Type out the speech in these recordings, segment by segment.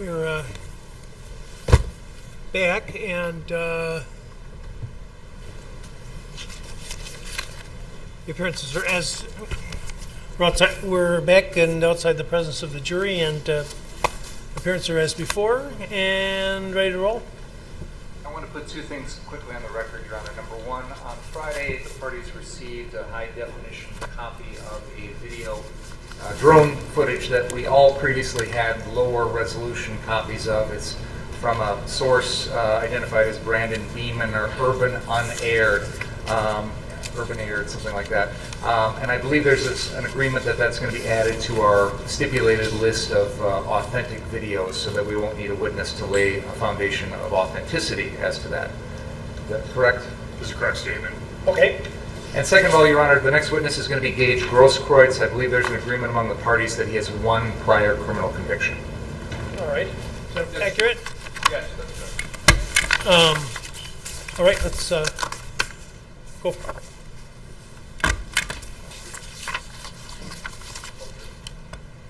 We're back, and the appearances are as we're back and outside the presence of the jury, and appearances are as before, and ready to roll. I want to put two things quickly on the record, Your Honor. Number one, on Friday, the parties received a high-definition copy of a video drone footage that we all previously had lower resolution copies of. It's from a source identified as Brandon Beeman or Urban Unaired, something like that. And I believe there's an agreement that that's going to be added to our stipulated list of authentic videos so that we won't need a witness to lay a foundation of authenticity as to that. Is that correct? This is a correct statement. Okay. And second of all, Your Honor, the next witness is going to be Gage Grosskreutz. I believe there's an agreement among the parties that he has one prior criminal conviction. All right. Is that accurate? Yes, that's correct. All right, let's go.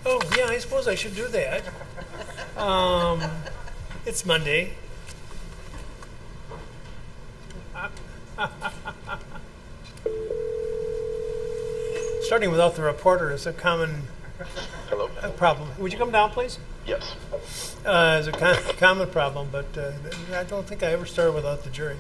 Oh, yeah, I suppose I should do that. It's Monday. Starting without the reporter is a common problem. Would you come down, please? Yes. It's a common problem, but I don't think I ever started without the jury.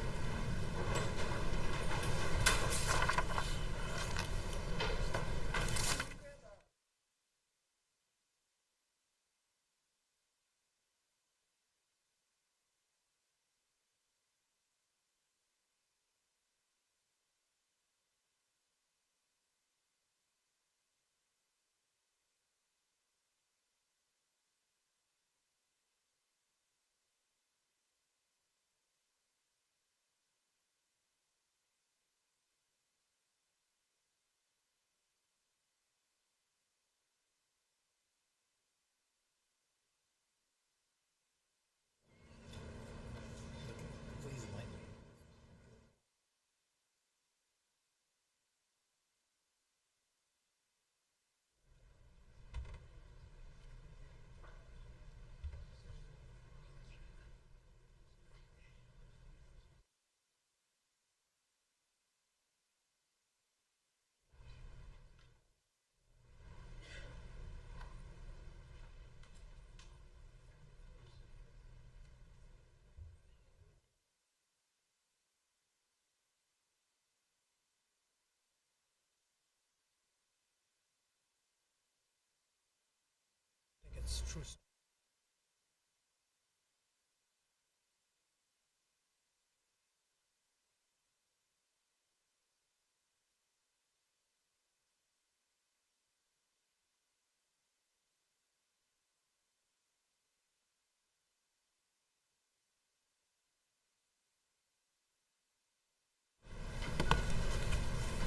It's true.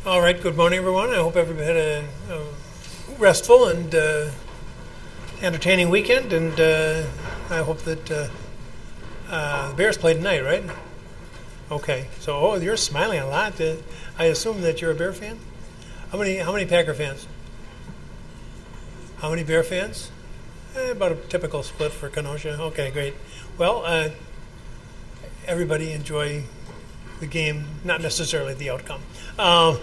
All right, good morning, everyone. I hope everybody had a restful and entertaining weekend, and I hope that the Bears played tonight, right? Okay, so you're smiling a lot. I assume that you're a Bear fan. How many Packer fans? How many Bear fans? About a typical split for Kenosha. Okay, great. Well, everybody enjoy the game, not necessarily the outcome. All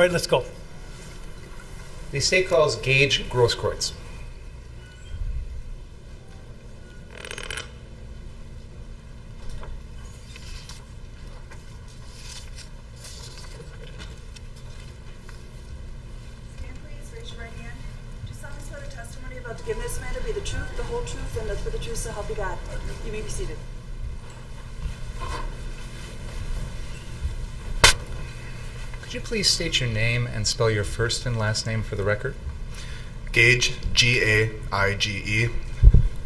right, let's go. The state calls Gage Grosskreutz. About to give this man to be the truth, the whole truth, and for the truth, so help you God. You may be seated. Could you please state your name and spell your first and last name for the record? Gage, G-A-I-G-E.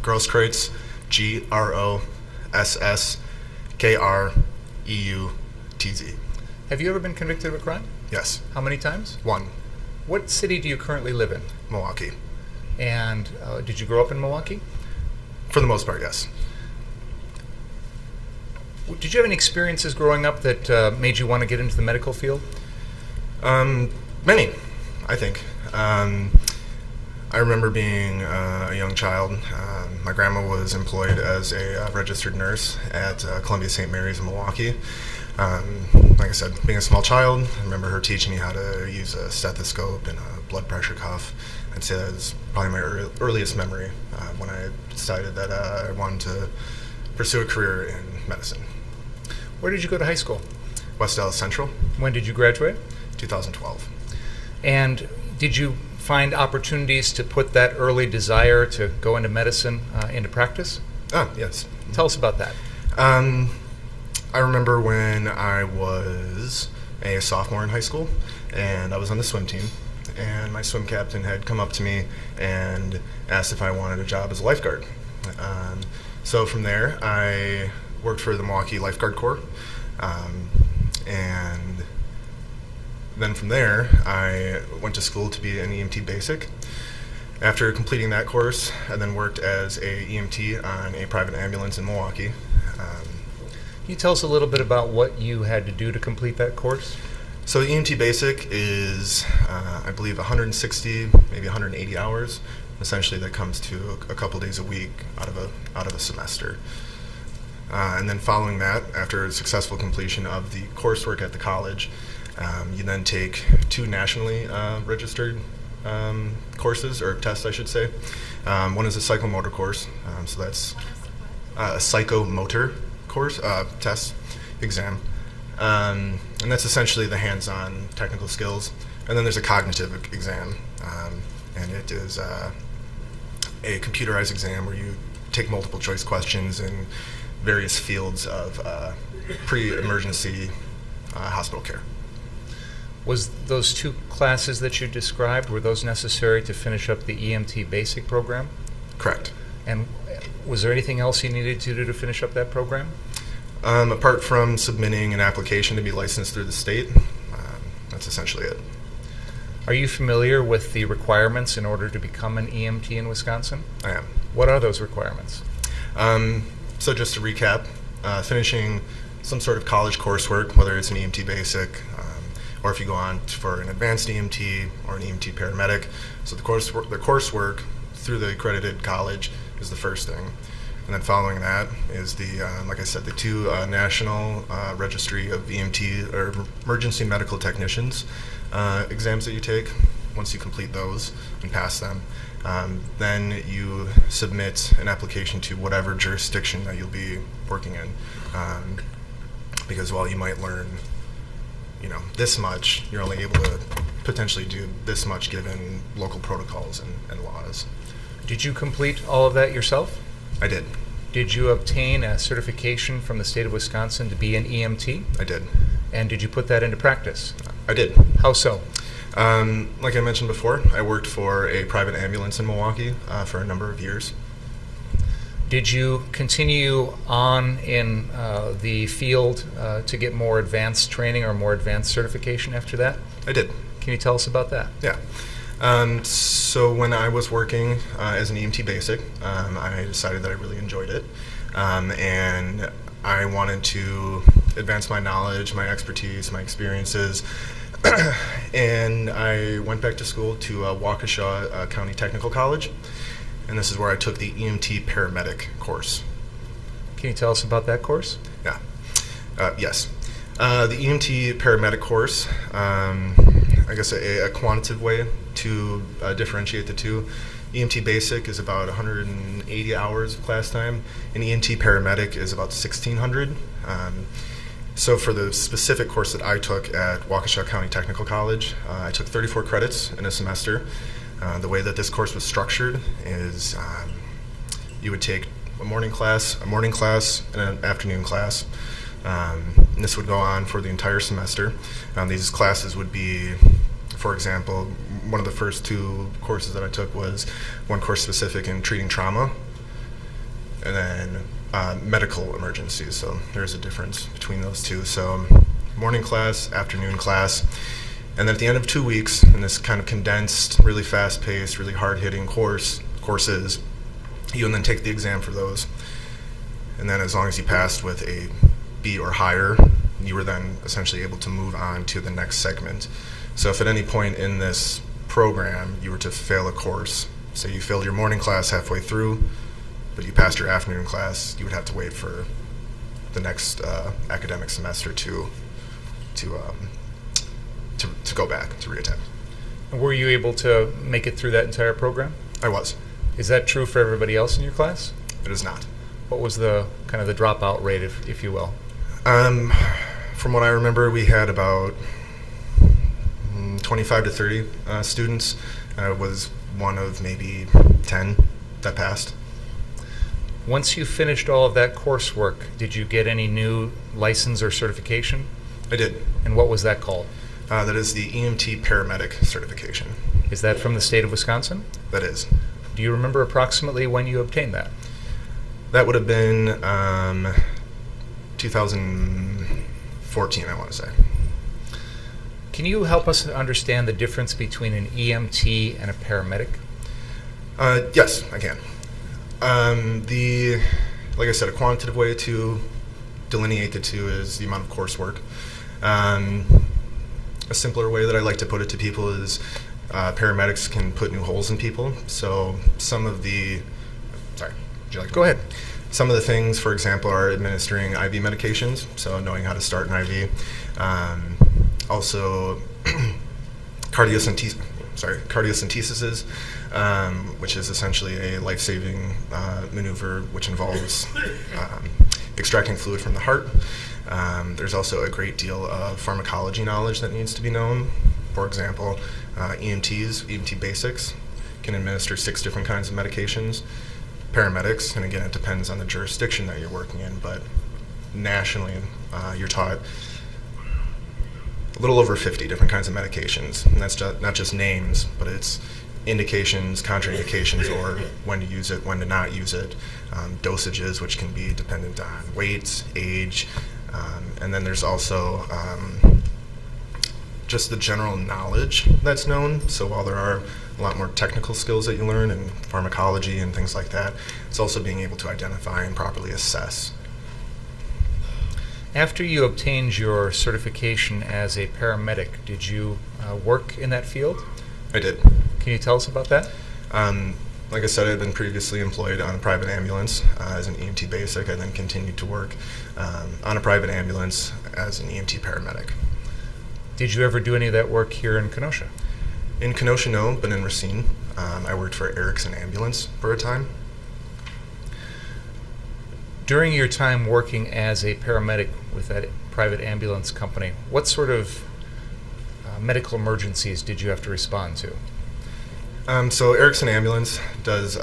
Grosskreutz, G-R-O-S-S-K-R-E-U-T-Z. Have you ever been convicted of a crime? Yes. How many times? 1. What city do you currently live in? Milwaukee. And did you grow up in Milwaukee? For the most part, yes. Did you have any experiences growing up that made you want to get into the medical field? Many, I think. I remember being a young child. My grandma was employed as a registered nurse at Columbia St. Mary's in Milwaukee. Like I said, being a small child, I remember her teaching me how to use a stethoscope and a blood pressure cuff. I'd say that was probably my earliest memory when I decided that I wanted to pursue a career in medicine. Where did you go to high school? West Dallas Central, When did you graduate? 2012. And did you find opportunities to put that early desire to go into medicine into practice? Yes. Tell us about that. I remember when I was a sophomore in high school, and I was on the swim team, and my swim captain had come up to me and asked if I wanted a job as a lifeguard. So from there, I worked for the Milwaukee Lifeguard Corps, and then from there, I went to school to be an EMT basic. After completing that course, I then worked as a EMT on a private ambulance in Milwaukee. Can you tell us a little bit about what you had to do to complete that course? So EMT basic is, I believe, 160, maybe 180 hours. Essentially, that comes to a couple days a week out of a semester. And then following that, after a successful completion of the coursework at the college, you then take 2 nationally registered courses, or tests, I should say. One is a psychomotor course, so that's a psychomotor course, test, exam. And that's essentially the hands-on technical skills. And then there's a cognitive exam, and it is a computerized exam where you take multiple choice questions in various fields of pre-emergency hospital care. Was those 2 classes that you described, were those necessary to finish up the EMT basic program? Correct. And was there anything else you needed to do to finish up that program? Apart from submitting an application to be licensed through the state, that's essentially it. Are you familiar with the requirements in order to become an EMT in Wisconsin? I am. What are those requirements? So just to recap, finishing some sort of college coursework, whether it's an EMT basic, or if you go on for an advanced EMT or an EMT paramedic. So the coursework through the accredited college is the first thing. And then following that is the, like I said, the 2 national registry of EMT, or emergency medical technicians exams that you take. Once you complete those and pass them, then you submit an application to whatever jurisdiction that you'll be working in. Because while you might learn, this much, you're only able to potentially do this much given local protocols and laws. Did you complete all of that yourself? I did. Did you obtain a certification from the state of Wisconsin to be an EMT? I did. And did you put that into practice? I did. How so? Like I mentioned before, I worked for a private ambulance in Milwaukee for a number of years. Did you continue on in the field to get more advanced training or more advanced certification after that? I did. Can you tell us about that? Yeah. So when I was working as an EMT basic, I decided that I really enjoyed it, and I wanted to advance my knowledge, my expertise, my experiences, and I went back to school to Waukesha County Technical College, and this is where I took the EMT paramedic course. Can you tell us about that course? Yeah. Yes. The EMT paramedic course, I guess a quantitative way to differentiate the 2. EMT basic is about 180 hours of class time, and EMT paramedic is about 1,600. So for the specific course that I took at Waukesha County Technical College, I took 34 credits in a semester. The way that this course was structured is you would take a morning class, and an afternoon class. And this would go on for the entire semester. These classes would be, for example, one of the first 2 courses that I took was one course specific in treating trauma, and then medical emergencies. So there's a difference between those 2. So morning class, afternoon class, and then at the end of 2 weeks, in this kind of condensed, really fast-paced, really hard-hitting courses, you would then take the exam for those. And then as long as you passed with a B or higher, you were then essentially able to move on to the next segment. So if at any point in this program you were to fail a course, say you failed your morning class halfway through, but you passed your afternoon class, you would have to wait for the next academic semester to go back, to reattempt. Were you able to make it through that entire program? I was. Is that true for everybody else in your class? It is not. What was the kind of the dropout rate, if you will? From what I remember, we had about 25 to 30 students. I was one of maybe 10 that passed. Once you finished all of that coursework, did you get any new license or certification? I did. And what was that called? That is the EMT paramedic certification. Is that from the state of Wisconsin? That is. Do you remember approximately when you obtained that? That would have been 2014, I want to say. Can you help us understand the difference between an EMT and a paramedic? Yes, I can. Like I said, a quantitative way to delineate the two is the amount of coursework. A simpler way that I like to put it to people is paramedics can put new holes in people. So some of the, sorry, would you like to Go ahead. Some of the things, for example, are administering IV medications, so knowing how to start an IV. Also, cardiocentesis, which is essentially a life-saving maneuver which involves extracting fluid from the heart. There's also a great deal of pharmacology knowledge that needs to be known. For example, EMT basics, can administer 6 different kinds of medications. Paramedics, and again, it depends on the jurisdiction that you're working in, but nationally, you're taught a little over 50 different kinds of medications. And that's not just names, but it's indications, contraindications, or when to use it, when to not use it, dosages, which can be dependent on weight, age, and then there's also just the general knowledge that's known. So while there are a lot more technical skills that you learn in pharmacology and things like that, it's also being able to identify and properly assess. After you obtained your certification as a paramedic, did you work in that field? I did. Can you tell us about that? Like I said, I had been previously employed on a private ambulance as an EMT basic. I then continued to work on a private ambulance as an EMT paramedic. Did you ever do any of that work here in Kenosha? In Kenosha, no, but in Racine, I worked for Erickson Ambulance for a time. During your time working as a paramedic with that private ambulance company, what sort of medical emergencies did you have to respond to? So Erickson Ambulance does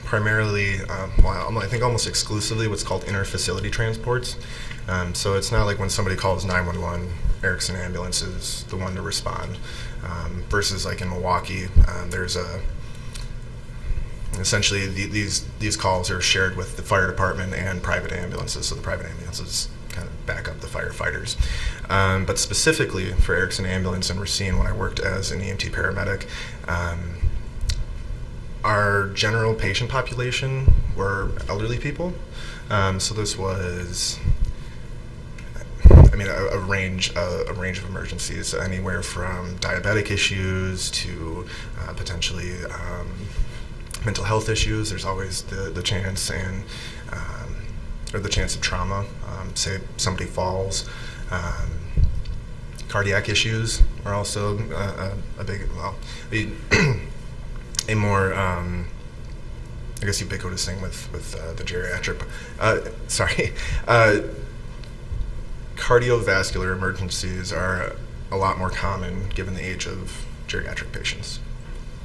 primarily, I think almost exclusively what's called inter-facility transports. So it's not like when somebody calls 911, Erickson Ambulance is the one to respond. Versus like in Milwaukee, there's essentially these calls are shared with the fire department and private ambulances, so the private ambulances kind of back up the firefighters. But specifically for Erickson Ambulance in Racine, when I worked as an EMT paramedic, our general patient population were elderly people. So this was, a range of emergencies, anywhere from diabetic issues to potentially mental health issues. There's always the chance or the chance of trauma. Say somebody falls. Cardiac issues are also a big, a more, I guess, ubiquitous thing with the geriatric. Cardiovascular emergencies are a lot more common given the age of geriatric patients.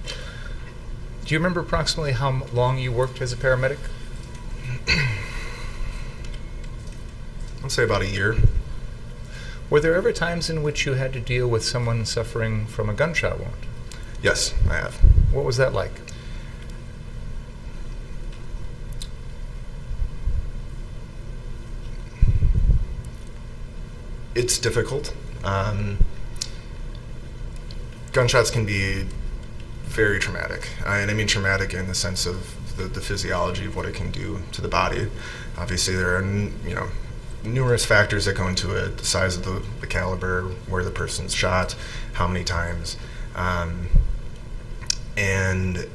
Do you remember approximately how long you worked as a paramedic? I'd say about a year. Were there ever times in which you had to deal with someone suffering from a gunshot wound? Yes, I have. What was that like? It's difficult. Gunshots can be very traumatic, and I mean traumatic in the sense of the physiology of what it can do to the body. Obviously, there are numerous factors that go into it: the size of the caliber, where the person's shot, how many times, and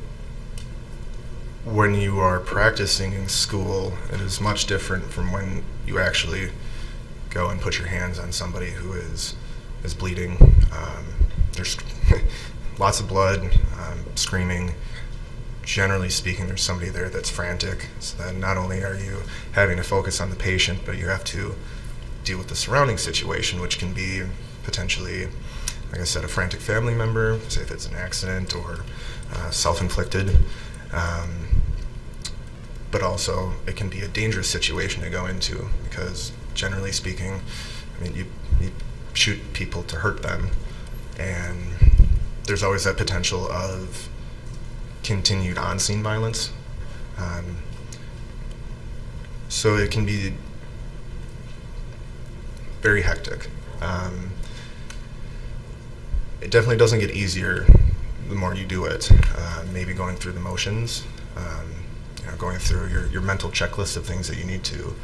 when you are practicing in school, it is much different from when you actually go and put your hands on somebody who is bleeding. There's lots of blood, screaming. Generally speaking, there's somebody there that's frantic. So that not only are you having to focus on the patient, but you have to deal with the surrounding situation, which can be potentially, like I said, a frantic family member, say if it's an accident or self-inflicted. But also, it can be a dangerous situation to go into because, generally speaking, I mean, you shoot people to hurt them, and there's always that potential of continued on-scene violence. So it can be very hectic. It definitely doesn't get easier the more you do it. Maybe going through the motions, going through your mental checklist of things that you need to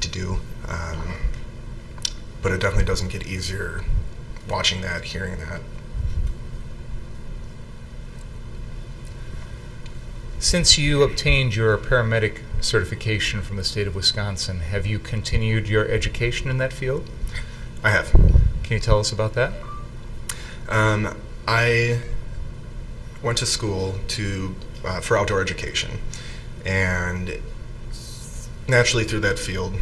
do. But it definitely doesn't get easier watching that, hearing that. Since you obtained your paramedic certification from the state of Wisconsin, have you continued your education in that field? I have. Can you tell us about that? I went to school for outdoor education, and naturally through that field,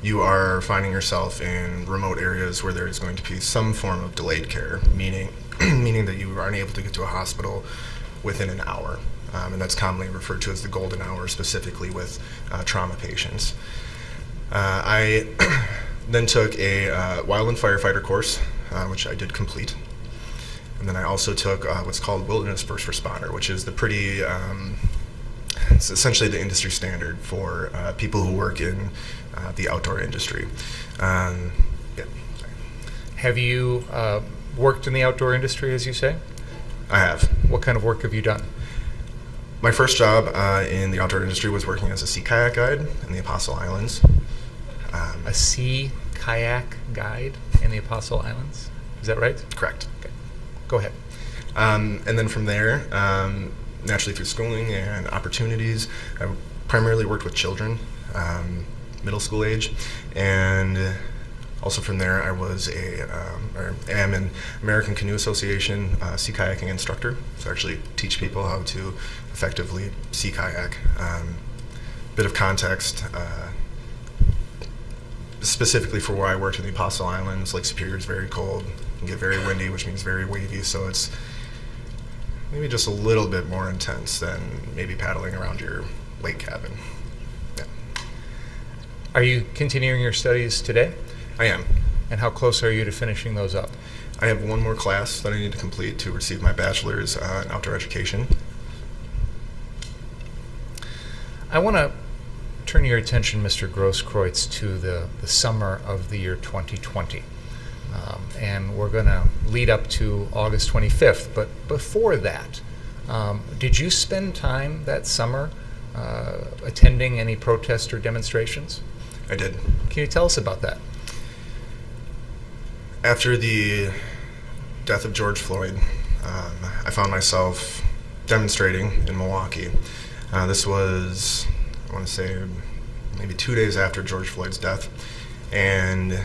you are finding yourself in remote areas where there is going to be some form of delayed care, meaning that you aren't able to get to a hospital within an hour. And that's commonly referred to as the golden hour, specifically with trauma patients. I then took a wildland firefighter course, which I did complete. And then I also took what's called wilderness first responder, which is it's essentially the industry standard for people who work in the outdoor industry. Have you worked in the outdoor industry, as you say? I have. What kind of work have you done? My first job in the outdoor industry was working as a sea kayak guide in the Apostle Islands. A sea kayak guide in the Apostle Islands? Is that right? Correct. Okay. Go ahead. And then from there, naturally through schooling and opportunities, I primarily worked with children, middle school age, and also from there I was am an American Canoe Association sea kayaking instructor, so I actually teach people how to effectively sea kayak. Bit of context, specifically for where I worked in the Apostle Islands, Lake Superior is very cold, it can get very windy, which means very wavy, so it's maybe just a little bit more intense than maybe paddling around your lake cabin. Yeah. Are you continuing your studies today? I am. And how close are you to finishing those up? I have one more class that I need to complete to receive my bachelor's in outdoor education. I want to turn your attention, Mr. Grosskreutz, to the summer of the year 2020. And we're going to lead up to August 25th. But before that, did you spend time that summer attending any protests or demonstrations? I did. Can you tell us about that? After the death of George Floyd, I found myself demonstrating in Milwaukee. This was, I want to say, maybe 2 days after George Floyd's death. And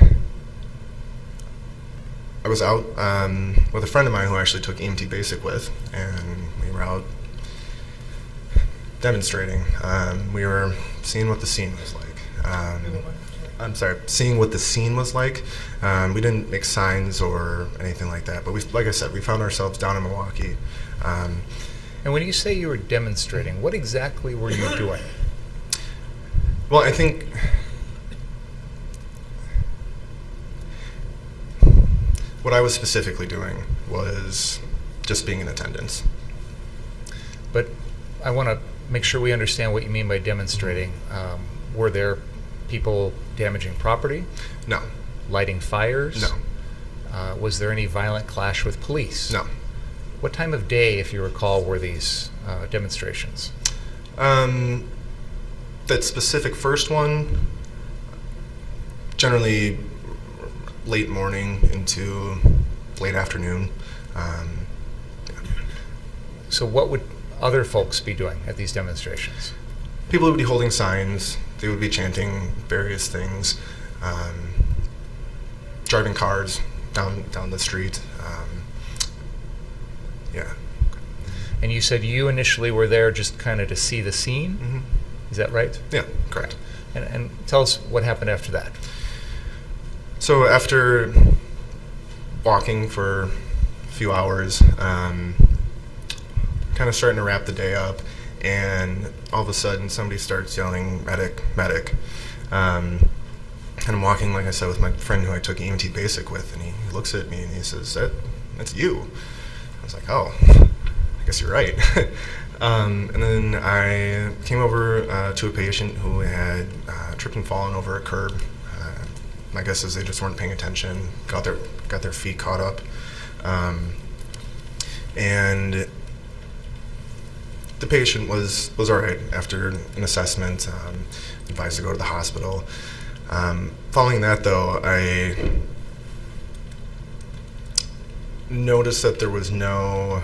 I was out with a friend of mine who I actually took EMT Basic with, and we were out demonstrating. We were seeing what the scene was like. Seeing what the scene was like. We didn't make signs or anything like that, but like I said, we found ourselves down in Milwaukee. And when you say you were demonstrating, what exactly were you doing? Well, I think what I was specifically doing was just being in attendance. But I want to make sure we understand what you mean by demonstrating. Were there people damaging property? No. Lighting fires? No. Was there any violent clash with police? No. What time of day, if you recall, were these demonstrations? That specific first one, generally late morning into late afternoon. So what would other folks be doing at these demonstrations? People would be holding signs. They would be chanting various things, driving cars down the street. Yeah. And you said you initially were there just kind of to see the scene? Mm-hmm. Is that right? Yeah, correct. And tell us what happened after that. So after walking for a few hours, kind of starting to wrap the day up, and all of a sudden somebody starts yelling, "Medic, medic." And I'm walking, like I said, with my friend who I took EMT Basic with, and he looks at me and he says, "That's you." I was like, "Oh, I guess you're right." And then I came over to a patient who had tripped and fallen over a curb. My guess is they just weren't paying attention, got their feet caught up. And the patient was all right after an assessment, advised to go to the hospital. Following that, though, I noticed that there was no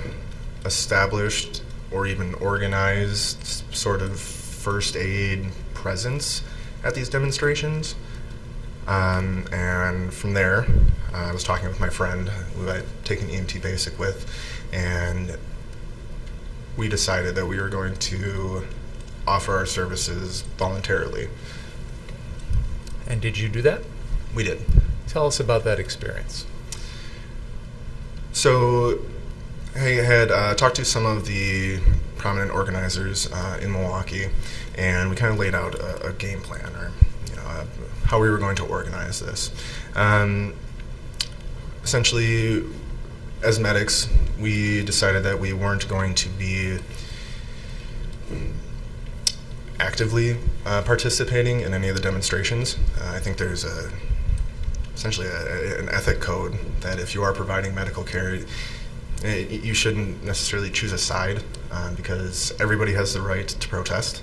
established or even organized sort of first aid presence at these demonstrations. And from there, I was talking with my friend who I'd taken EMT Basic with, and we decided that we were going to offer our services voluntarily. And did you do that? We did. Tell us about that experience. So I had talked to some of the prominent organizers in Milwaukee, and we kind of laid out a game plan, or how we were going to organize this. Essentially, as medics, we decided that we weren't going to be actively participating in any of the demonstrations. I think there's essentially an ethic code that if you are providing medical care, you shouldn't necessarily choose a side, because everybody has the right to protest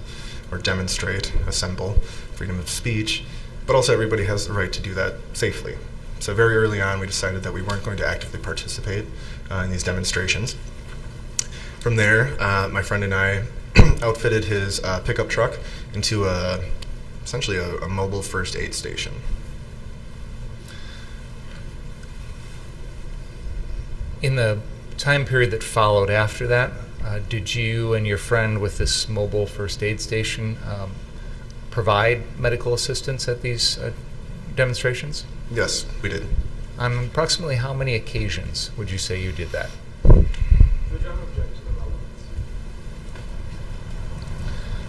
or demonstrate, assemble, freedom of speech, but also everybody has the right to do that safely. So very early on, we decided that we weren't going to actively participate in these demonstrations. From there, my friend and I outfitted his pickup truck into essentially a mobile first aid station. In the time period that followed after that, did you and your friend with this mobile first aid station provide medical assistance at these demonstrations? Yes, we did. On approximately how many occasions would you say you did that?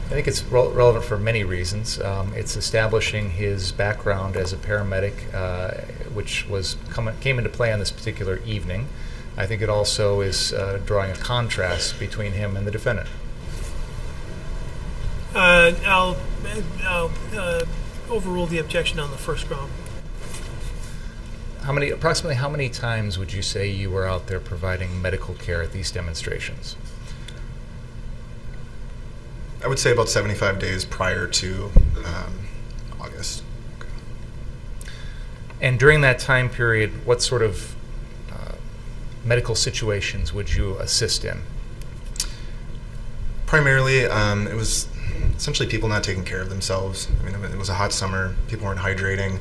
I think it's relevant for many reasons. It's establishing his background as a paramedic, which came into play on this particular evening. I think it also is drawing a contrast between him and the defendant. I'll overrule the objection on the first ground. Approximately how many times would you say you were out there providing medical care at these demonstrations? I would say about 75 days prior to August. And during that time period, what sort of medical situations would you assist in? Primarily, it was essentially people not taking care of themselves. I mean, it was a hot summer. People weren't hydrating.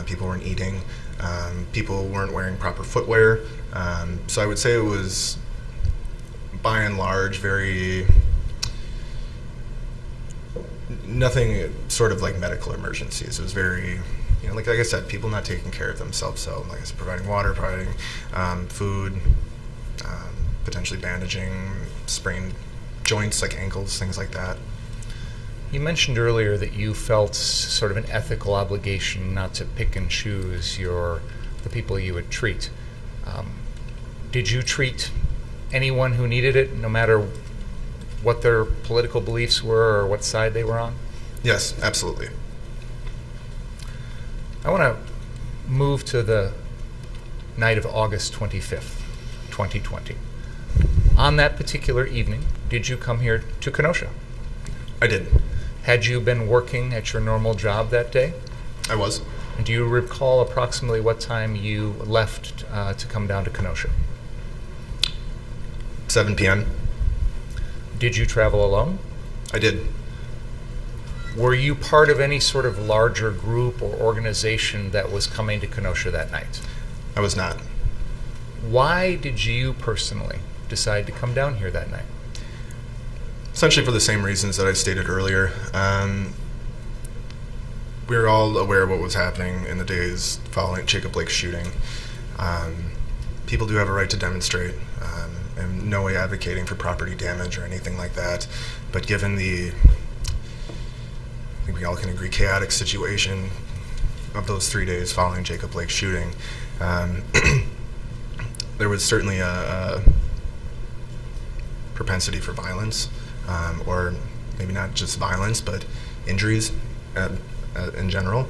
People weren't eating. People weren't wearing proper footwear. So I would say it was, by and large, nothing sort of like medical emergencies. It was very, like I said, people not taking care of themselves. So, like I said, providing water, providing food, potentially bandaging, sprained joints like ankles, things like that. You mentioned earlier that you felt sort of an ethical obligation not to pick and choose the people you would treat. Did you treat anyone who needed it, no matter what their political beliefs were or what side they were on? Yes, absolutely. I want to move to the night of August 25th, 2020. On that particular evening, did you come here to Kenosha? I did. Had you been working at your normal job that day? I was. And do you recall approximately what time you left to come down to Kenosha? 7 p.m. Did you travel alone? I did. Were you part of any sort of larger group or organization that was coming to Kenosha that night? I was not. Why did you personally decide to come down here that night? Essentially for the same reasons that I stated earlier. We were all aware of what was happening in the days following Jacob Blake's shooting. People do have a right to demonstrate, and no way advocating for property damage or anything like that. But given the, I think we all can agree, chaotic situation of those 3 days following Jacob Blake's shooting, there was certainly a propensity for violence, or maybe not just violence, but injuries in general.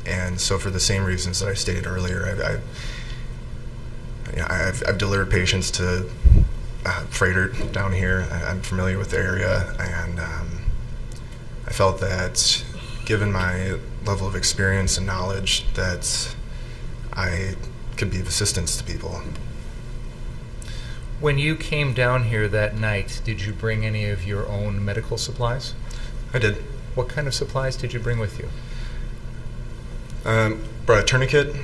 And so for the same reasons that I stated earlier, I've delivered patients to freighter down here. I'm familiar with the area, and I felt that given my level of experience and knowledge that I could be of assistance to people. When you came down here that night, did you bring any of your own medical supplies? I did. What kind of supplies did you bring with you? Brought a tourniquet,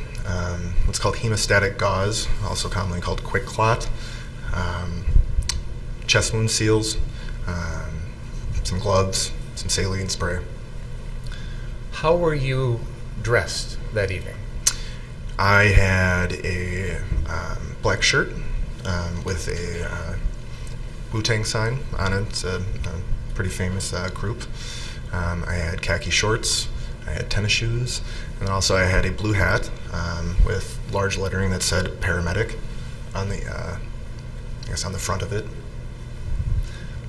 what's called hemostatic gauze, also commonly called quick clot, chest wound seals, some gloves, some saline spray. How were you dressed that evening? I had a black shirt with a Wu-Tang sign on it. It's a pretty famous group. I had khaki shorts, I had tennis shoes, and also I had a blue hat with large lettering that said paramedic on the, on the front of it.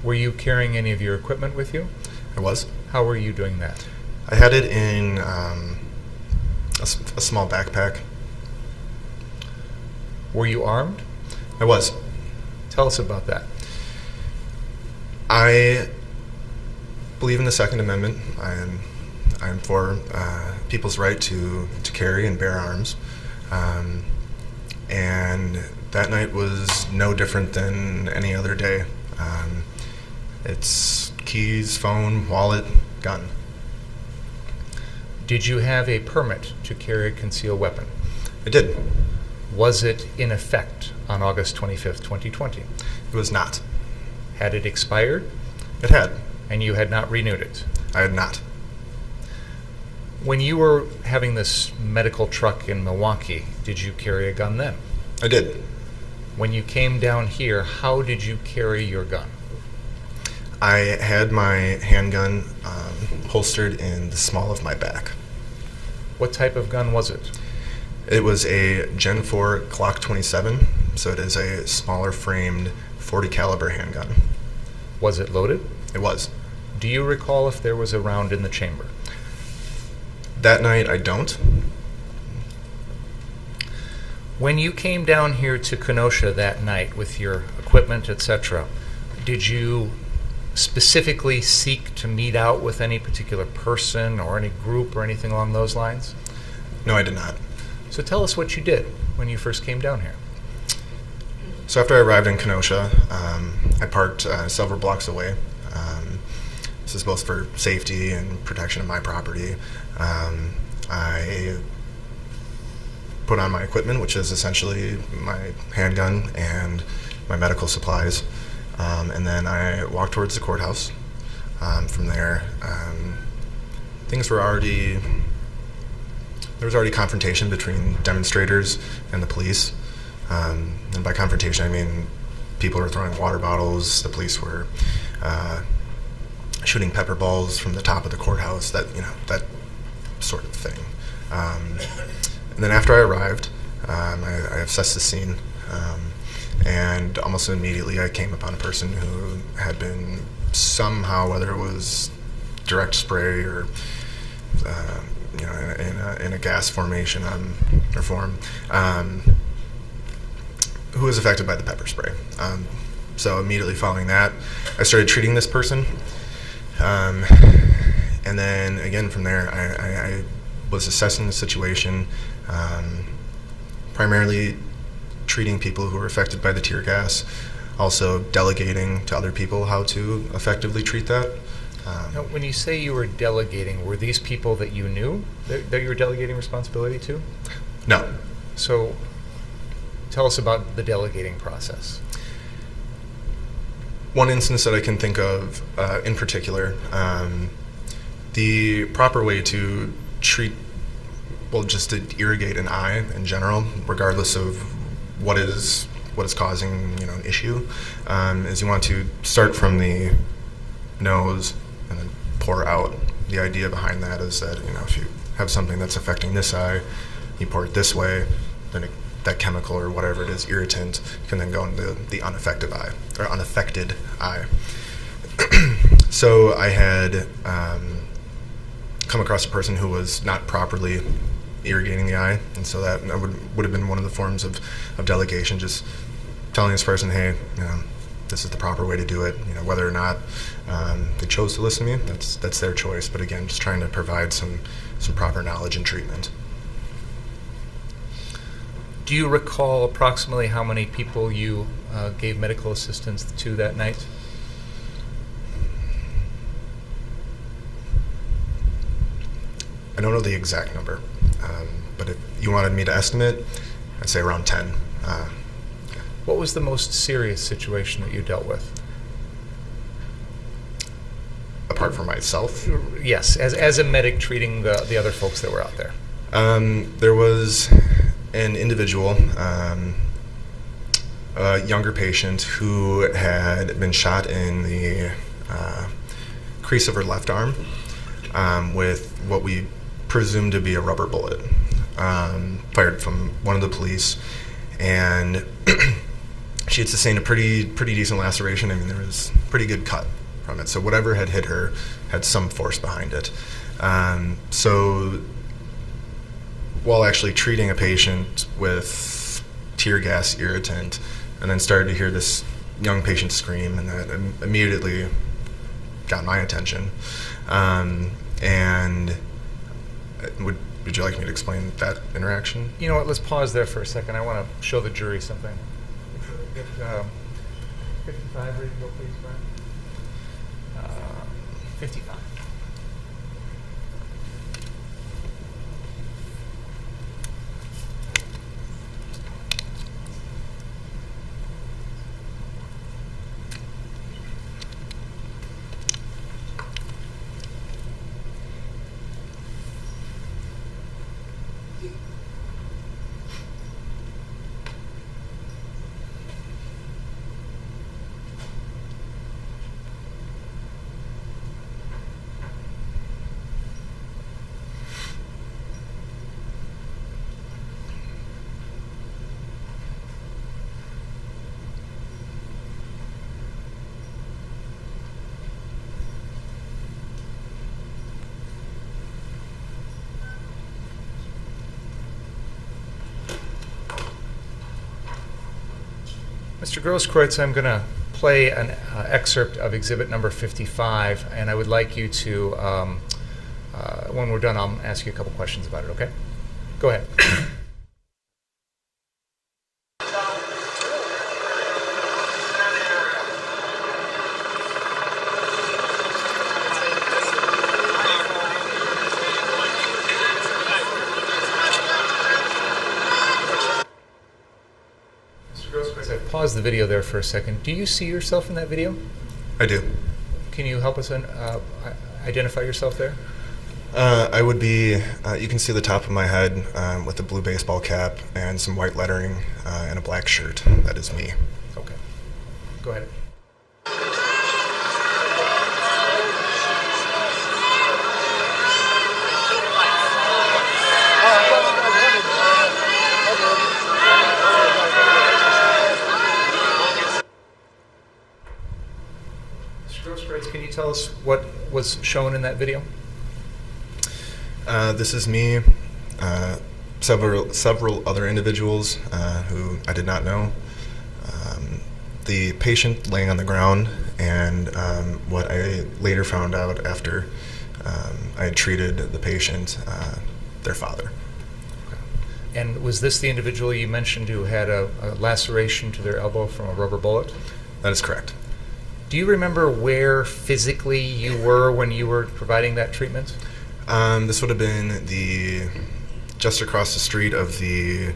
Were you carrying any of your equipment with you? I was. How were you doing that? I had it in a small backpack. Were you armed? I was. Tell us about that. I believe in the Second Amendment. I am for people's right to carry and bear arms. And that night was no different than any other day. It's keys, phone, wallet, gun. Did you have a permit to carry a concealed weapon? I did. Was it in effect on August 25th, 2020? It was not. Had it expired? It had. And you had not renewed it? I had not. When you were having this medical truck in Milwaukee, did you carry a gun then? I did. When you came down here, how did you carry your gun? I had my handgun holstered in the small of my back. What type of gun was it? It was a Gen 4 Glock 27, so it is a smaller framed 40 caliber handgun. Was it loaded? It was. Do you recall if there was a round in the chamber? That night, I don't. When you came down here to Kenosha that night with your equipment, etc., did you specifically seek to meet out with any particular person or any group or anything along those lines? No, I did not. So tell us what you did when you first came down here. So after I arrived in Kenosha, I parked several blocks away. This is both for safety and protection of my property. I put on my equipment, which is essentially my handgun and my medical supplies. And then I walked towards the courthouse. From there, there was already confrontation between demonstrators and the police. And by confrontation, I mean people were throwing water bottles. The police were shooting pepper balls from the top of the courthouse. That sort of thing. And then after I arrived, I assessed the scene. And almost immediately I came upon a person who had been somehow, whether it was direct spray or in a gas formation or form, who was affected by the pepper spray. So immediately following that, I started treating this person. And then again from there, I was assessing the situation, primarily treating people who were affected by the tear gas, also delegating to other people how to effectively treat that. Now, when you say you were delegating, were these people that you knew that you were delegating responsibility to? No. So tell us about the delegating process. One instance that I can think of in particular, the proper way to treat, well, just to irrigate an eye in general, regardless of what is causing an issue, is you want to start from the nose and then pour out. The idea behind that is that if you have something that's affecting this eye, you pour it this way, then that chemical or whatever it is, irritant, can then go into the unaffected eye. So I had come across a person who was not properly irrigating the eye, and so that would have been one of the forms of delegation, just telling this person, hey, this is the proper way to do it. Whether or not they chose to listen to me, that's their choice. But again, just trying to provide some proper knowledge and treatment. Do you recall approximately how many people you gave medical assistance to that night? I don't know the exact number, but if you wanted me to estimate, I'd say around 10. What was the most serious situation that you dealt with? Apart from myself? Yes, as a medic treating the other folks that were out there. There was an individual, a younger patient, who had been shot in the crease of her left arm with what we presumed to be a rubber bullet, fired from one of the police, and she had sustained a pretty decent laceration. I mean, there was a pretty good cut from it, so whatever had hit her had some force behind it. So while actually treating a patient with tear gas irritant, and then started to hear this young patient scream, and that immediately got my attention. And would you like me to explain that interaction? You know what, let's pause there for a second. I want to show the jury something. 55, ready to go, please, Brian? 55. Mr. Grosskreutz, I'm going to play an excerpt of exhibit number 55, and I would like you to, when we're done, I'll ask you a couple questions about it, okay? Go ahead. Pause the video there for a second. Do you see yourself in that video? I do. Can you help us identify yourself there? I would be, you can see the top of my head with a blue baseball cap and some white lettering and a black shirt. That is me. Okay. Go ahead. Can you tell us what was shown in that video? This is me, several other individuals who I did not know, the patient laying on the ground, and what I later found out after I had treated the patient, their father. And was this the individual you mentioned who had a laceration to their elbow from a rubber bullet? That is correct. Do you remember where physically you were when you were providing that treatment? This would have been just across the street of the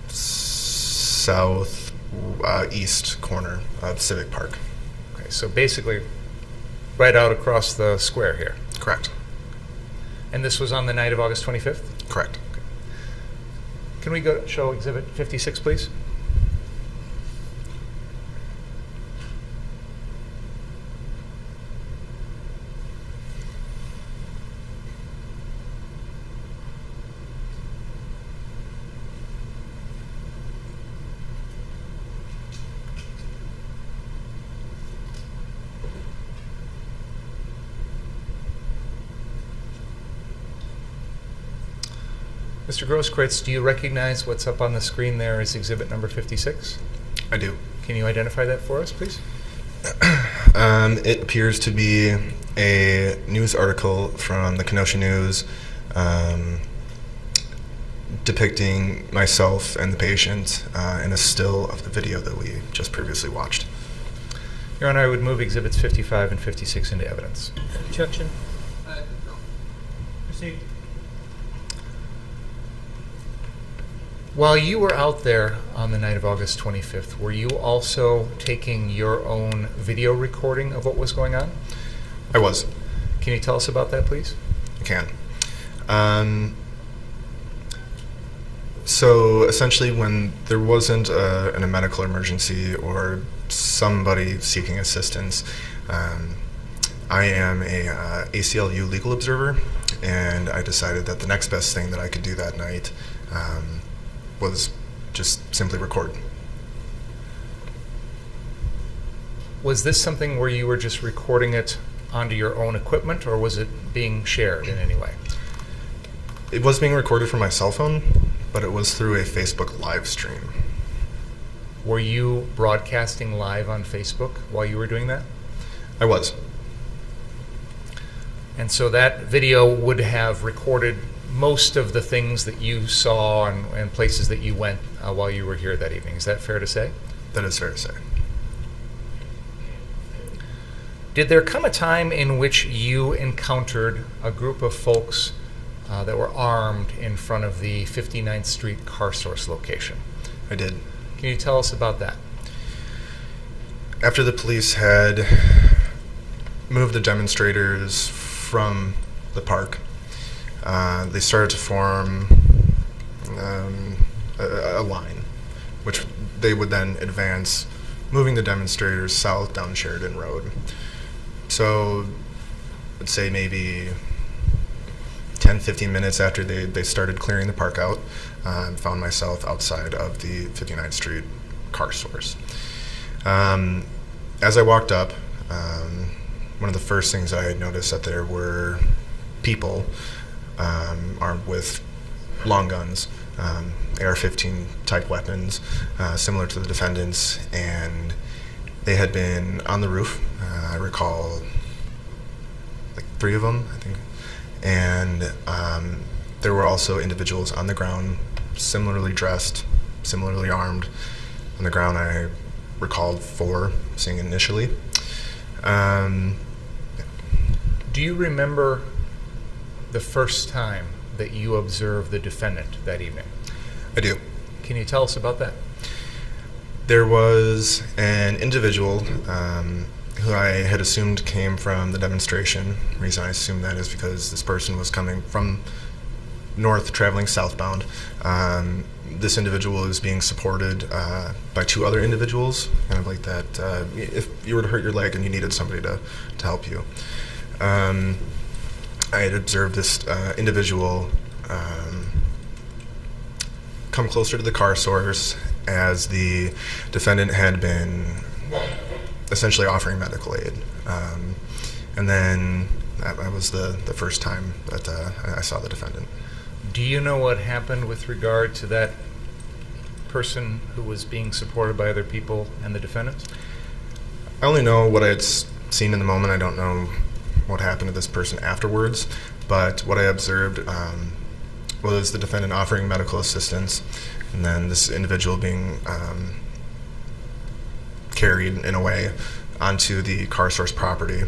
southeast corner of Civic Park. Okay, so basically right out across the square here. Correct. And this was on the night of August 25th? Correct. Can we go show Exhibit 56, please? Mr. Grosskreutz, do you recognize what's up on the screen there as exhibit number 56? I do. Can you identify that for us, please? It appears to be a news article from the Kenosha News depicting myself and the patient in a still of the video that we just previously watched. Your Honor, I would move exhibits 55 and 56 into evidence. Objection. Proceed. While you were out there on the night of August 25th, were you also taking your own video recording of what was going on? I was. Can you tell us about that, please? I can. So essentially, when there wasn't a medical emergency or somebody seeking assistance, I am a ACLU legal observer, and I decided that the next best thing that I could do that night was just simply record. Was this something where you were just recording it onto your own equipment, or was it being shared in any way? It was being recorded from my cell phone, but it was through a Facebook live stream. Were you broadcasting live on Facebook while you were doing that? I was. And so that video would have recorded most of the things that you saw and places that you went while you were here that evening. Is that fair to say? That is fair to say. Did there come a time in which you encountered a group of folks that were armed in front of the 59th Street car source location? I did. Can you tell us about that? After the police had moved the demonstrators from the park, they started to form a line, which they would then advance, moving the demonstrators south down Sheridan Road. So I'd say maybe 10-15 minutes after they started clearing the park out, found myself outside of the 59th Street car source. As I walked up, one of the first things I noticed that there were people armed with long guns, AR-15 type weapons, similar to the defendants, and they had been on the roof. I recall like 3 of them, I think, and there were also individuals on the ground, similarly dressed, similarly armed. On the ground, I recalled 4 seeing initially. Do you remember the first time that you observed the defendant that evening? I do. Can you tell us about that? There was an individual who I had assumed came from the demonstration. The reason I assumed that is because this person was coming from north, traveling southbound. This individual was being supported by 2 other individuals, kind of like that. If you were to hurt your leg and you needed somebody to help you. I had observed this individual come closer to the car source as the defendant had been essentially offering medical aid. And then that was the first time that I saw the defendant. Do you know what happened with regard to that person who was being supported by other people and the defendant? I only know what I had seen in the moment. I don't know what happened to this person afterwards, but what I observed was the defendant offering medical assistance, and then this individual being carried in a way onto the car source property.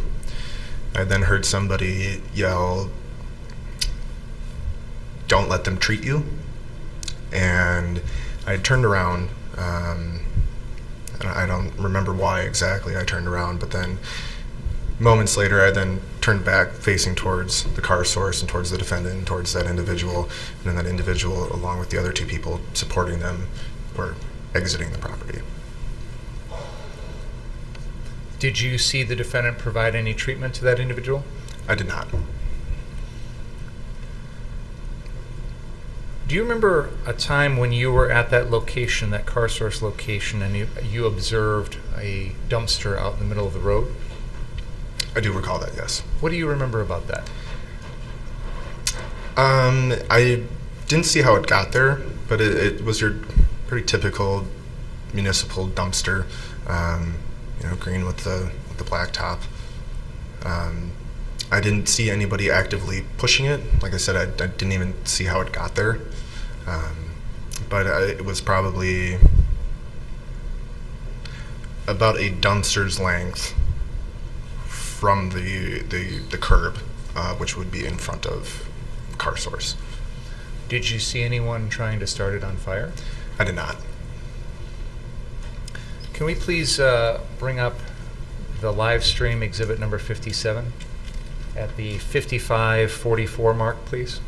I then heard somebody yell, "Don't let them treat you." And I turned around, and I don't remember why exactly I turned around, but then moments later I then turned back facing towards the car source and towards the defendant and towards that individual, and then that individual along with the other 2 people supporting them were exiting the property. Did you see the defendant provide any treatment to that individual? I did not. Do you remember a time when you were at that location, that car source location, and you observed a dumpster out in the middle of the road? I do recall that, yes. What do you remember about that? I didn't see how it got there, but it was your pretty typical municipal dumpster, green with the black top. I didn't see anybody actively pushing it. Like I said, I didn't even see how it got there. But it was probably about a dumpster's length from the curb, which would be in front of car source. Did you see anyone trying to start it on fire? I did not. Can we please bring up the live stream exhibit number 57 at the 55:44 mark, please?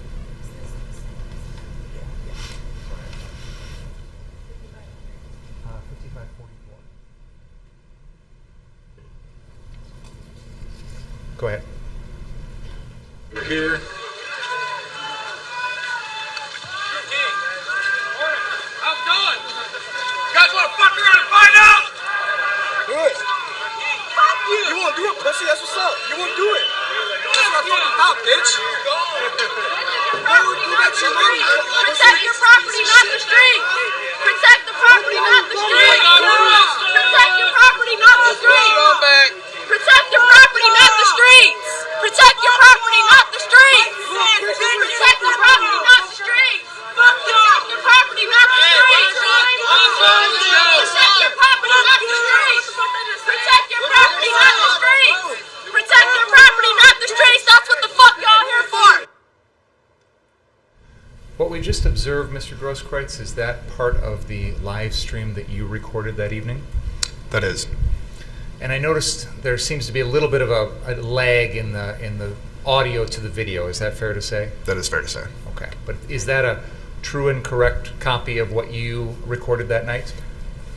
Go ahead. We're here. How's it going? You guys want to fuck around and find out? Do it. Fuck you. You won't do it, pussy. That's what's up. You won't do it. That's what I'm talking about, bitch. Protect your property, not the street. Protect the property, not the street. Protect your property, not the street. Protect your property, not the streets. Protect your property, not the streets. Protect your property, not the streets. Protect your property, not the streets. Protect your property, not the streets. Protect your property, not the streets. Protect your property, not the streets. That's what the fuck y'all here for. What we just observed, Mr. Grosskreutz, is that part of the live stream that you recorded that evening? That is. And I noticed there seems to be a little bit of a lag in the audio to the video. Is that fair to say? That is fair to say. Okay. But is that a true and correct copy of what you recorded that night?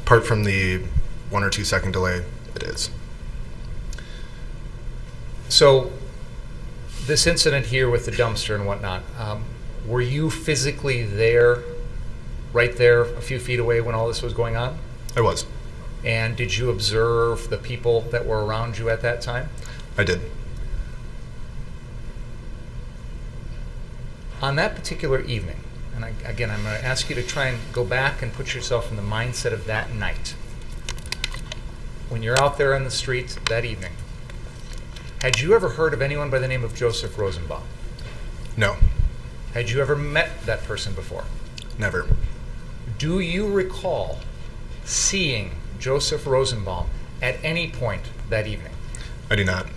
Apart from the 1 or 2 second delay, it is. So this incident here with the dumpster and whatnot, were you physically there, right there, a few feet away when all this was going on? I was. And did you observe the people that were around you at that time? I did. On that particular evening, and again, I'm going to ask you to try and go back and put yourself in the mindset of that night. When you're out there on the street that evening, had you ever heard of anyone by the name of Joseph Rosenbaum? No. Had you ever met that person before? Never. Do you recall seeing Joseph Rosenbaum at any point that evening? I do not.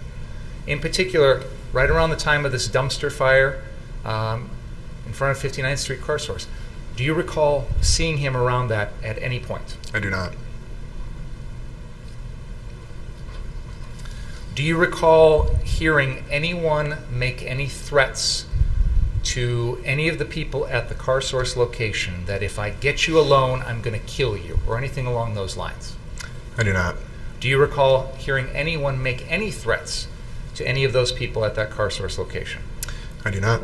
In particular, right around the time of this dumpster fire in front of 59th Street Car Source, do you recall seeing him around that at any point? I do not. Do you recall hearing anyone make any threats to any of the people at the Car Source location that if I get you alone, I'm going to kill you, or anything along those lines? I do not. Do you recall hearing anyone make any threats to any of those people at that Car Source location? I do not.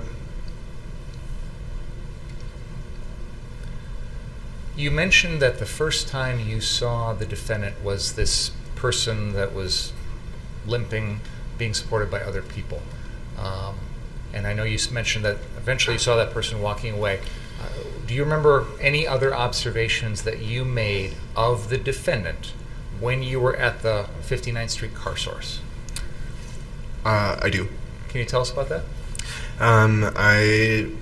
You mentioned that the first time you saw the defendant was this person that was limping, being supported by other people. And I know you mentioned that eventually you saw that person walking away. Do you remember any other observations that you made of the defendant when you were at the 59th Street Car Source? I do. Can you tell us about that? I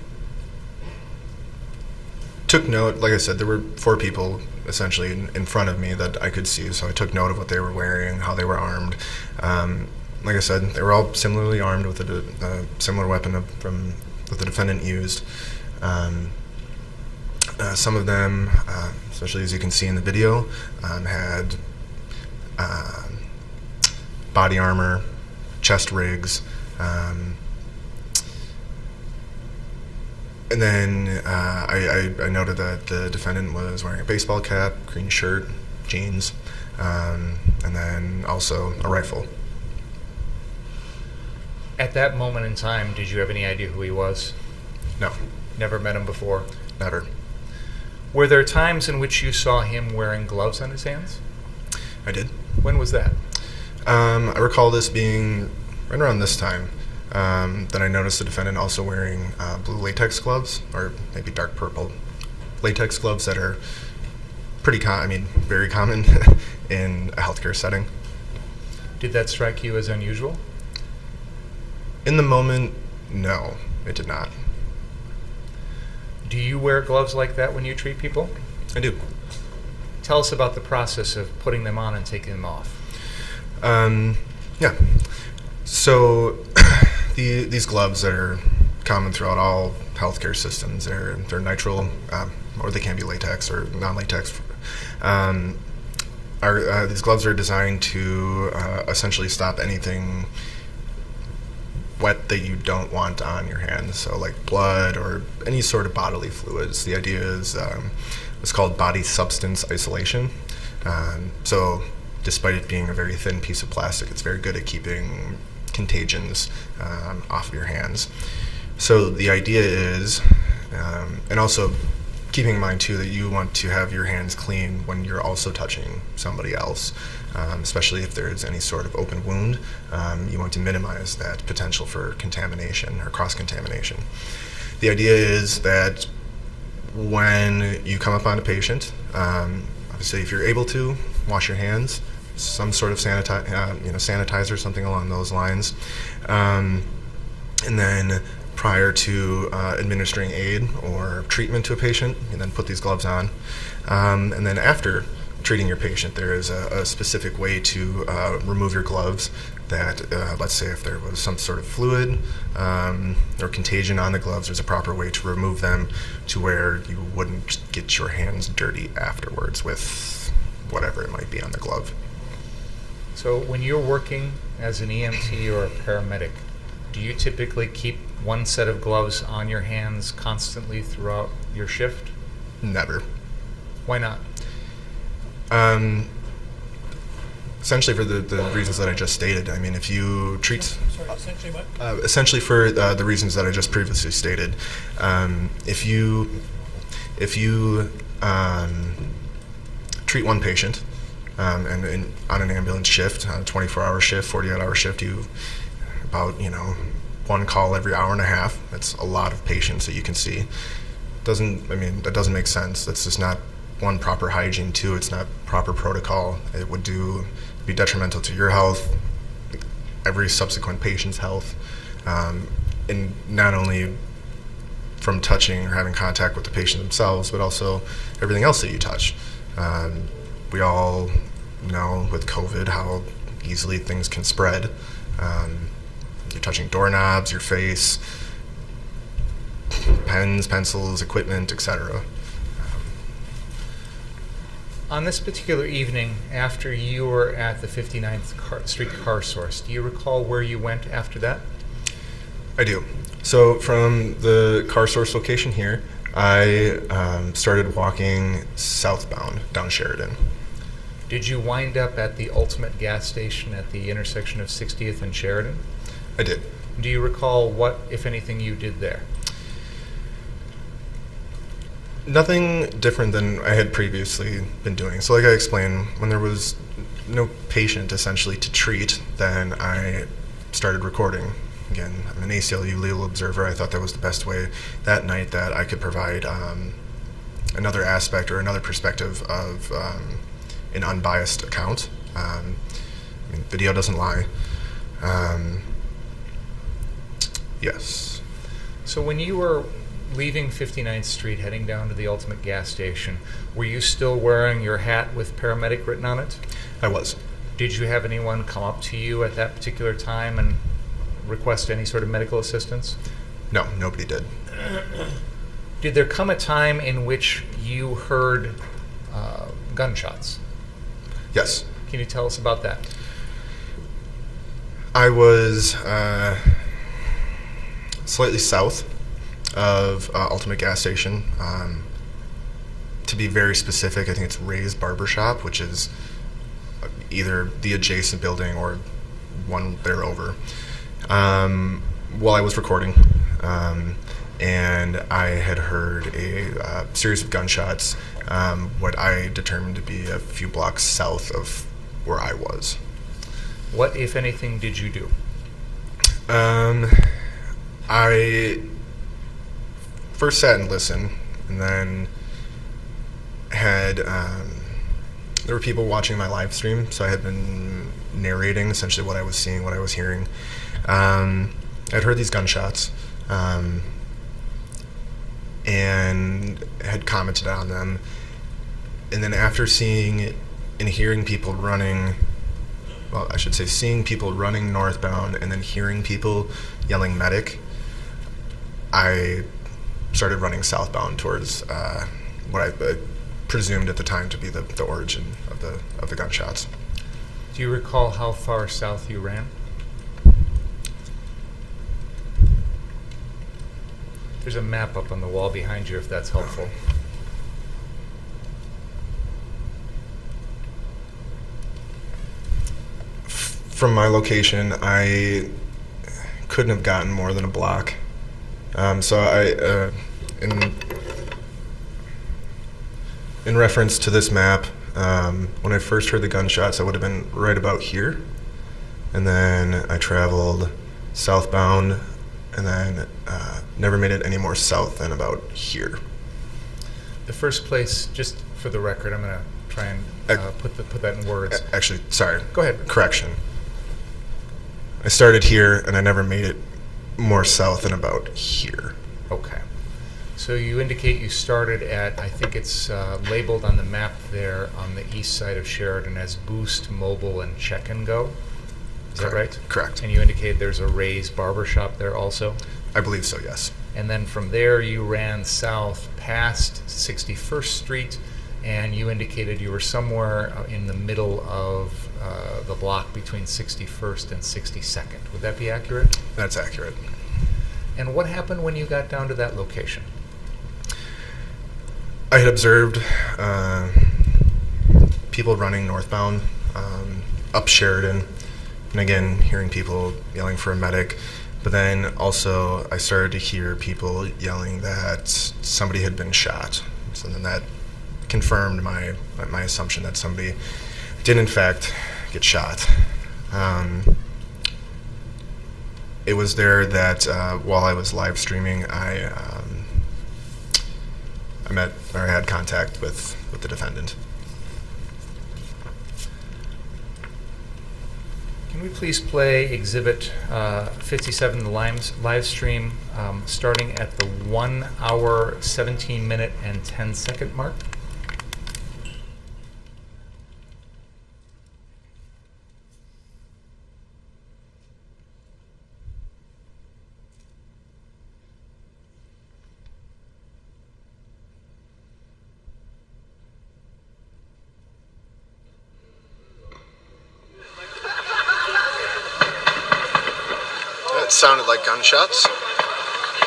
took note, like I said, there were 4 people essentially in front of me that I could see. So I took note of what they were wearing, how they were armed. Like I said, they were all similarly armed with a similar weapon that the defendant used. Some of them, especially as you can see in the video, had body armor, chest rigs, and then I noted that the defendant was wearing a baseball cap, green shirt, jeans, and then also a rifle. At that moment in time, did you have any idea who he was? No, Never met him before? never. Were there times in which you saw him wearing gloves on his hands? I did. When was that? I recall this being right around this time. Then I noticed the defendant also wearing blue latex gloves, or maybe dark purple latex gloves that are very common in a healthcare setting. Did that strike you as unusual? In the moment, no, it did not. Do you wear gloves like that when you treat people? I do. Tell us about the process of putting them on and taking them off. Yeah. So these gloves that are common throughout all healthcare systems, they're nitrile, or they can be latex or non-latex. These gloves are designed to essentially stop anything wet that you don't want on your hands, so like blood or any sort of bodily fluids. The idea is it's called body substance isolation. So despite it being a very thin piece of plastic, it's very good at keeping contagions off of your hands. So the idea is, and also keeping in mind too that you want to have your hands clean when you're also touching somebody else, especially if there's any sort of open wound. You want to minimize that potential for contamination or cross-contamination. The idea is that when you come upon a patient, obviously if you're able to, wash your hands, some sort of sanitizer, something along those lines, and then prior to administering aid or treatment to a patient, you then put these gloves on. And then after treating your patient, there is a specific way to remove your gloves that, let's say if there was some sort of fluid or contagion on the gloves, there's a proper way to remove them to where you wouldn't get your hands dirty afterwards with whatever it might be on the glove. So when you're working as an EMT or a paramedic, do you typically keep one set of gloves on your hands constantly throughout your shift? Never. Why not? Essentially for the reasons that I just stated. I mean, if you treat... Sorry, essentially what? Essentially for the reasons that I just previously stated. If you treat one patient, and on an ambulance shift, on a 24-hour shift, 48-hour shift, you about, one call every hour and a half. That's a lot of patients that you can see. That doesn't make sense. That's just not, one, proper hygiene. Two, it's not proper protocol. It would be detrimental to your health, every subsequent patient's health, and not only from touching or having contact with the patient themselves, but also everything else that you touch. We all know with COVID how easily things can spread. You're touching doorknobs, your face, pens, pencils, equipment, etc. On this particular evening, after you were at the 59th Street Car Source, do you recall where you went after that? I do. So from the car source location here, I started walking southbound down Sheridan. Did you wind up at the Ultimate gas station at the intersection of 60th and Sheridan? I did. Do you recall what, if anything, you did there? Nothing different than I had previously been doing. So like I explained, when there was no patient essentially to treat, then I started recording. Again, I'm an ACLU legal observer. I thought that was the best way that night that I could provide another aspect or another perspective of an unbiased account. Video doesn't lie. Yes. So when you were leaving 59th Street, heading down to the Ultimate gas station, were you still wearing your hat with paramedic written on it? I was. Did you have anyone come up to you at that particular time and request any sort of medical assistance? No, nobody did. Did there come a time in which you heard gunshots? Yes. Can you tell us about that? I was slightly south of Ultimate gas station. To be very specific, I think it's Ray's Barbershop, which is either the adjacent building or one there over. While I was recording, and I had heard a series of gunshots, what I determined to be a few blocks south of where I was. What, if anything, did you do? I first sat and listened, and then had there were people watching my live stream, so I had been narrating essentially what I was seeing, what I was hearing. I'd heard these gunshots, and had commented on them, and then after seeing and hearing people running, well, I should say seeing people running northbound and then hearing people yelling medic, I started running southbound towards what I presumed at the time to be the origin of the gunshots. Do you recall how far south you ran? There's a map up on the wall behind you if that's helpful. From my location, I couldn't have gotten more than a block. So I, in reference to this map, when I first heard the gunshots, I would have been right about here. And then I traveled southbound, and then never made it any more south than about here. The first place, just for the record, I'm going to try and put that in words. Actually, sorry. Go ahead. Correction. I started here, and I never made it more south than about here. Okay. So you indicate you started at, I think it's labeled on the map there on the east side of Sheridan as Boost, Mobile, and Check and Go. Is that right? Correct. And you indicated there's a Ray's Barbershop there also? I believe so, yes. And then from there you ran south past 61st Street, and you indicated you were somewhere in the middle of the block between 61st and 62nd. Would that be accurate? That's accurate. And what happened when you got down to that location? I had observed people running northbound up Sheridan, and again, hearing people yelling for a medic. But then also I started to hear people yelling that somebody had been shot. So then that confirmed my assumption that somebody did in fact get shot. It was there that while I was live streaming, I had contact with the defendant. Can we please play Exhibit 57, the live stream, starting at the 1 hour, 17 minute, and 10 second mark? It sounded like gunshots.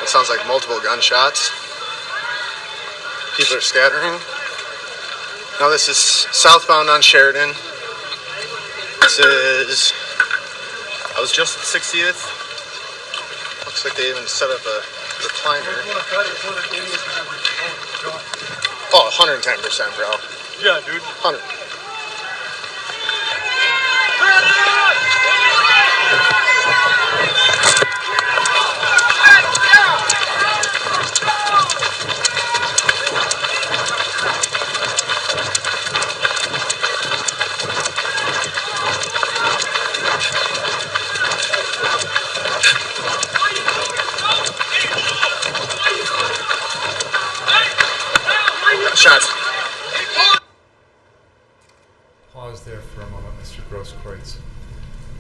It sounds like multiple gunshots. People are scattering. Now this is southbound on Sheridan. This is, I was just at 60th. Looks like they even set up a recliner. Oh, 110%, bro. Yeah, dude. 100. shots. Pause there for a moment, Mr. Grosskreutz.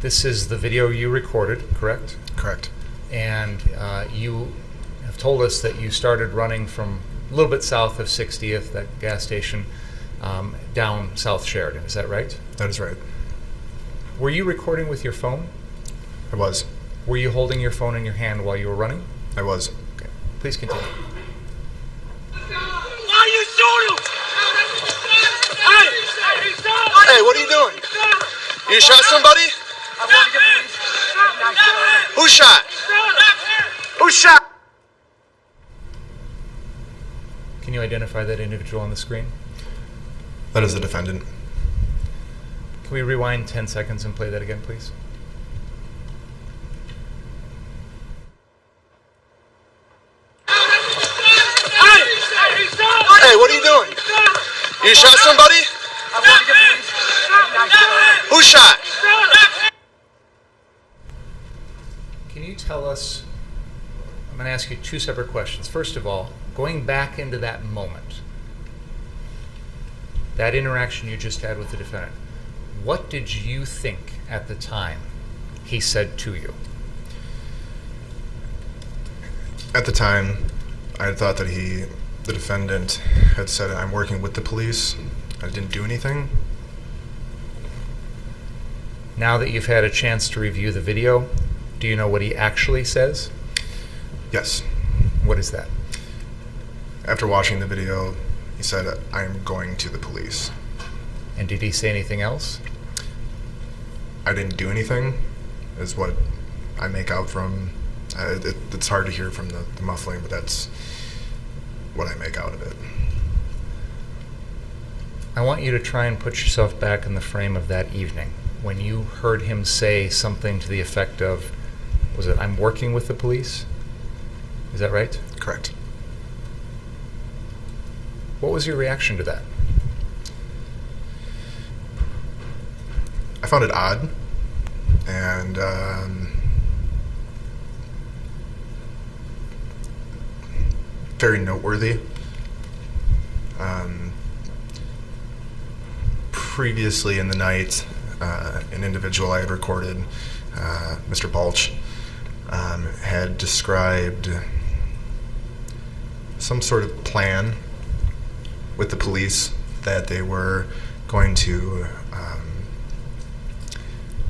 This is the video you recorded, correct? Correct. And you have told us that you started running from a little bit south of 60th, that gas station, down South Sheridan. Is that right? That is right. Were you recording with your phone? I was. Were you holding your phone in your hand while you were running? I was. Okay. Please continue. Why you shoot him? Hey, what are you doing? You shot somebody? Who shot? Who shot? Can you identify that individual on the screen? That is the defendant. Can we rewind 10 seconds and play that again, please? Hey, what are you doing? You shot somebody? Who shot? Can you tell us, I'm going to ask you two separate questions. First of all, going back into that moment, that interaction you just had with the defendant, what did you think at the time he said to you? At the time, I had thought that the defendant had said, "I'm working with the police. I didn't do anything." Now that you've had a chance to review the video, do you know what he actually says? Yes. What is that? After watching the video, he said, "I'm going to the police." And did he say anything else? I didn't do anything, is what I make out from. It's hard to hear from the muffling, but that's what I make out of it. I want you to try and put yourself back in the frame of that evening when you heard him say something to the effect of, was it, "I'm working with the police"? Is that right? Correct. What was your reaction to that? I found it odd, and very noteworthy. Previously in the night, an individual I had recorded, Mr. Balch, had described some sort of plan with the police that they were going to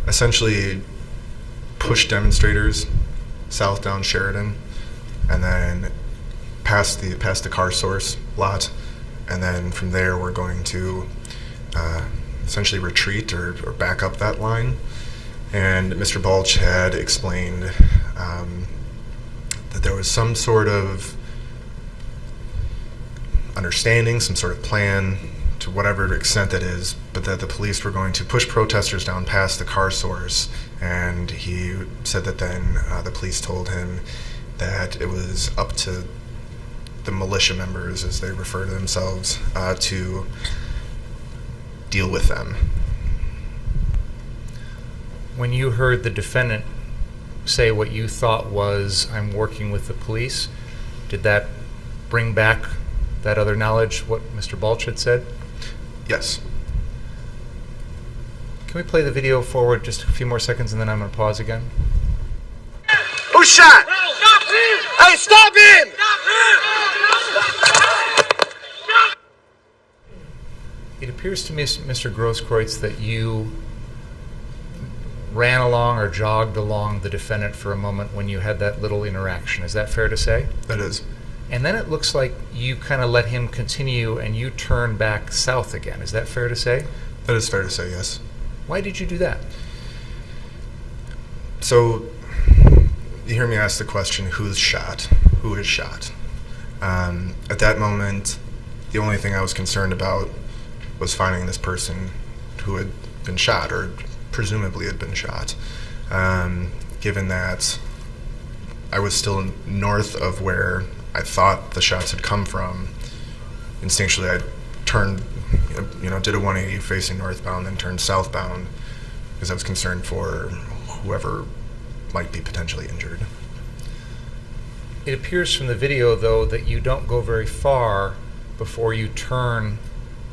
essentially push demonstrators south down Sheridan, and then past the car source lot, and then from there we're going to essentially retreat or back up that line. And Mr. Balch had explained that there was some sort of understanding, some sort of plan, to whatever extent that is, but that the police were going to push protesters down past the car source. And he said that then the police told him that it was up to the militia members, as they refer to themselves, to deal with them. When you heard the defendant say what you thought was, "I'm working with the police," did that bring back that other knowledge, what Mr. Balch had said? Yes. Can we play the video forward just a few more seconds and then I'm going to pause again? Who shot? Stop him! Hey, stop him! It appears to me, Mr. Grosskreutz, that you ran along or jogged along the defendant for a moment when you had that little interaction. Is that fair to say? That is. And then it looks like you kind of let him continue and you turn back south again. Is that fair to say? That is fair to say, yes. Why did you do that? So, you hear me ask the question, who's shot? Who is shot? At that moment, the only thing I was concerned about was finding this person who had been shot, or presumably had been shot. Given that I was still north of where I thought the shots had come from, instinctually I turned, did a 180 facing northbound, then turned southbound, because I was concerned for whoever might be potentially injured. It appears from the video, though, that you don't go very far before you turn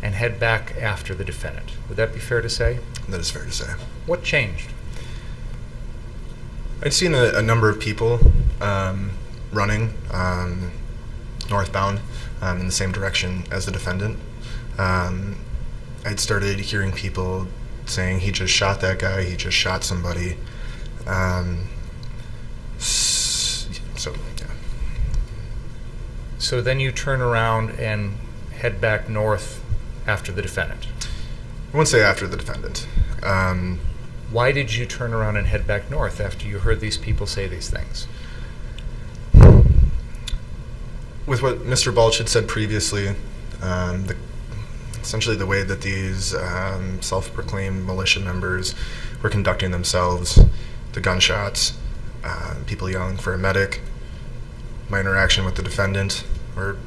and head back after the defendant. Would that be fair to say? That is fair to say. What changed? I'd seen a number of people running northbound in the same direction as the defendant. I'd started hearing people saying he just shot that guy, he just shot somebody. So, yeah. So then you turn around and head back north after the defendant. I wouldn't say after the defendant. Why did you turn around and head back north after you heard these people say these things? With what Mr. Balch had said previously, essentially the way that these self-proclaimed militia members were conducting themselves, the gunshots, people yelling for a medic, my interaction with the defendant, and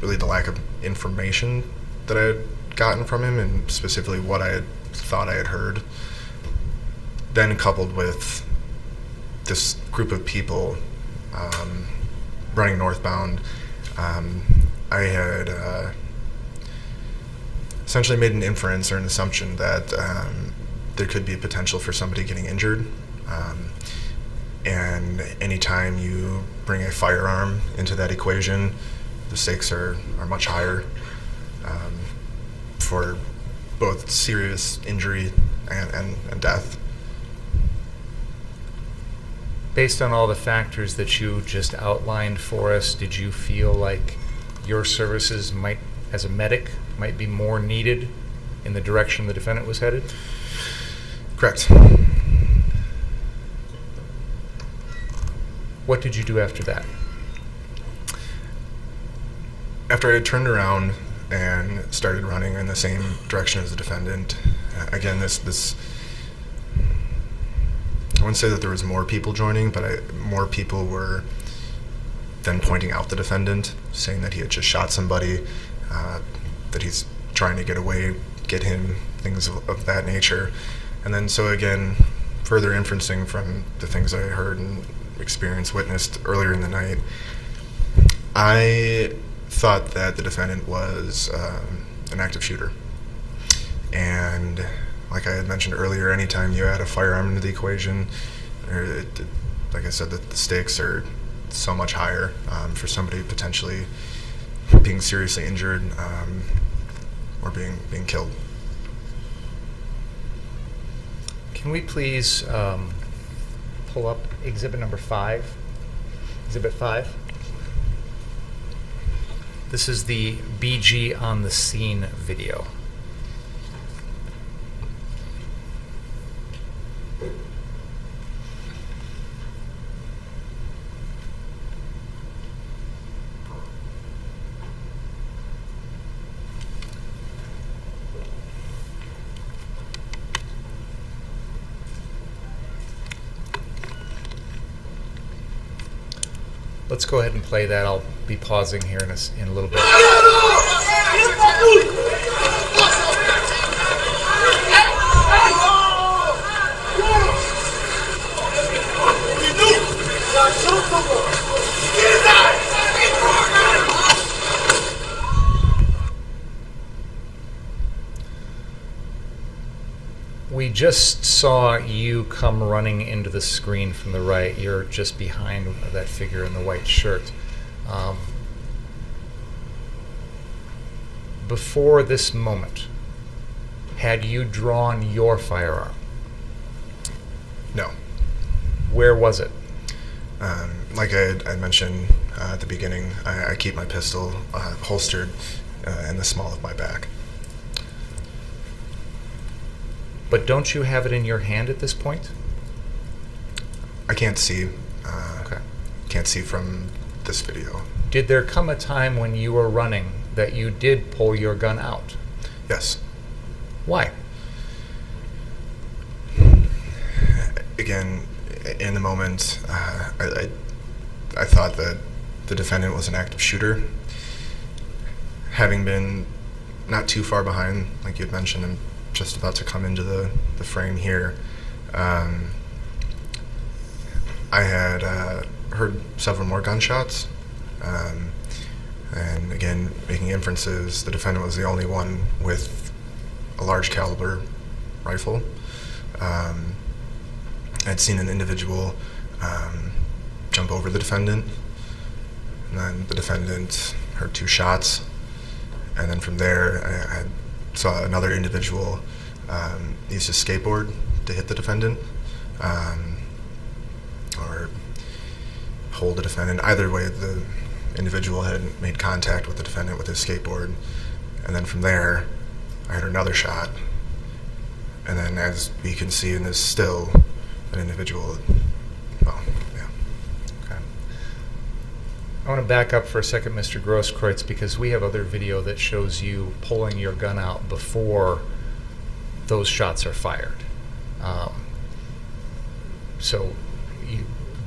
really the lack of information that I had gotten from him, and specifically what I had thought I had heard, then coupled with this group of people running northbound, I had essentially made an inference or an assumption that there could be a potential for somebody getting injured. And anytime you bring a firearm into that equation, the stakes are much higher for both serious injury and death. Based on all the factors that you just outlined for us, did you feel like your services might, as a medic, might be more needed in the direction the defendant was headed? Correct. What did you do after that? After I had turned around and started running in the same direction as the defendant, again, this I wouldn't say that there was more people joining, but more people were then pointing out the defendant, saying that he had just shot somebody, that he's trying to get away, get him, things of that nature. And then so again, further inferencing from the things I heard and experienced, witnessed earlier in the night, I thought that the defendant was an active shooter. And like I had mentioned earlier, anytime you add a firearm into the equation, like I said, the stakes are so much higher for somebody potentially being seriously injured or being killed. Can we please pull up exhibit number 5? Exhibit 5. This is the BG on the scene video. Let's go ahead and play that. I'll be pausing here in a little bit. We just saw you come running into the screen from the right. You're just behind that figure in the white shirt. Before this moment, had you drawn your firearm? No. Where was it? Like I mentioned at the beginning, I keep my pistol holstered in the small of my back. But don't you have it in your hand at this point? I can't see. Okay. Can't see from this video. Did there come a time when you were running that you did pull your gun out? Yes. Why? Again, in the moment, I thought that the defendant was an active shooter. Having been not too far behind, like you had mentioned, and just about to come into the frame here, I had heard several more gunshots, And again, making inferences, the defendant was the only one with a large caliber rifle. I'd seen an individual jump over the defendant, and then the defendant heard 2 shots, and then from there I saw another individual use his skateboard to hit the defendant, or hold the defendant. Either way, the individual had made contact with the defendant with his skateboard, and then from there I heard another shot, and then as we can see in this still, an individual, well, yeah. Okay. I want to back up for a second, Mr. Grosskreutz, because we have other video that shows you pulling your gun out before those shots are fired. So,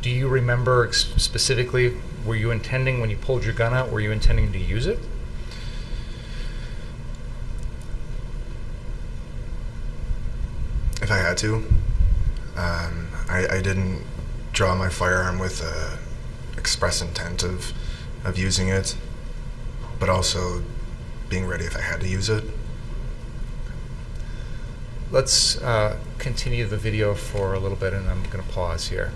do you remember specifically, were you intending, when you pulled your gun out, were you intending to use it? If I had to. I didn't draw my firearm with express intent of using it, but also being ready if I had to use it. Let's continue the video for a little bit, and I'm going to pause here.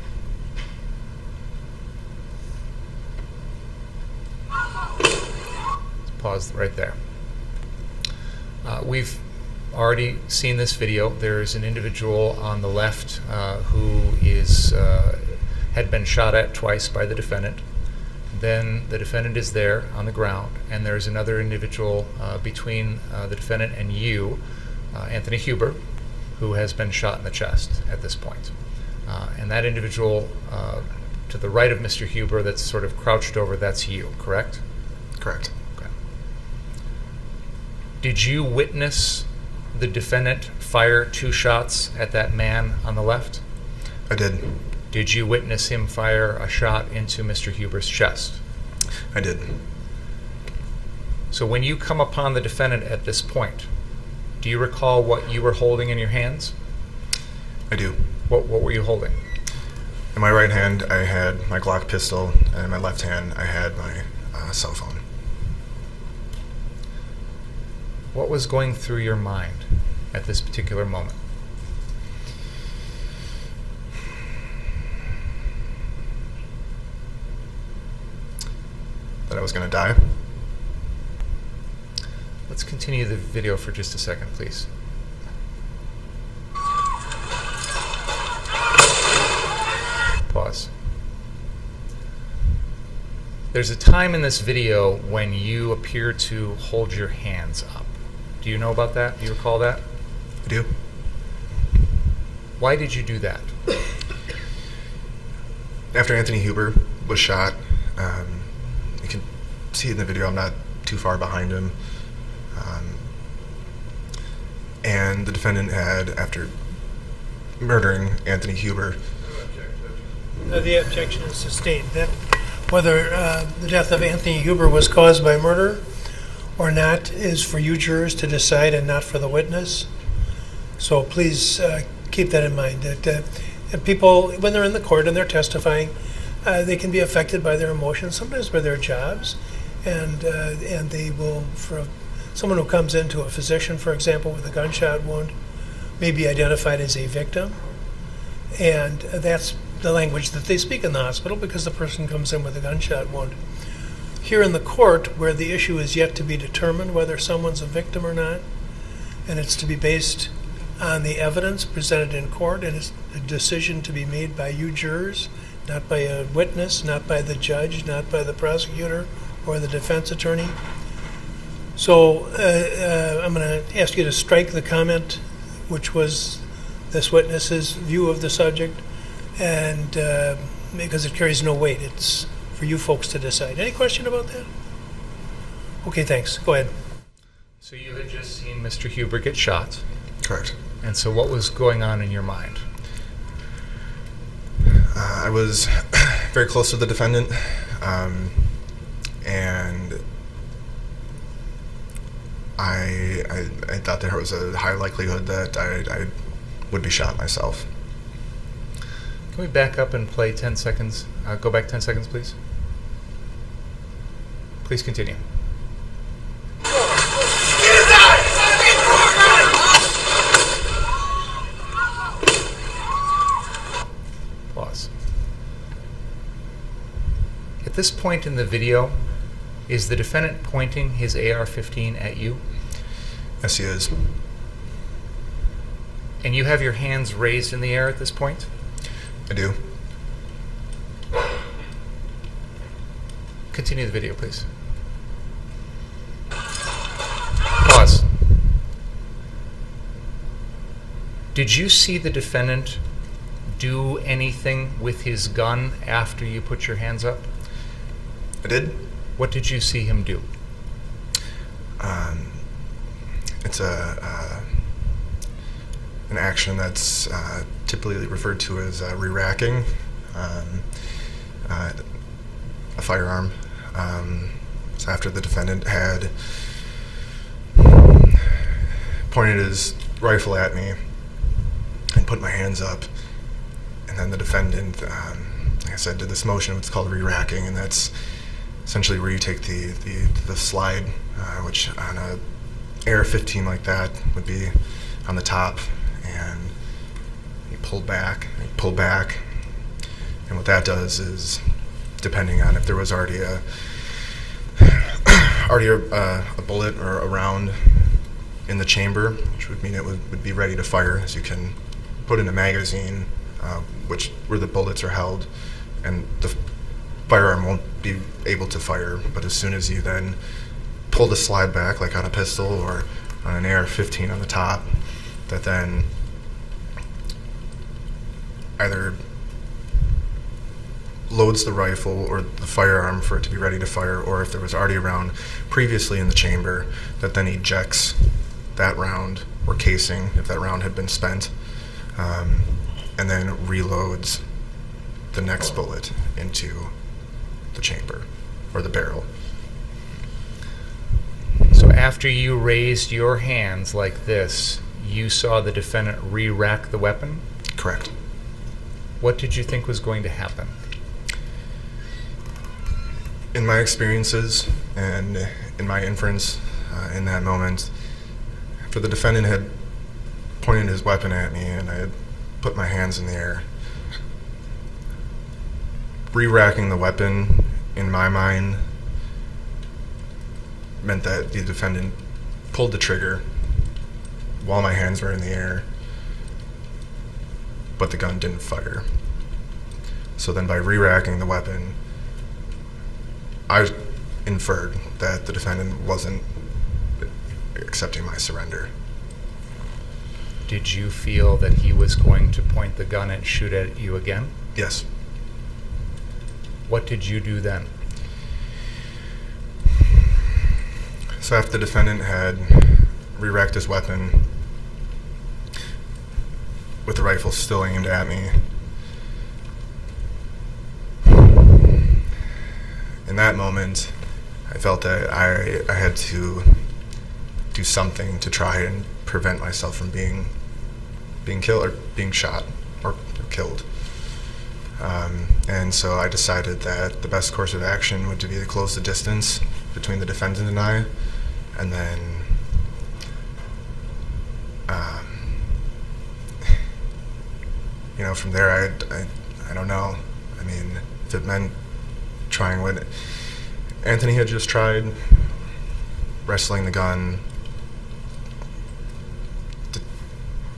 Let's pause right there. We've already seen this video. There's an individual on the left who had been shot at twice by the defendant. Then the defendant is there on the ground, and there's another individual between the defendant and you, Anthony Huber, who has been shot in the chest at this point. And that individual to the right of Mr. Huber that's sort of crouched over, that's you, correct? Correct. Okay. Did you witness the defendant fire 2 shots at that man on the left? I did. Did you witness him fire a shot into Mr. Huber's chest? I did. So when you come upon the defendant at this point, do you recall what you were holding in your hands? I do. What were you holding? In my right hand, I had my Glock pistol, and in my left hand, I had my cell phone. What was going through your mind at this particular moment? That I was going to die. Let's continue the video for just a second, please. Pause. There's a time in this video when you appear to hold your hands up. Do you know about that? Do you recall that? I do. Why did you do that? After Anthony Huber was shot, you can see in the video I'm not too far behind him. And the defendant had, after murdering Anthony Huber... The objection is sustained. That whether the death of Anthony Huber was caused by murder or not is for you jurors to decide and not for the witness. So please keep that in mind. That people, when they're in the court and they're testifying, they can be affected by their emotions, sometimes by their jobs, and they will, for someone who comes into a physician, for example, with a gunshot wound, may be identified as a victim, and that's the language that they speak in the hospital because the person comes in with a gunshot wound. Here in the court, where the issue is yet to be determined whether someone's a victim or not, and it's to be based on the evidence presented in court, and it's a decision to be made by you jurors, not by a witness, not by the judge, not by the prosecutor or the defense attorney. So I'm going to ask you to strike the comment, which was this witness's view of the subject, and because it carries no weight. It's for you folks to decide. Any question about that? Okay, thanks. Go ahead. So you had just seen Mr. Huber get shot. Correct. And so what was going on in your mind? I was very close to the defendant, and I thought there was a high likelihood that I would be shot myself. Can we back up and play 10 seconds? Go back 10 seconds, please. Please continue. Pause. At this point in the video, is the defendant pointing his AR-15 at you? Yes, he is. And you have your hands raised in the air at this point? I do. Continue the video, please. Pause. Did you see the defendant do anything with his gun after you put your hands up? I did. What did you see him do? It's an action that's typically referred to as re-racking a firearm. So after the defendant had pointed his rifle at me and put my hands up, and then the defendant, like I said, did this motion. It's called re-racking, and that's essentially where you take the slide, which on a AR-15 like that would be on the top, and you pull back, and what that does is, depending on if there was already a bullet or a round in the chamber, which would mean it would be ready to fire, as you can put in a magazine, where the bullets are held, and the firearm won't be able to fire. But as soon as you then pull the slide back, like on a pistol or on an AR-15 on the top, that then either loads the rifle or the firearm for it to be ready to fire, or if there was already a round previously in the chamber, that then ejects that round or casing, if that round had been spent, and then reloads the next bullet into the chamber or the barrel. So after you raised your hands like this, you saw the defendant re-rack the weapon? Correct. What did you think was going to happen? In my experiences and in my inference in that moment, after the defendant had pointed his weapon at me and I had put my hands in the air, re-racking the weapon in my mind meant that the defendant pulled the trigger while my hands were in the air, but the gun didn't fire. So then by re-racking the weapon, I inferred that the defendant wasn't accepting my surrender. Did you feel that he was going to point the gun and shoot at you again? Yes. What did you do then? So after the defendant had re-racked his weapon with the rifle still aimed at me, in that moment, I felt that I had to do something to try and prevent myself from being killed or being shot or killed. And so I decided that the best course of action would be to close the distance between the defendant and I, and then from there I don't know. I mean, if it meant trying what Anthony had just tried, wrestling the gun,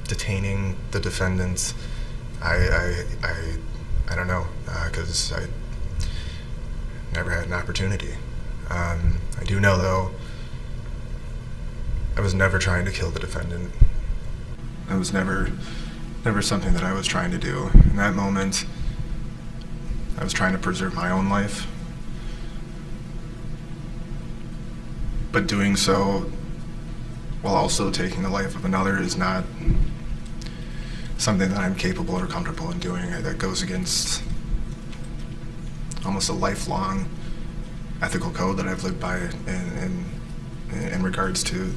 detaining the defendants, I don't know, because I never had an opportunity. I do know, though, I was never trying to kill the defendant. It was never something that I was trying to do. In that moment, I was trying to preserve my own life. But doing so while also taking the life of another is not something that I'm capable or comfortable in doing. That goes against almost a lifelong ethical code that I've lived by in regards to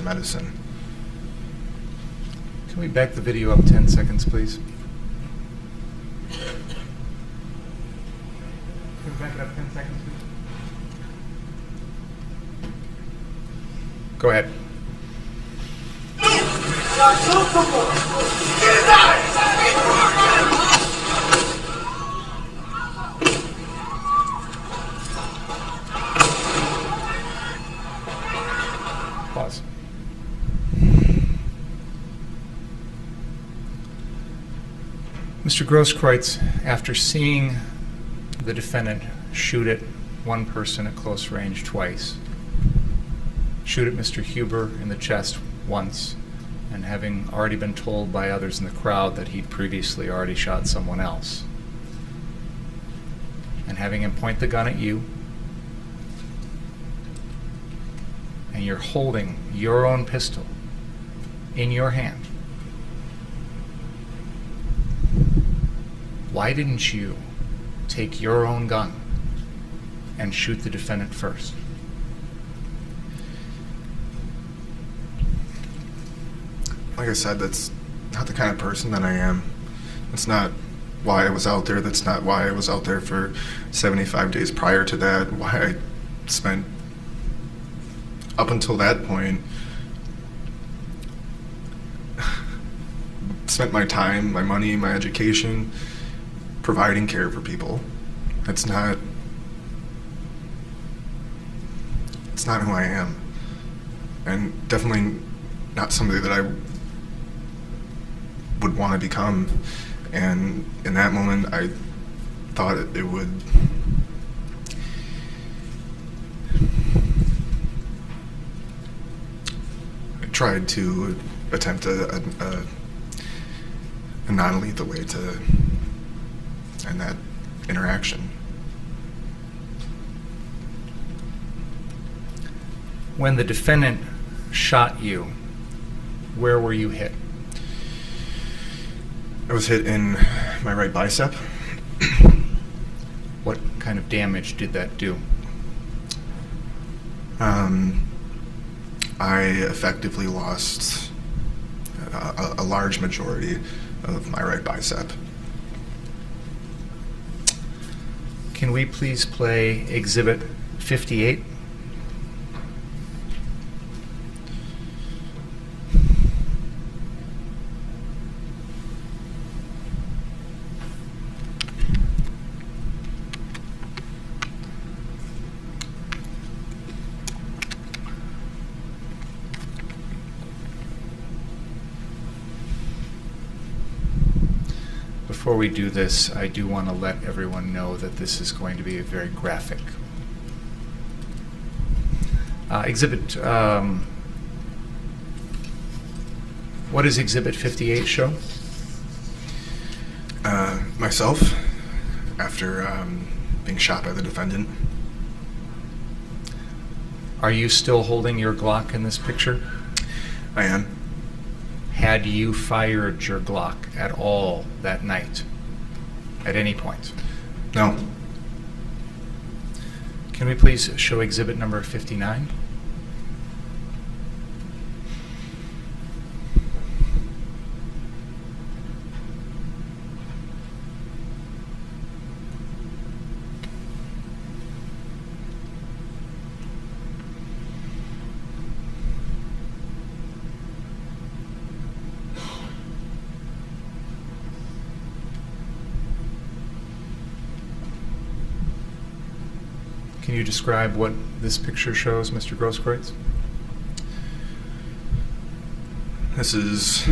medicine. Can we back the video up 10 seconds, please? Can we back it up 10 seconds, please? Go ahead. Pause. Mr. Grosskreutz, after seeing the defendant shoot at one person at close range twice, shoot at Mr. Huber in the chest once, and having already been told by others in the crowd that he'd previously already shot someone else, and having him point the gun at you, and you're holding your own pistol in your hand, why didn't you take your own gun and shoot the defendant first? Like I said, that's not the kind of person that I am. That's not why I was out there. That's not why I was out there for 75 days prior to that. Why I spent, up until that point, spent my time, my money, my education, providing care for people. It's not who I am. And definitely not somebody that I would want to become. And in that moment, I thought it would I tried to attempt a non-lethal way to end that interaction. When the defendant shot you, where were you hit? I was hit in my right bicep. What kind of damage did that do? I effectively lost a large majority of my right bicep. Can we please play Exhibit 58? Before we do this, I do want to let everyone know that this is going to be very graphic. Exhibit, what does Exhibit 58 show? Myself, after being shot by the defendant. Are you still holding your Glock in this picture? I am. Had you fired your Glock at all that night, at any point? No. Can we please show exhibit number 59? Can you describe what this picture shows, Mr. Grosskreutz? This is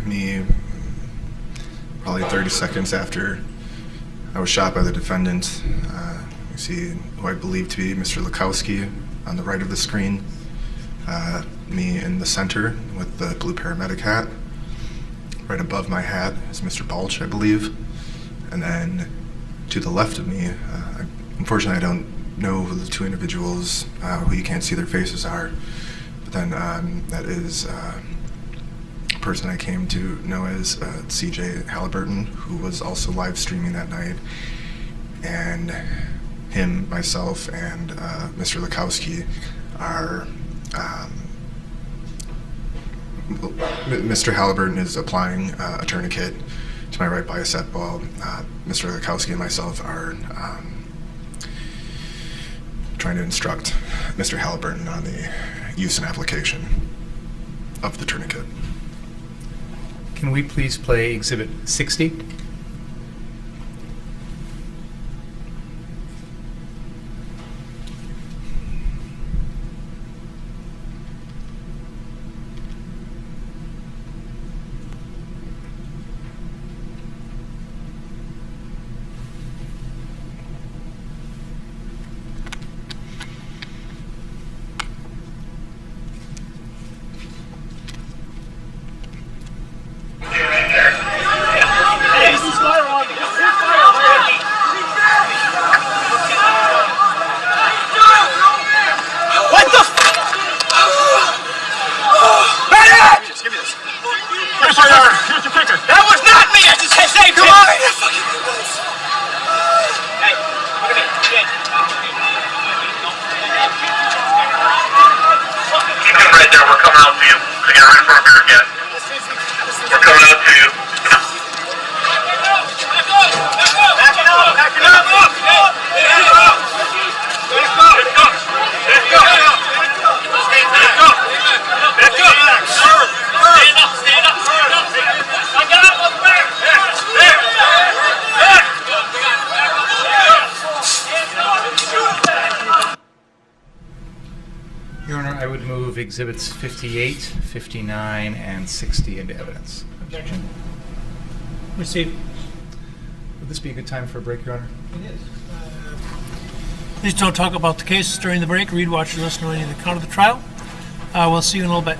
me probably 30 seconds after I was shot by the defendant. You see who I believe to be Mr. Lukowski on the right of the screen. Me in the center with the blue paramedic hat. Right above my hat is Mr. Balch, I believe. And then to the left of me, unfortunately I don't know who the two individuals who you can't see their faces are. But then that is a person I came to know as CJ Halliburton, who was also live streaming that night. And him, myself, and Mr. Lukowski are Mr. Halliburton is applying a tourniquet to my right bicep while Mr. Lukowski and myself are trying to instruct Mr. Halliburton on the use and application of the tourniquet. Can we please play Exhibit 60? What the f- Give me this. Here's your picture. That was not me! I just saved him! Come on! Hey, look at me. Keep him right there. We're coming out to you. So get right in front of here again. We're coming out to you. Back it up! Back it up! Your Honor, I would move Exhibits 58, 59, and 60 into evidence. Objection. Receive. Would this be a good time for a break, Your Honor? It is. Please don't talk about the case during the break. Read, watch, or listen to any of the account of the trial. We'll see you in a little bit.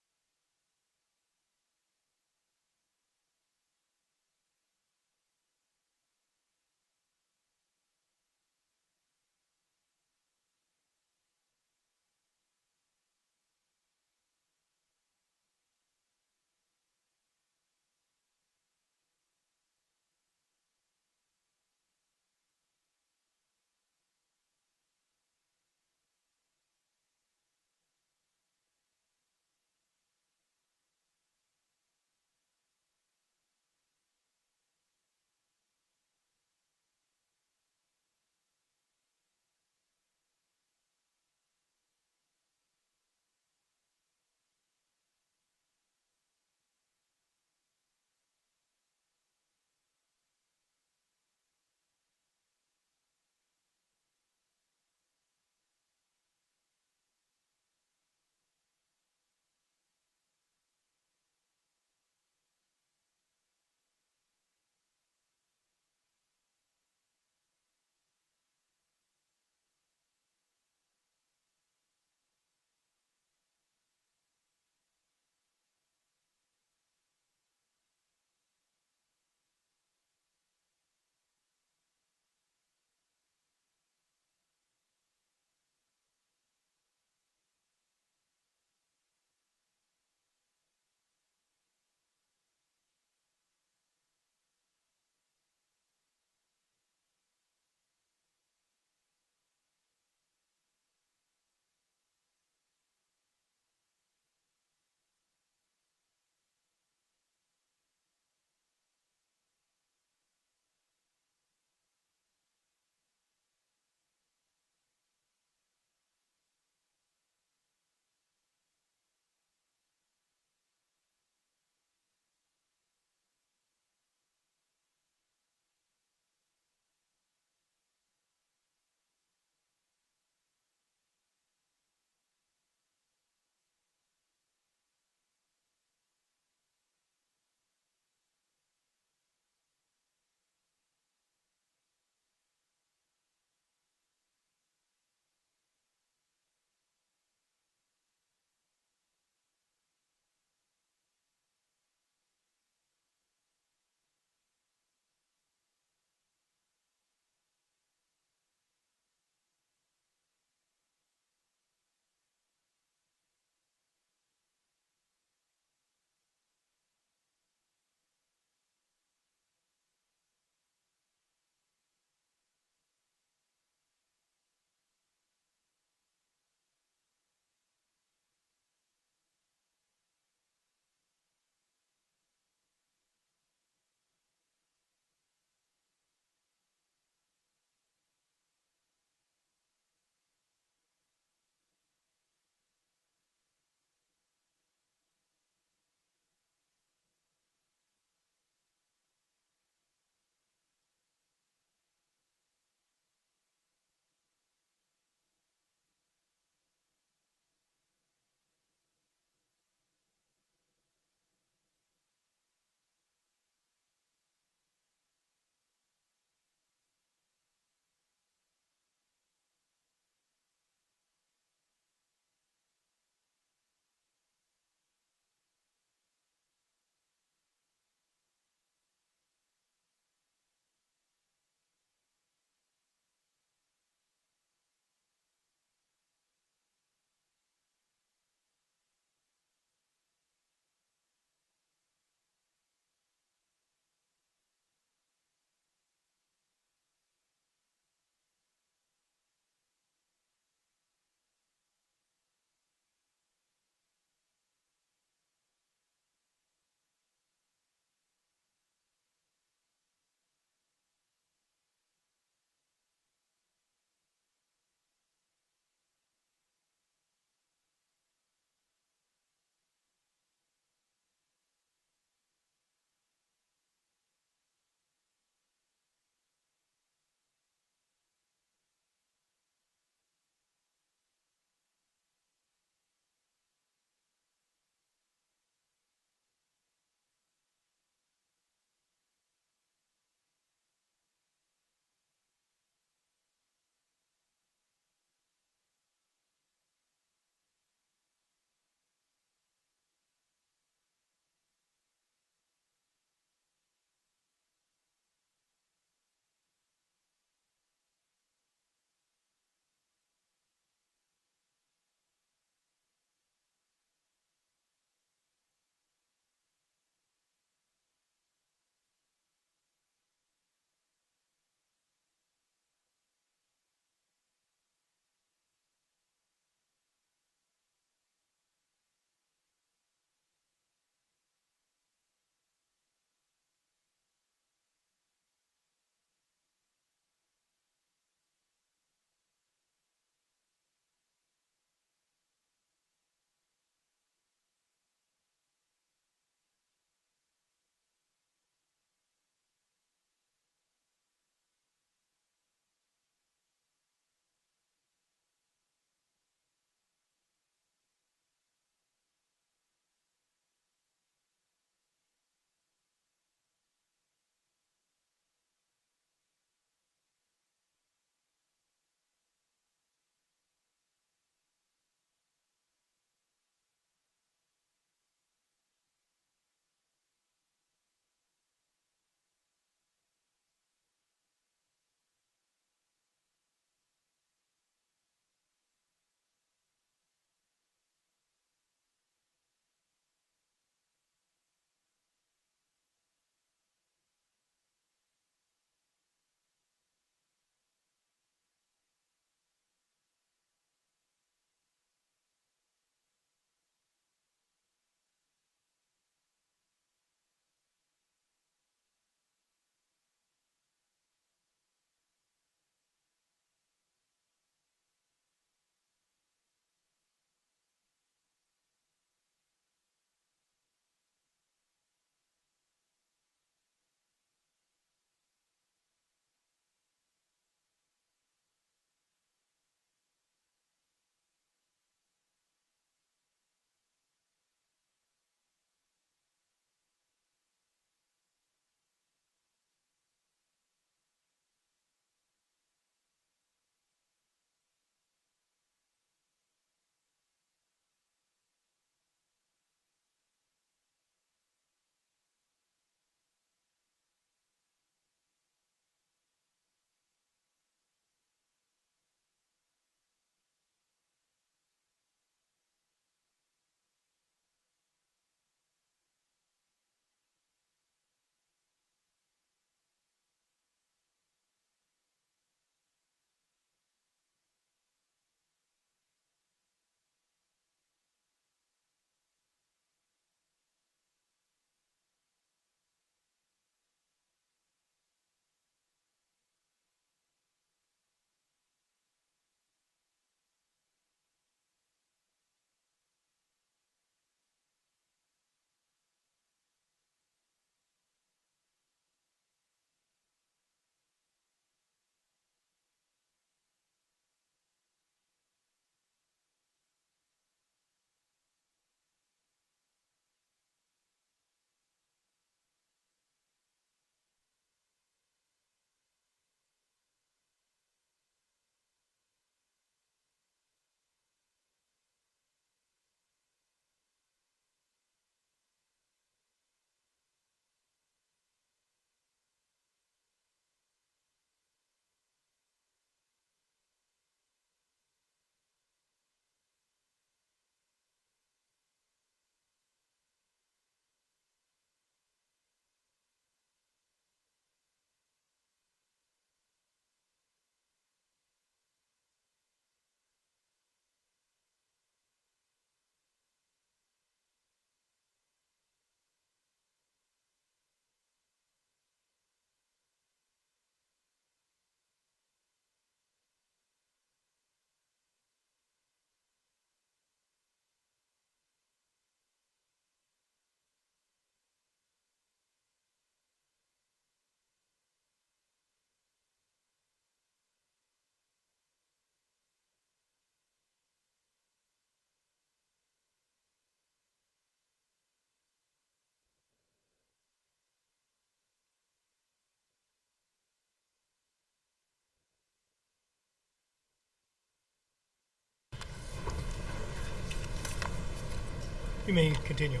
You may continue.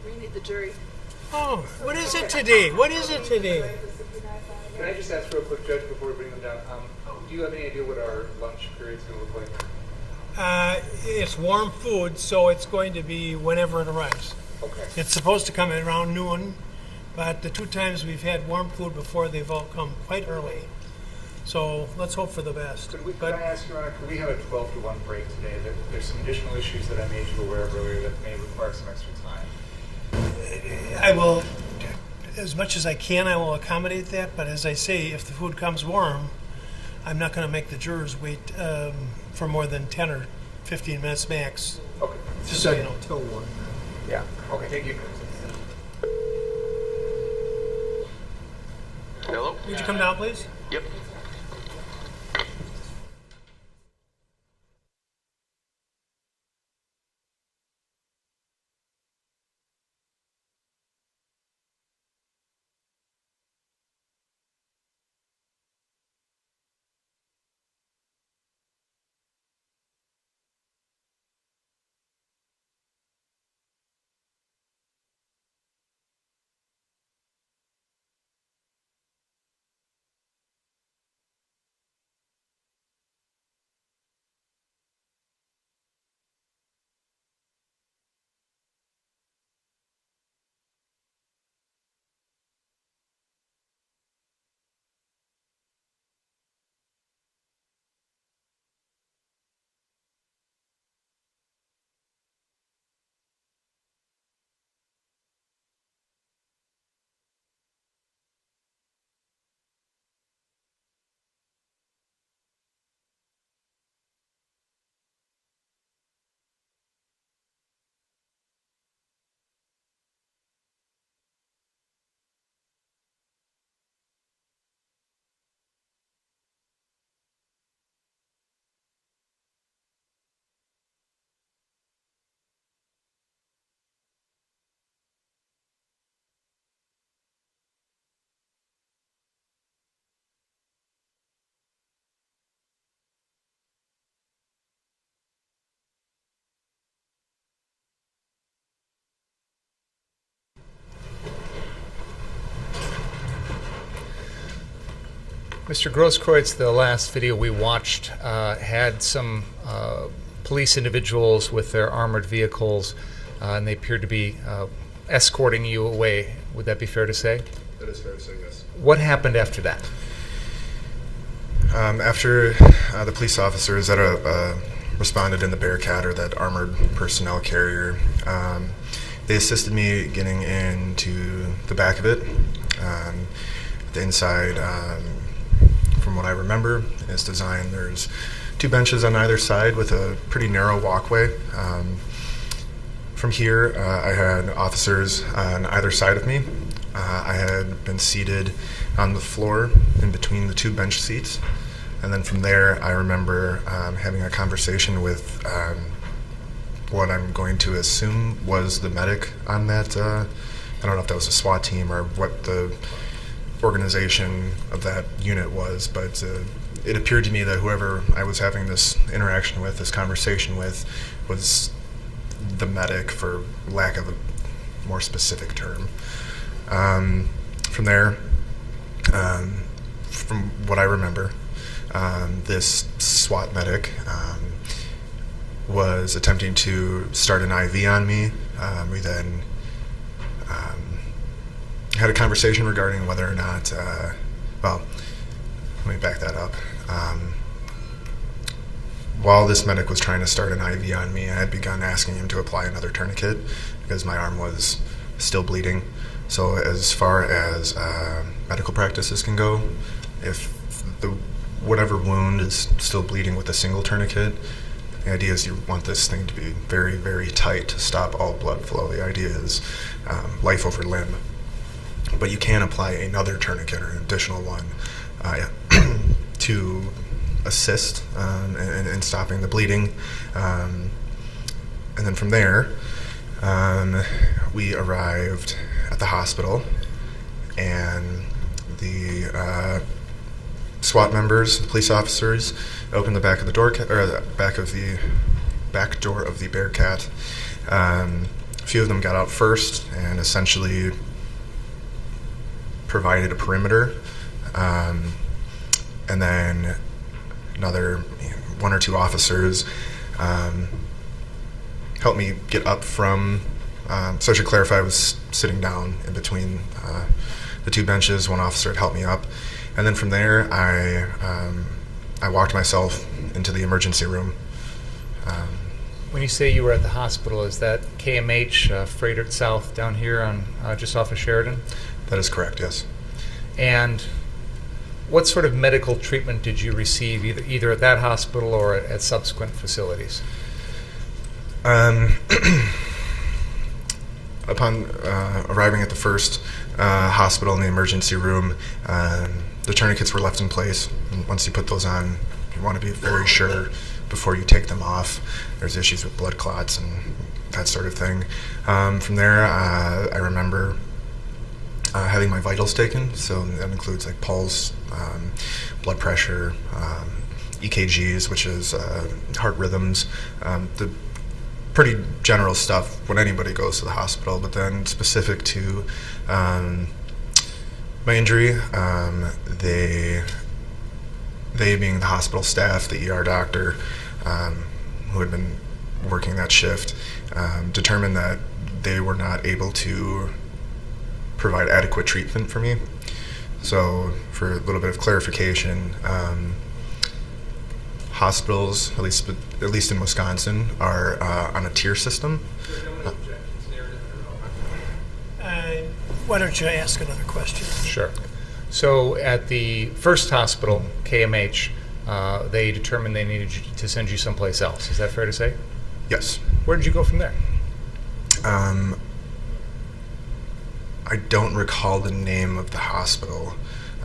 We need the jury. Oh, what is it today? What is it today? Can I just ask real quick, Judge, before we bring them down? Do you have any idea what our lunch period's going to look like? It's warm food, so it's going to be whenever it arrives. Okay. It's supposed to come at around noon, but the 2 times we've had warm food before, they've all come quite early. So let's hope for the best. Could I ask, Your Honor, could we have a 12 to 1 break today? There's some additional issues that I made you aware of earlier that may require some extra time. I will, as much as I can, I will accommodate that. But as I say, if the food comes warm, I'm not going to make the jurors wait for more than 10 or 15 minutes max. Okay. Just so you know. Till 1. Yeah. Okay, thank you. Hello? Would you come down, please? Yep. Mr. Grosskreutz, the last video we watched had some police individuals with their armored vehicles, and they appeared to be escorting you away. Would that be fair to say? That is fair to say, yes. What happened after that? After the police officers that responded in the Bearcat, or that armored personnel carrier, they assisted me getting into the back of it. The inside, from what I remember, is designed. There's 2 benches on either side with a pretty narrow walkway. From here, I had officers on either side of me. I had been seated on the floor in between the 2 bench seats. And then from there, I remember having a conversation with what I'm going to assume was the medic on that. I don't know if that was a SWAT team or what the organization of that unit was, but it appeared to me that whoever I was having this interaction with, this conversation with, was the medic, for lack of a more specific term. From there, from what I remember, this SWAT medic was attempting to start an IV on me. We then had a conversation regarding whether or not, well, let me back that up. While this medic was trying to start an IV on me, I had begun asking him to apply another tourniquet because my arm was still bleeding. So as far as medical practices can go, if whatever wound is still bleeding with a single tourniquet, the idea is you want this thing to be very, very tight to stop all blood flow. The idea is life over limb. But you can apply another tourniquet or an additional one to assist in stopping the bleeding. And then from there, we arrived at the hospital, and the SWAT members, police officers, opened the back of the door, or the back door of the Bearcat. few of them got out first and essentially provided a perimeter. And then another one or two officers helped me get up from, so I should clarify, I was sitting down in between the two benches. One officer had helped me up. And then from there, I walked myself into the emergency room. When you say you were at the hospital, is that KMH, Freighted South, down here on just off of Sheridan? That is correct, yes. And what sort of medical treatment did you receive, either at that hospital or at subsequent facilities? Upon arriving at the first hospital in the emergency room, the tourniquets were left in place. And once you put those on, you want to be very sure before you take them off. There's issues with blood clots and that sort of thing. From there, I remember having my vitals taken, so that includes like pulse, blood pressure, EKGs, which is heart rhythms, the pretty general stuff when anybody goes to the hospital. But then specific to my injury, they being the hospital staff, the ER doctor who had been working that shift, determined that they were not able to provide adequate treatment for me. So for a little bit of clarification, hospitals, at least in Wisconsin, are on a tier system. Why don't you ask another question? Sure. So at the first hospital, KMH, they determined they needed to send you someplace else. Is that fair to say? Yes. Where did you go from there? I don't recall the name of the hospital.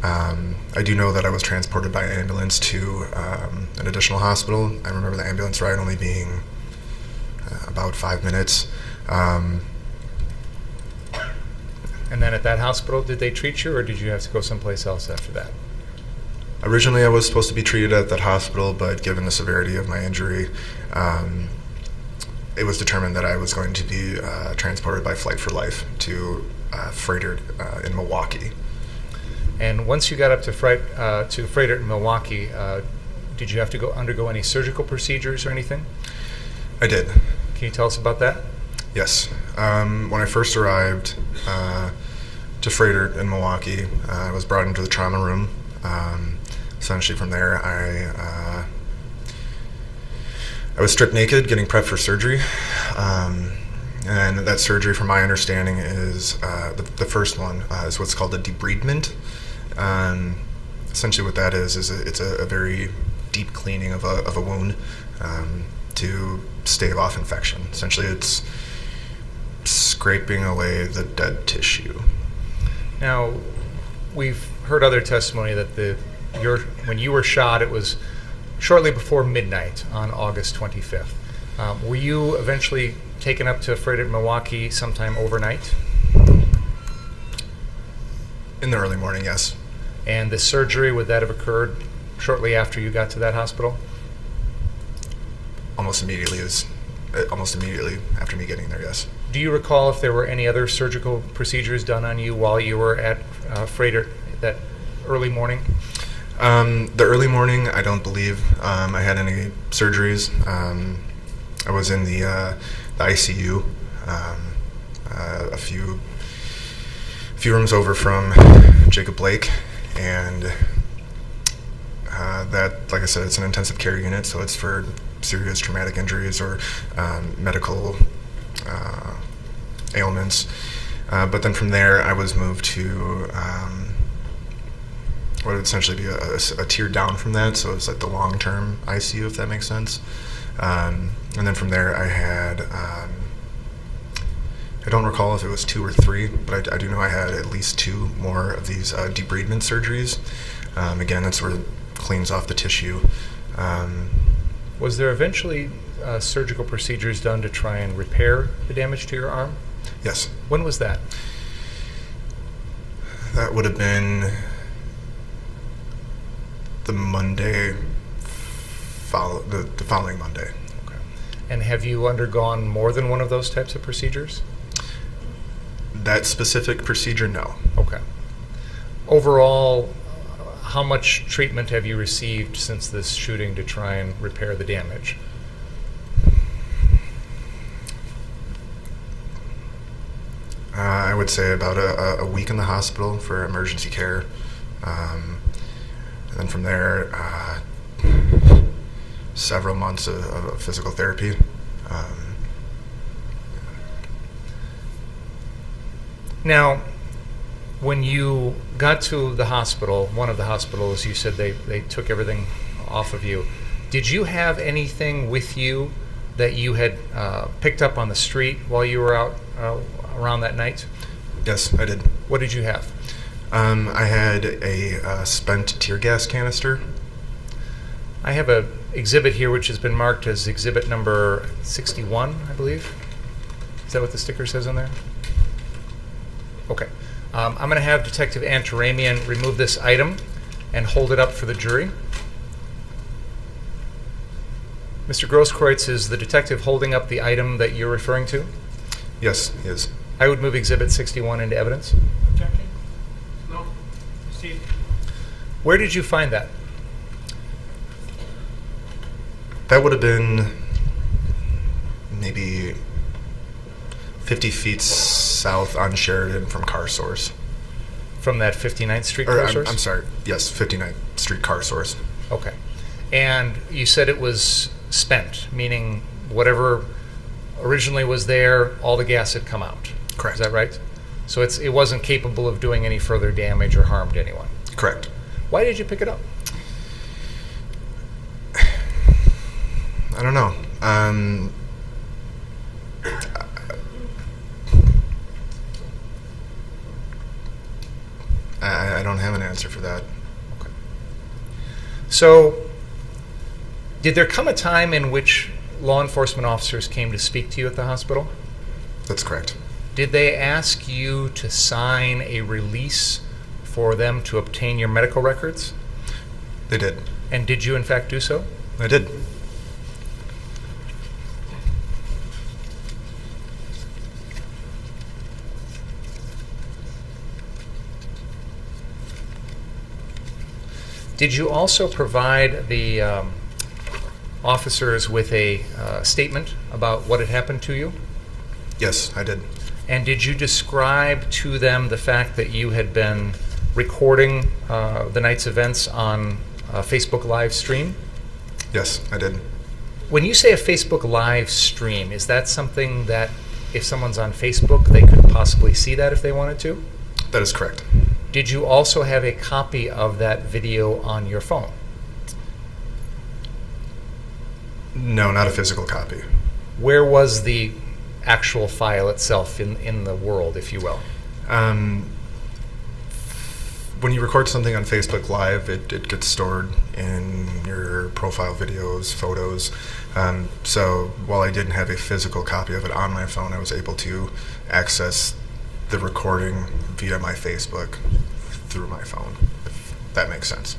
I do know that I was transported by ambulance to an additional hospital. I remember the ambulance ride only being about 5 minutes. And then at that hospital, did they treat you, or did you have to go someplace else after that? Originally, I was supposed to be treated at that hospital, but given the severity of my injury, it was determined that I was going to be transported by Flight for Life to Freighted in Milwaukee. And once you got up to Freighted in Milwaukee, did you have to undergo any surgical procedures or anything? I did. Can you tell us about that? Yes. When I first arrived to Freighted in Milwaukee, I was brought into the trauma room. Essentially from there, I was stripped naked, getting prepped for surgery. And that surgery, from my understanding, is the first one is what's called a debridement. Essentially what that is it's a very deep cleaning of a wound to stave off infection. Essentially it's scraping away the dead tissue. Now, we've heard other testimony that when you were shot, it was shortly before midnight on August 25th. Were you eventually taken up to Freighted Milwaukee sometime overnight? In the early morning, yes. And the surgery, would that have occurred shortly after you got to that hospital? Almost immediately after me getting there, yes. Do you recall if there were any other surgical procedures done on you while you were at Freighted that early morning? The early morning, I don't believe I had any surgeries. I was in the ICU, a few rooms over from Jacob Blake, and that, like I said, it's an intensive care unit, so it's for serious traumatic injuries or medical ailments. But then from there, I was moved to what would essentially be a tier down from that, so it's like the long-term ICU, if that makes sense. And then from there, I had, I don't recall if it was 2 or 3, but I do know I had at least 2 more of these debridement surgeries. Again, that's where it cleans off the tissue. Was there eventually surgical procedures done to try and repair the damage to your arm? Yes. When was that? That would have been the Monday, the following Monday. Okay. And have you undergone more than one of those types of procedures? That specific procedure, no. Okay. Overall, how much treatment have you received since this shooting to try and repair the damage? I would say about a week in the hospital for emergency care. And then from there, several months of physical therapy. Now, when you got to the hospital, one of the hospitals, you said they took everything off of you. Did you have anything with you that you had picked up on the street while you were out around that night? Yes, I did. What did you have? I had a spent tear gas canister. I have an exhibit here which has been marked as exhibit number 61, I believe. Is that what the sticker says on there? Okay. I'm going to have Detective Antaramian remove this item and hold it up for the jury. Mr. Grosskreutz, is the detective holding up the item that you're referring to? Yes, he is. I would move exhibit 61 into evidence. Objection? No. Steve? Where did you find that? That would have been maybe 50 feet south on Sheridan from Car Source. From that 59th Street Or, car source? I'm sorry. Yes, 59th Street Car Source. Okay. And you said it was spent, meaning whatever originally was there, all the gas had come out. Correct. Is that right? So it wasn't capable of doing any further damage or harm to anyone. Correct. Why did you pick it up? I don't know. I don't have an answer for that. Okay. So, did there come a time in which law enforcement officers came to speak to you at the hospital? That's correct. Did they ask you to sign a release for them to obtain your medical records? They did. And did you in fact do so? I did. Did you also provide the officers with a statement about what had happened to you? Yes, I did. And did you describe to them the fact that you had been recording the night's events on a Facebook live stream? Yes, I did. When you say a Facebook live stream, is that something that if someone's on Facebook, they could possibly see that if they wanted to? That is correct. Did you also have a copy of that video on your phone? No, not a physical copy. Where was the actual file itself in the world, if you will? When you record something on Facebook Live, it gets stored in your profile videos, photos. So while I didn't have a physical copy of it on my phone, I was able to access the recording via my Facebook through my phone, if that makes sense.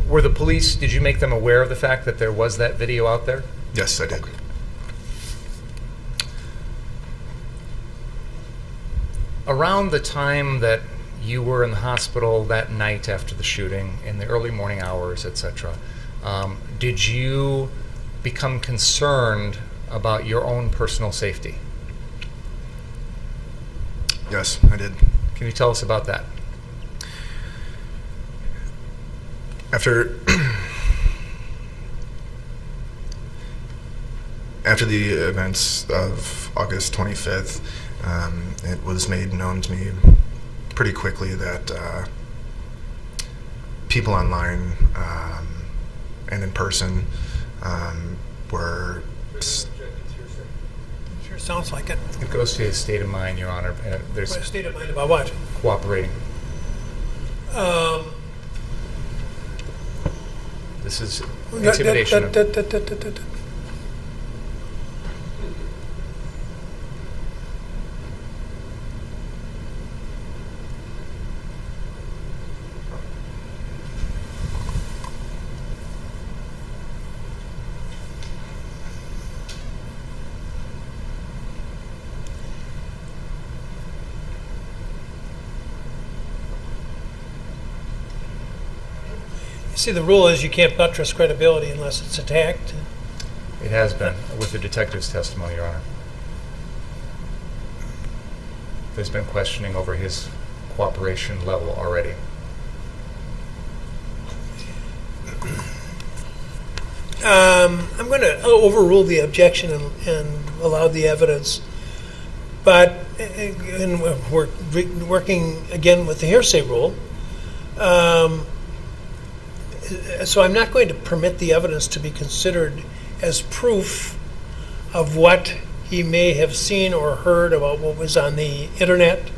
Were the police, did you make them aware of the fact that there was that video out there? Yes, I did. Around the time that you were in the hospital that night after the shooting, in the early morning hours, etc., did you become concerned about your own personal safety? Yes, I did. Can you tell us about that? After the events of August 25th, it was made known to me pretty quickly that people online and in person were... Sure sounds like it. It goes to his state of mind, Your Honor. There's My state of mind about what? cooperating. This is intimidation. See, the rule is you can't buttress credibility unless it's attacked. It has been with the detective's testimony, Your Honor. There's been questioning over his cooperation level already. I'm going to overrule the objection and allow the evidence. But and we're working again with the hearsay rule. So I'm not going to permit the evidence to be considered as proof of what he may have seen or heard about what was on the internet,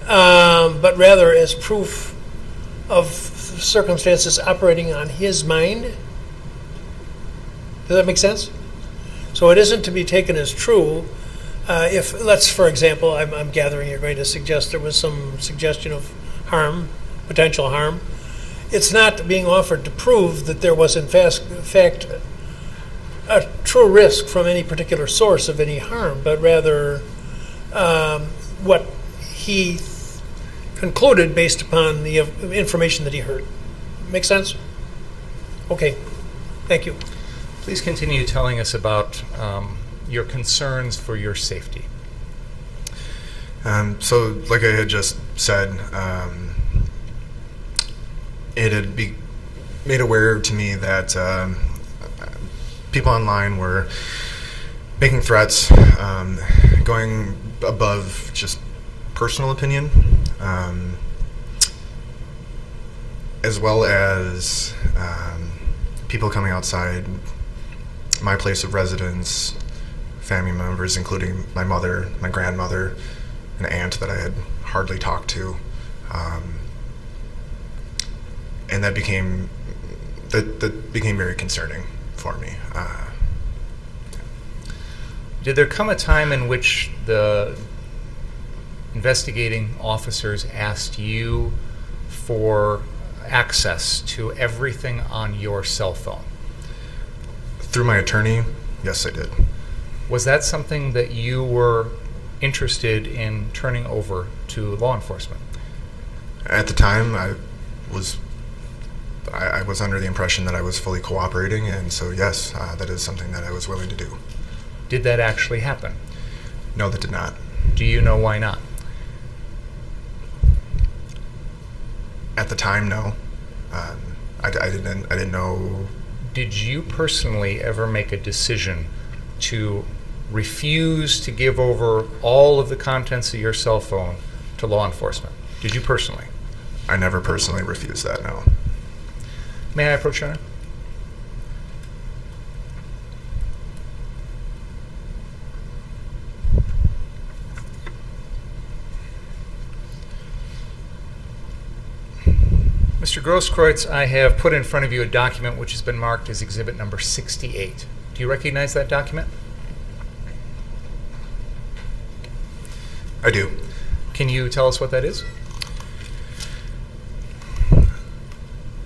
but rather as proof of circumstances operating on his mind. Does that make sense? So it isn't to be taken as true. If, let's, for example, I'm gathering you're going to suggest there was some suggestion of harm, potential harm. It's not being offered to prove that there was in fact a true risk from any particular source of any harm, but rather what he concluded based upon the information that he heard. Make sense? Okay. Thank you. Please continue telling us about your concerns for your safety. So, like I had just said, it had been made aware to me that people online were making threats, going above just personal opinion, as well as people coming outside my place of residence, family members, including my mother, my grandmother, an aunt that I had hardly talked to. And that became very concerning for me. Did there come a time in which the investigating officers asked you for access to everything on your cell phone? Through my attorney, yes, I did. Was that something that you were interested in turning over to law enforcement? At the time, I was under the impression that I was fully cooperating, and so yes, that is something that I was willing to do. Did that actually happen? No, that did not. Do you know why not? At the time, no. I didn't know. Did you personally ever make a decision to refuse to give over all of the contents of your cell phone to law enforcement? Did you personally? I never personally refused that, no. May I approach, Your Honor? Mr. Grosskreutz, I have put in front of you a document which has been marked as exhibit number 68. Do you recognize that document? I do. Can you tell us what that is?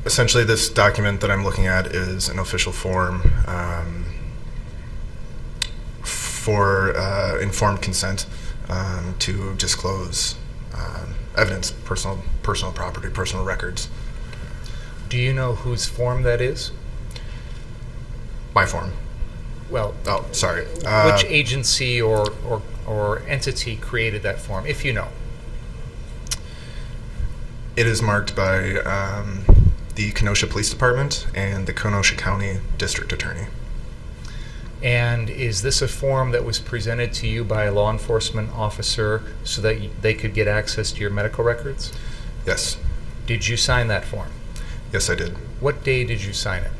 Essentially, this document that I'm looking at is an official form for informed consent to disclose evidence, personal property, personal records. Do you know whose form that is? My form. Well, oh, sorry. Which agency or entity created that form, if you know? It is marked by the Kenosha Police Department and the Kenosha County District Attorney. And is this a form that was presented to you by a law enforcement officer so that they could get access to your medical records? Yes. Did you sign that form? Yes, I did. What day did you sign it?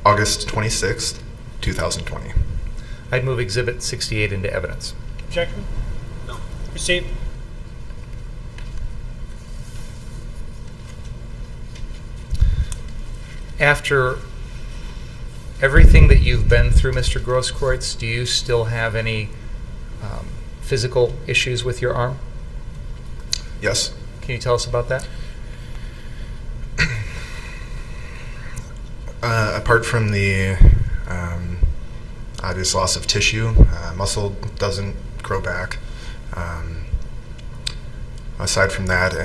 August 26th, 2020. I'd move Exhibit 68 into evidence. Objection? No. Received. After everything that you've been through, Mr. Grosskreutz, do you still have any physical issues with your arm? Yes. Can you tell us about that? Apart from the obvious loss of tissue, muscle doesn't grow back. Aside from that,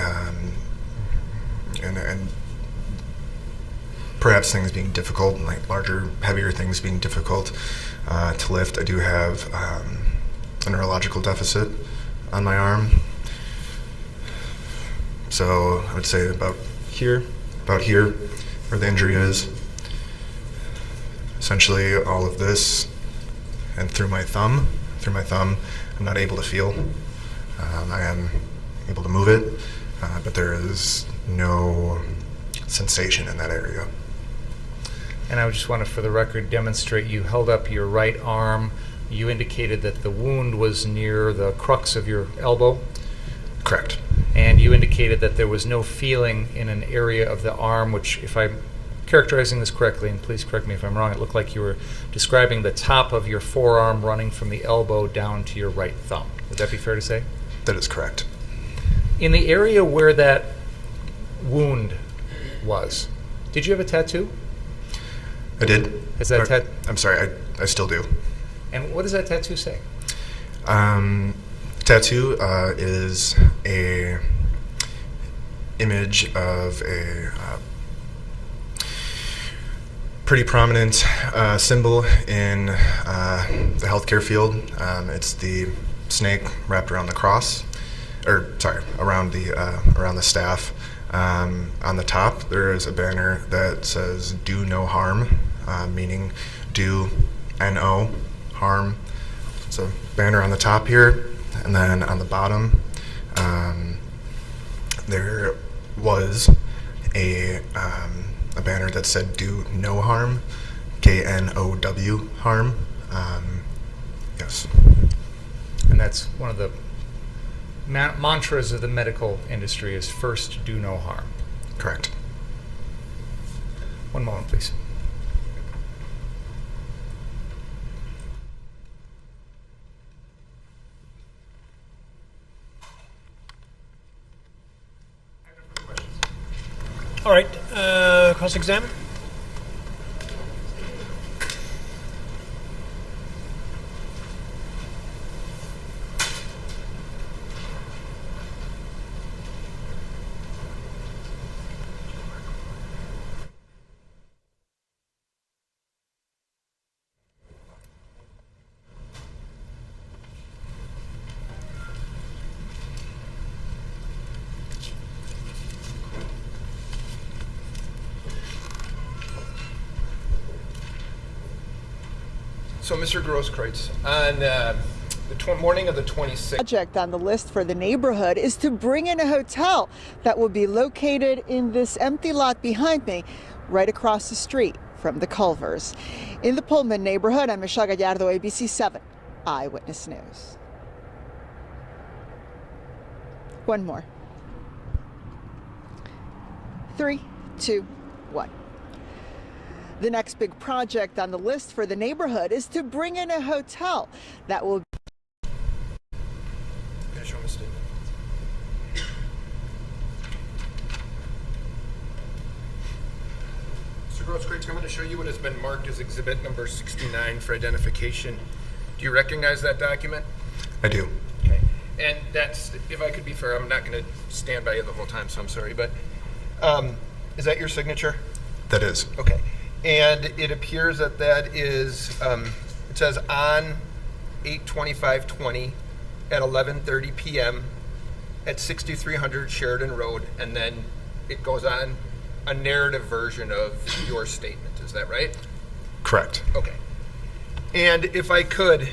and perhaps things being difficult, like larger, heavier things being difficult to lift. I do have a neurological deficit on my arm. So I would say about here, where the injury is. Essentially all of this, and through my thumb, I'm not able to feel. I am able to move it, but there is no sensation in that area. And I just want to, for the record, demonstrate you held up your right arm. You indicated that the wound was near the crux of your elbow. Correct. And you indicated that there was no feeling in an area of the arm, which, if I'm characterizing this correctly, and please correct me if I'm wrong, it looked like you were describing the top of your forearm running from the elbow down to your right thumb. Would that be fair to say? That is correct. In the area where that wound was, did you have a tattoo? I did. Is that I'm sorry, I still do. And what does that tattoo say? Tattoo is a image of a pretty prominent symbol in the healthcare field. It's the snake wrapped around the cross, around the staff. On the top, there is a banner that says "Do no harm," meaning do no harm. It's a banner on the top here, and then on the bottom, there was a banner that said "Do no harm," KNOW harm. Yes. And that's one of the mantras of the medical industry is first, do no harm. Correct. One moment, please. All right, cross-examine. So, Mr. Grosskreutz, on the morning of the 26th... Project on the list for the neighborhood is to bring in a hotel that will be located in this empty lot behind me, right across the street from the Culvers. In the Pullman neighborhood, I'm Michelle Gallardo, ABC 7 Eyewitness News. One more. 3, 2, 1. The next big project on the list for the neighborhood is to bring in a hotel that will... Show him a statement. Mr. Grosskreutz, I'm going to show you what has been marked as exhibit number 69 for identification. Do you recognize that document? I do. Okay. And that's, if I could be fair, I'm not going to stand by you the whole time, so I'm sorry, but is that your signature? That is. Okay. And it appears that is, it says on 8/25/20 at 11:30 p.m. at 6300 Sheridan Road, and then it goes on a narrative version of your statement. Is that right? Correct. Okay. And if I could,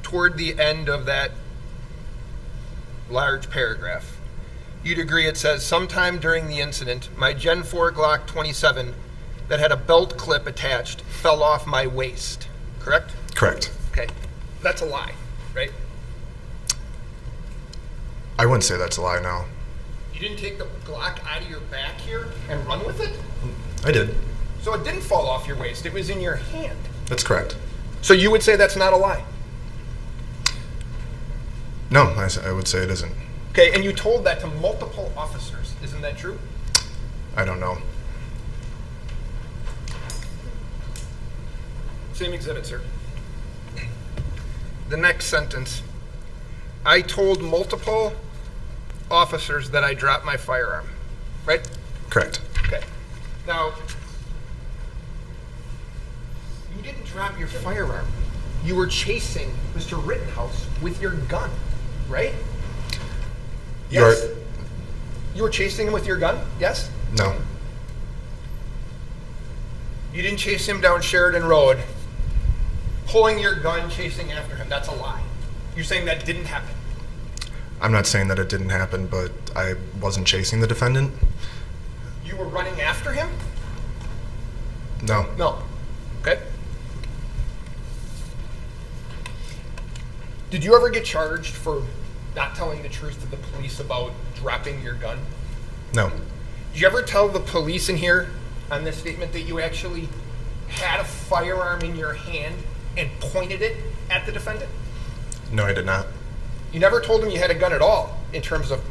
toward the end of that large paragraph, you'd agree it says, sometime during the incident, my Gen 4 Glock 27 that had a belt clip attached fell off my waist, correct? Correct. Okay. That's a lie, right? I wouldn't say that's a lie, no. You didn't take the Glock out of your back here and run with it? I did. So it didn't fall off your waist, it was in your hand. That's correct. So you would say that's not a lie? No, I would say it isn't. Okay, and you told that to multiple officers, isn't that true? I don't know. Same exhibit, sir. The next sentence. I told multiple officers that I dropped my firearm, right? Correct. Okay. Now, You didn't drop your firearm. You were chasing Mr. Rittenhouse with your gun, right? Yes? You were chasing him with your gun? Yes? No. You didn't chase him down Sheridan Road, pulling your gun, chasing after him. That's a lie. You're saying that didn't happen. I'm not saying that it didn't happen, but I wasn't chasing the defendant. You were running after him? No. No. Okay. Did you ever get charged for not telling the truth to the police about dropping your gun? No. Did you ever tell the police in here on this statement that you actually had a firearm in your hand and pointed it at the defendant? No, I did not. You never told him you had a gun at all in terms of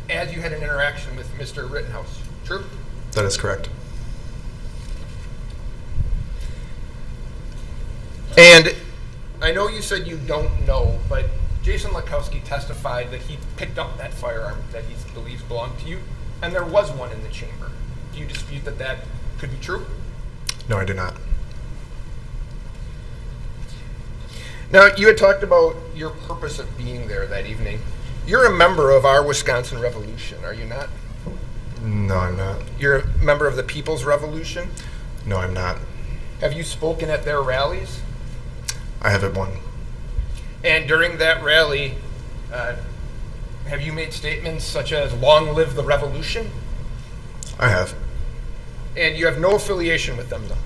as you had an interaction with Mr. Rittenhouse. True? That is correct. And I know you said you don't know, but Jason Lakowski testified that he picked up that firearm that he believes belonged to you, and there was one in the chamber. Do you dispute that that could be true? No, I do not. Now, you had talked about your purpose of being there that evening. You're a member of our Wisconsin Revolution, are you not? No, I'm not. You're a member of the People's Revolution? No, I'm not. Have you spoken at their rallies? I haven't won. And during that rally, have you made statements such as, "Long live the revolution"? I have. And you have no affiliation with them, though?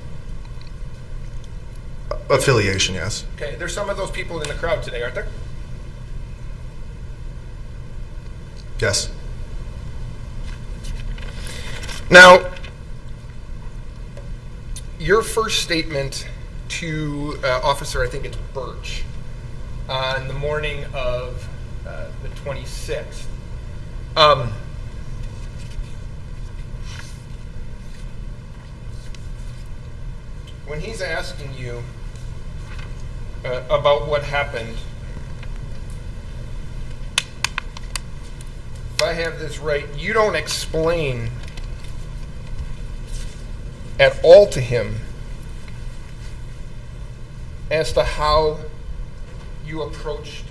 Affiliation, yes. Okay, there's some of those people in the crowd today, aren't there? Yes. Now, your first statement to Officer, I think it's Birch, on the morning of the 26th. When he's asking you about what happened, if I have this right, you don't explain at all to him as to how you approached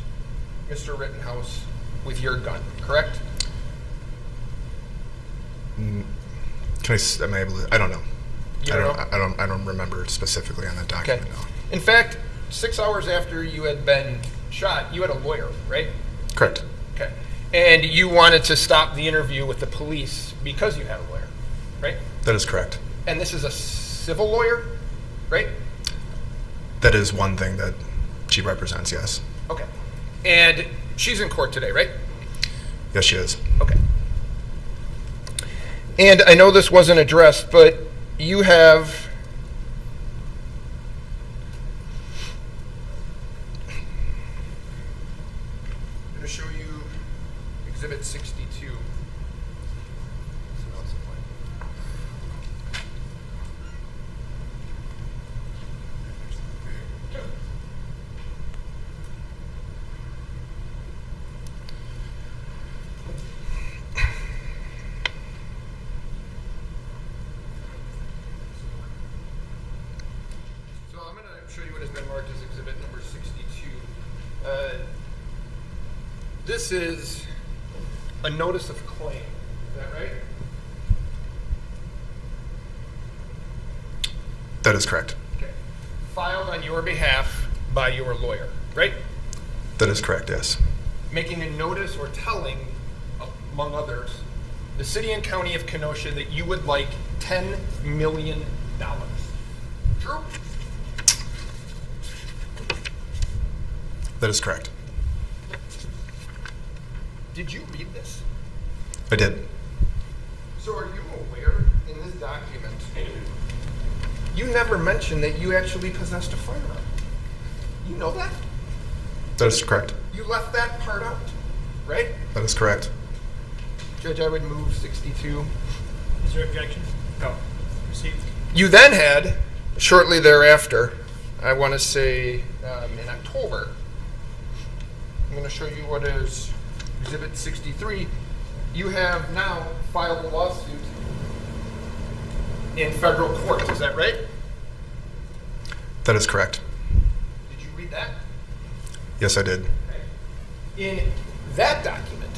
Mr. Rittenhouse with your gun, correct? Am I able to? I don't know. You don't know? I don't remember specifically on that document. Okay. No. In fact, 6 hours after you had been shot, you had a lawyer, right? Correct. Okay. And you wanted to stop the interview with the police because you had a lawyer, right? That is correct. And this is a civil lawyer, right? That is one thing that she represents, yes. Okay. And she's in court today, right? Yes, she is. Okay. And I know this wasn't addressed, but you have I'm going to show you Exhibit 62. So I'm going to show you what has been marked as Exhibit number 62. This is a notice of claim. Is that right? That is correct. Okay. Filed on your behalf by your lawyer, right? That is correct, yes. Making a notice or telling, among others, the city and county of Kenosha that you would like $10 million. True? That is correct. Did you read this? I did. So are you aware in this document, you never mentioned that you actually possessed a firearm? You know that? That is correct. You left that part out, right? That is correct. Judge, I would move 62. Is there objection? No. Received. You then had, shortly thereafter, I want to say in October, I'm going to show you what is Exhibit 63. You have now filed a lawsuit in federal court. Is that right? That is correct. Did you read that? Yes, I did. In that document,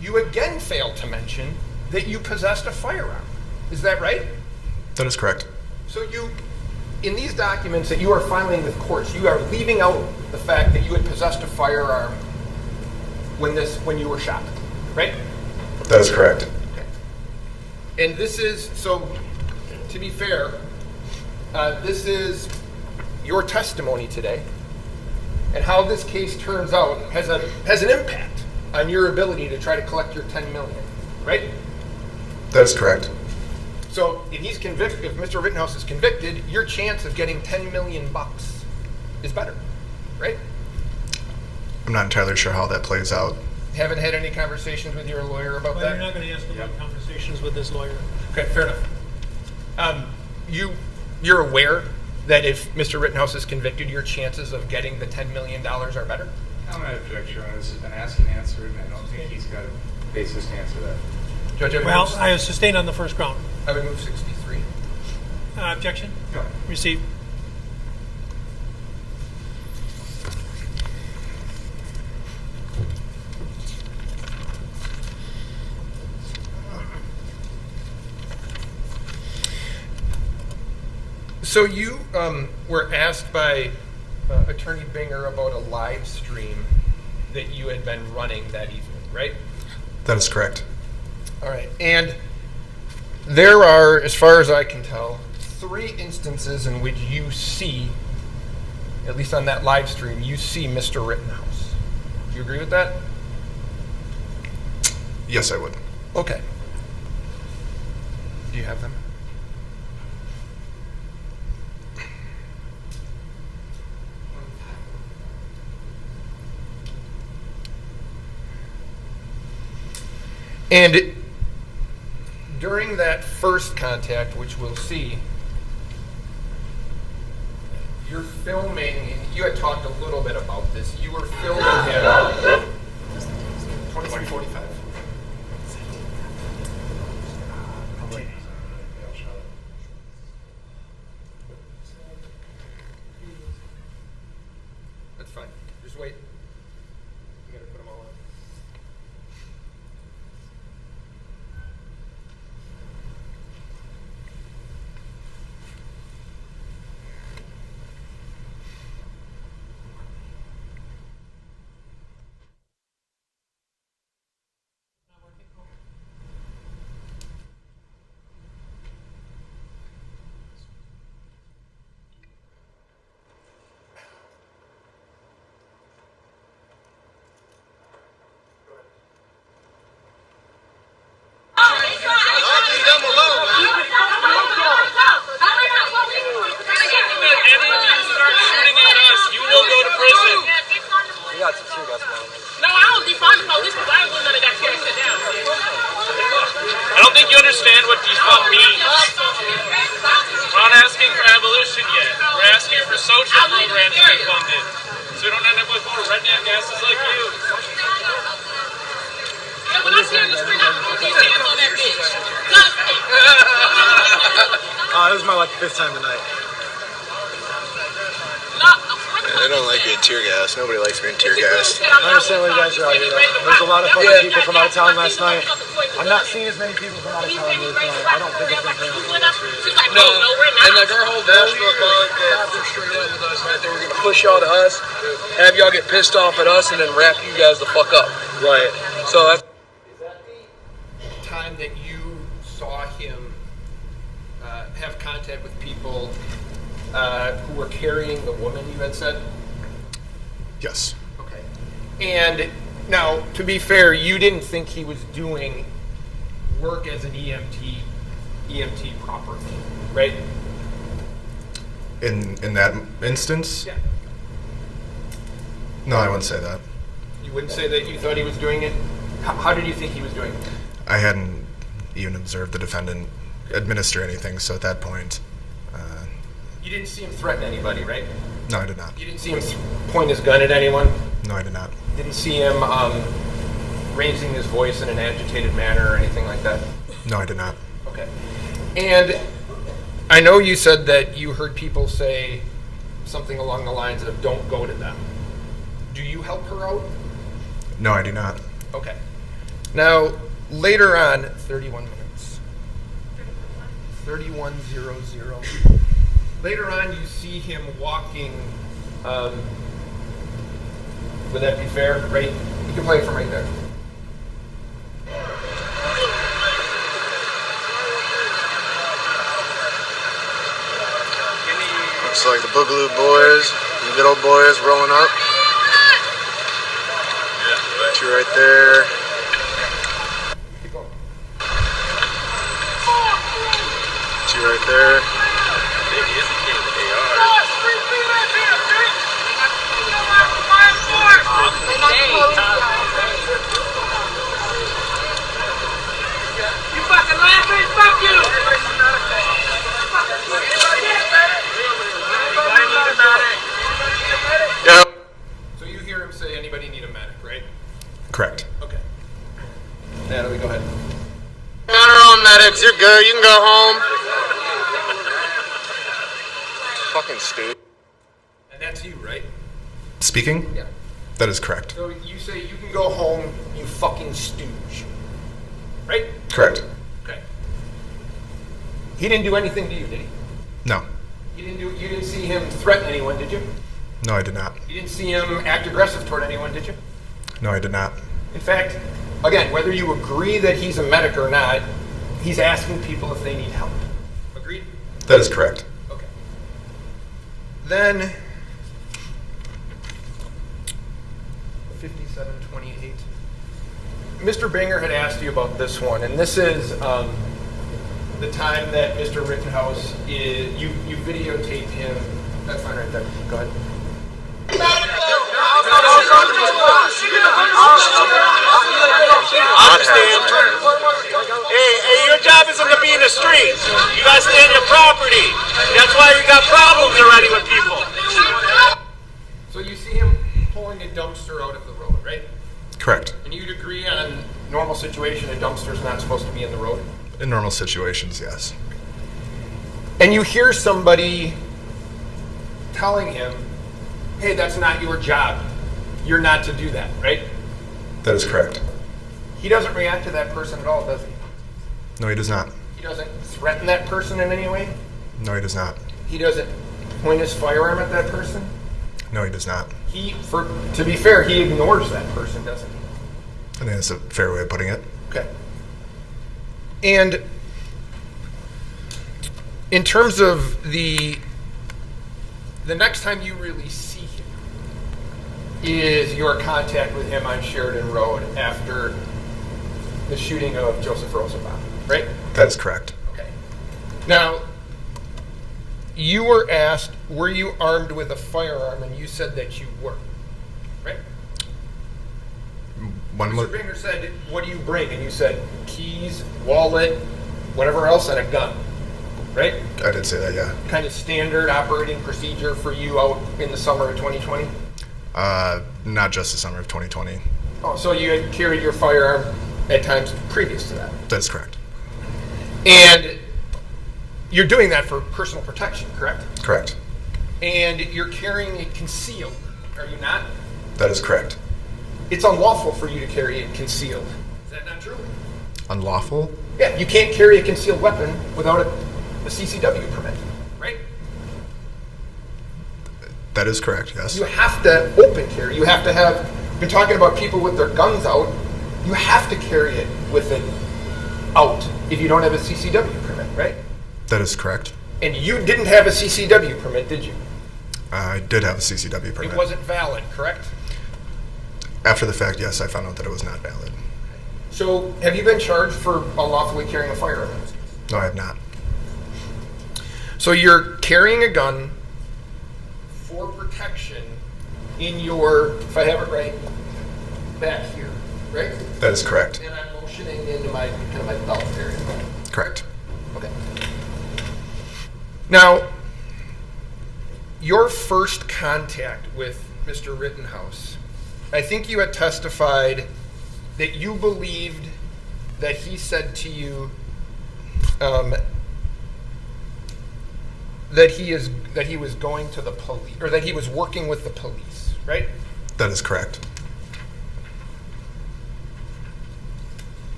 you again failed to mention that you possessed a firearm. Is that right? That is correct. So in these documents that you are filing with courts, you are leaving out the fact that you had possessed a firearm when you were shot, right? That is correct. Okay. And this is, so to be fair, this is your testimony today, and how this case turns out has an impact on your ability to try to collect your $10 million, right? That is correct. So if he's convicted, if Mr. Rittenhouse is convicted, your chance of getting $10 million is better, right? I'm not entirely sure how that plays out. Haven't had any conversations with your lawyer about Well, that? you're not going to ask about conversations with this lawyer. Okay, fair enough. You're aware that if Mr. Rittenhouse is convicted, your chances of getting the $10 million are better? I'm going to object, Your Honor. This has been asked and answered, and I don't think he's got a basis to answer that. Judge, Well, I sustain on the first ground. I would move 63. Objection? No. Received. So you were asked by Attorney Binger about a live stream that you had been running that evening, right? That is correct. All right. And there are, as far as I can tell, 3 instances in which you see, at least on that live stream, you see Mr. Rittenhouse. Do you agree with that? Yes, I would. Okay. Do you have them? And during that first contact, which we'll see, you're filming, and you had talked a little bit about this, you were filming him 23:45. That's fine. Just wait. You gotta put them all on. I don't think you understand what defund means. We're not asking for abolition yet. We're asking for social programs to be funded, so we don't end up with more redneck asses like you. Yeah, when I see her in the street, I'm going to put these hands on that bitch. This is my 5th time tonight. They don't like being tear gas. Nobody likes being tear gas. I understand why you guys are out here, though. There's a lot of fucking people from out of town last night. I'm not seeing as many people from out of town here tonight. I don't think it's been fair. No, and like our whole goal was to straight up with us right there. We're going to push y'all to us, have y'all get pissed off at us, and then wrap you guys the fuck up. Right. So that's... Is that the time that you saw him have contact with people who were carrying the woman, you had said? Yes. Okay. And now, to be fair, you didn't think he was doing work as an EMT properly, right? In that instance? Yeah. No, I wouldn't say that. You wouldn't say that you thought he was doing it? How did you think he was doing it? I hadn't even observed the defendant administer anything, so at that point... You didn't see him threaten anybody, right? No, I did not. You didn't see him point his gun at anyone? No, I did not. Didn't see him raising his voice in an agitated manner or anything like that? No, I did not. Okay. And I know you said that you heard people say something along the lines of "Don't go to them." Do you help her out? No, I do not. Okay. Now, later on, 31 minutes. 31:00. Later on, you see him walking. Would that be fair? Right? You can play it from right there. Looks like the Boogaloo Boys, the good old boys rolling up. Two right there. Two right there. You fucking laughing? Fuck you! Yep. So you hear him say, "Anybody need a medic?" Right? Correct. Okay. Natalie, go ahead. On our own medics, you're good. You can go home. Fucking stupid. And that's you, right? Speaking? Yeah. That is correct. So you say you can go home, you fucking stooge. Right? Correct. Okay. He didn't do anything to you, did he? No. You didn't see him threaten anyone, did you? No, I did not. You didn't see him act aggressive toward anyone, did you? No, I did not. In fact, again, whether you agree that he's a medic or not, he's asking people if they need help. Agreed? That is correct. Okay. Then 57:28. Mr. Banger had asked you about this one, and this is the time that Mr. Rittenhouse you videotaped him. That's fine right there. Go ahead. I understand. Hey, your job isn't to be in the streets. You guys stay on your property. That's why you got problems already with people. So you see him pulling a dumpster out of the road, right? Correct. And you'd agree on normal situation, a dumpster's not supposed to be in the road? In normal situations, yes. And you hear somebody telling him, "Hey, that's not your job. You're not to do that," right? That is correct. He doesn't react to that person at all, does he? No, he does not. He doesn't threaten that person in any way? No, he does not. He doesn't point his firearm at that person? No, he does not. To be fair, he ignores that person, doesn't he? I think that's a fair way of putting it. Okay. And in terms of the next time you really see him is your contact with him on Sheridan Road after the shooting of Joseph Rosenbaum, right? That is correct. Okay. Now, you were asked, were you armed with a firearm, and you said that you were, right? Mr. Bringer said, "What do you bring?" And you said, "Keys, wallet, whatever else, and a gun," right? I did say that, yeah. Kind of standard operating procedure for you out in the summer of 2020? Not just the summer of 2020. Oh, so you had carried your firearm at times previous to that? That's correct. And you're doing that for personal protection, correct? Correct. And you're carrying it concealed, are you not? That is correct. It's unlawful for you to carry it concealed. Is that not true? Unlawful? Yeah, you can't carry a concealed weapon without a CCW permit, right? That is correct, yes. You have to open carry. You have to have, you're talking about people with their guns out, you have to carry it with it out if you don't have a CCW permit, right? That is correct. And you didn't have a CCW permit, did you? I did have a CCW permit. It wasn't valid, correct? After the fact, yes, I found out that it was not valid. So, have you been charged for unlawfully carrying a firearm? No, I have not. So you're carrying a gun for protection in your, if I have it right, back here, right? That is correct. And I'm motioning into my kind of my belt area. Correct. Okay. Now, your first contact with Mr. Rittenhouse, I think you had testified that you believed that he said to you, that he was going to the police, or that he was working with the police, right? That is correct.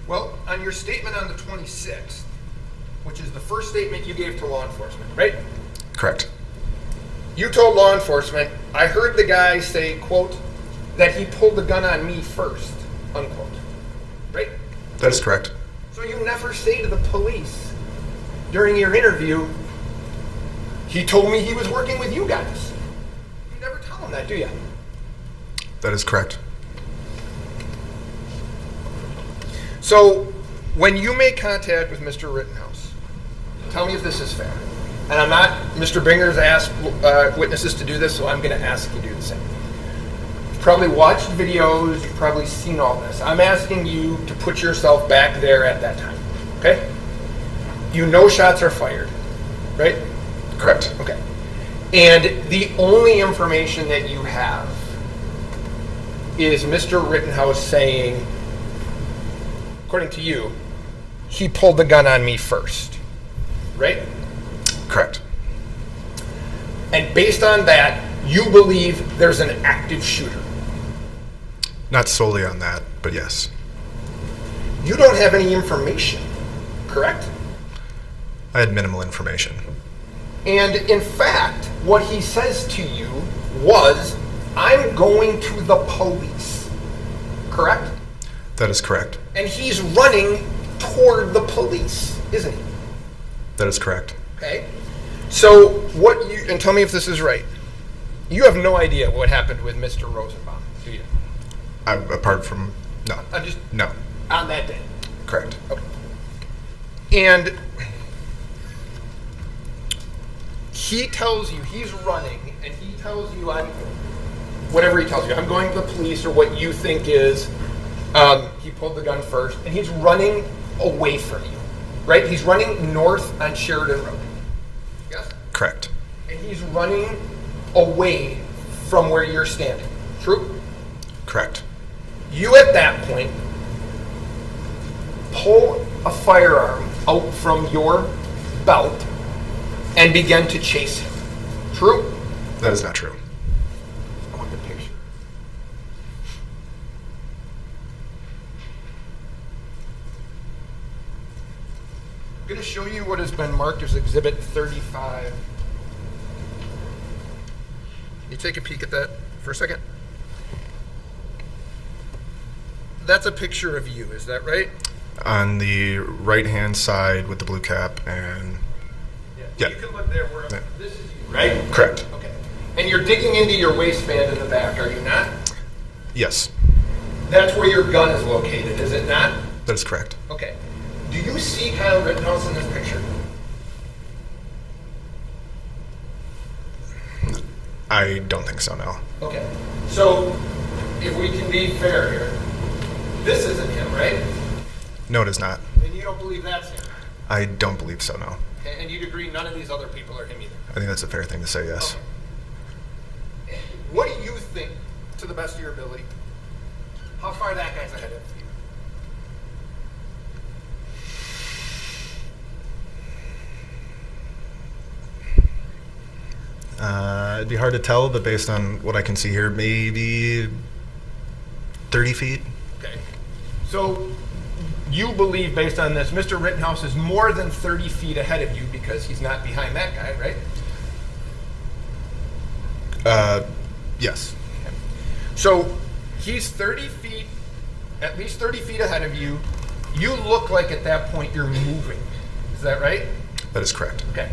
Well, on your statement on the 26th, which is the first statement you gave to law enforcement, right? Correct. You told law enforcement, I heard the guy say, quote, that he pulled the gun on me first, unquote, right? That is correct. So you never say to the police during your interview, he told me he was working with you guys. You never tell them that, do you? That is correct. So when you make contact with Mr. Rittenhouse, tell me if this is fair. And I'm not, Mr. Binger's asked witnesses to do this, so I'm going to ask you to do the same. You've probably watched videos, you've probably seen all this. I'm asking you to put yourself back there at that time, okay? You know shots are fired, right? Correct. Okay. And the only information that you have is Mr. Rittenhouse saying, according to you, he pulled the gun on me first, right? Correct. And based on that, you believe there's an active shooter. Not solely on that, but yes. You don't have any information, correct? I had minimal information. And in fact, what he says to you was, I'm going to the police, correct? That is correct. And he's running toward the police, isn't he? That is correct. Okay. So what you, and tell me if this is right, you have no idea what happened with Mr. Rosenbaum, do you? Apart from, no. No. On that day? Correct. Okay. And he tells you he's running, and he tells you, whatever he tells you, I'm going to the police, or what you think is, he pulled the gun first, and he's running away from you, right? He's running north on Sheridan Road. Yes? Correct. And he's running away from where you're standing. True? Correct. You at that point pull a firearm out from your belt and begin to chase him. True? That is not true. I want the picture. I'm going to show you what has been marked as Exhibit 35. Can you take a peek at that for a second? That's a picture of you, is that right? On the right-hand side with the blue cap and... Yeah. You can look there where this is you, right? Correct. Okay. And you're digging into your waistband in the back, are you not? Yes. That's where your gun is located, is it not? That is correct. Okay. Do you see Kyle Rittenhouse in this picture? I don't think so, no. Okay. So, if we can be fair here, this isn't him, right? No, it is not. And you don't believe that's him? I don't believe so, no. Okay. And you'd agree none of these other people are him either? I think that's a fair thing to say, yes. Okay. What do you think, to the best of your ability, how far that guy's ahead of you? It'd be hard to tell, but based on what I can see here, maybe 30 feet. Okay. So you believe, based on this, Mr. Rittenhouse is more than 30 feet ahead of you because he's not behind that guy, right? Yes. Okay. So he's 30 feet, at least 30 feet ahead of you. You look like at that point you're moving. Is that right? That is correct. Okay.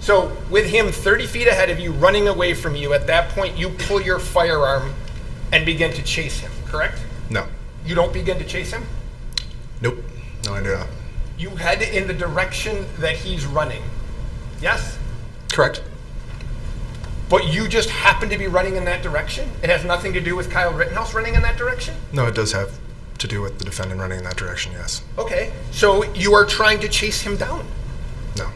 So with him 30 feet ahead of you, running away from you, at that point you pull your firearm and begin to chase him, correct? No. You don't begin to chase him? Nope. No, I do not. You head in the direction that he's running. Yes? Correct. But you just happen to be running in that direction? It has nothing to do with Kyle Rittenhouse running in that direction? No, it does have to do with the defendant running in that direction, yes. Okay. So you are trying to chase him down? No.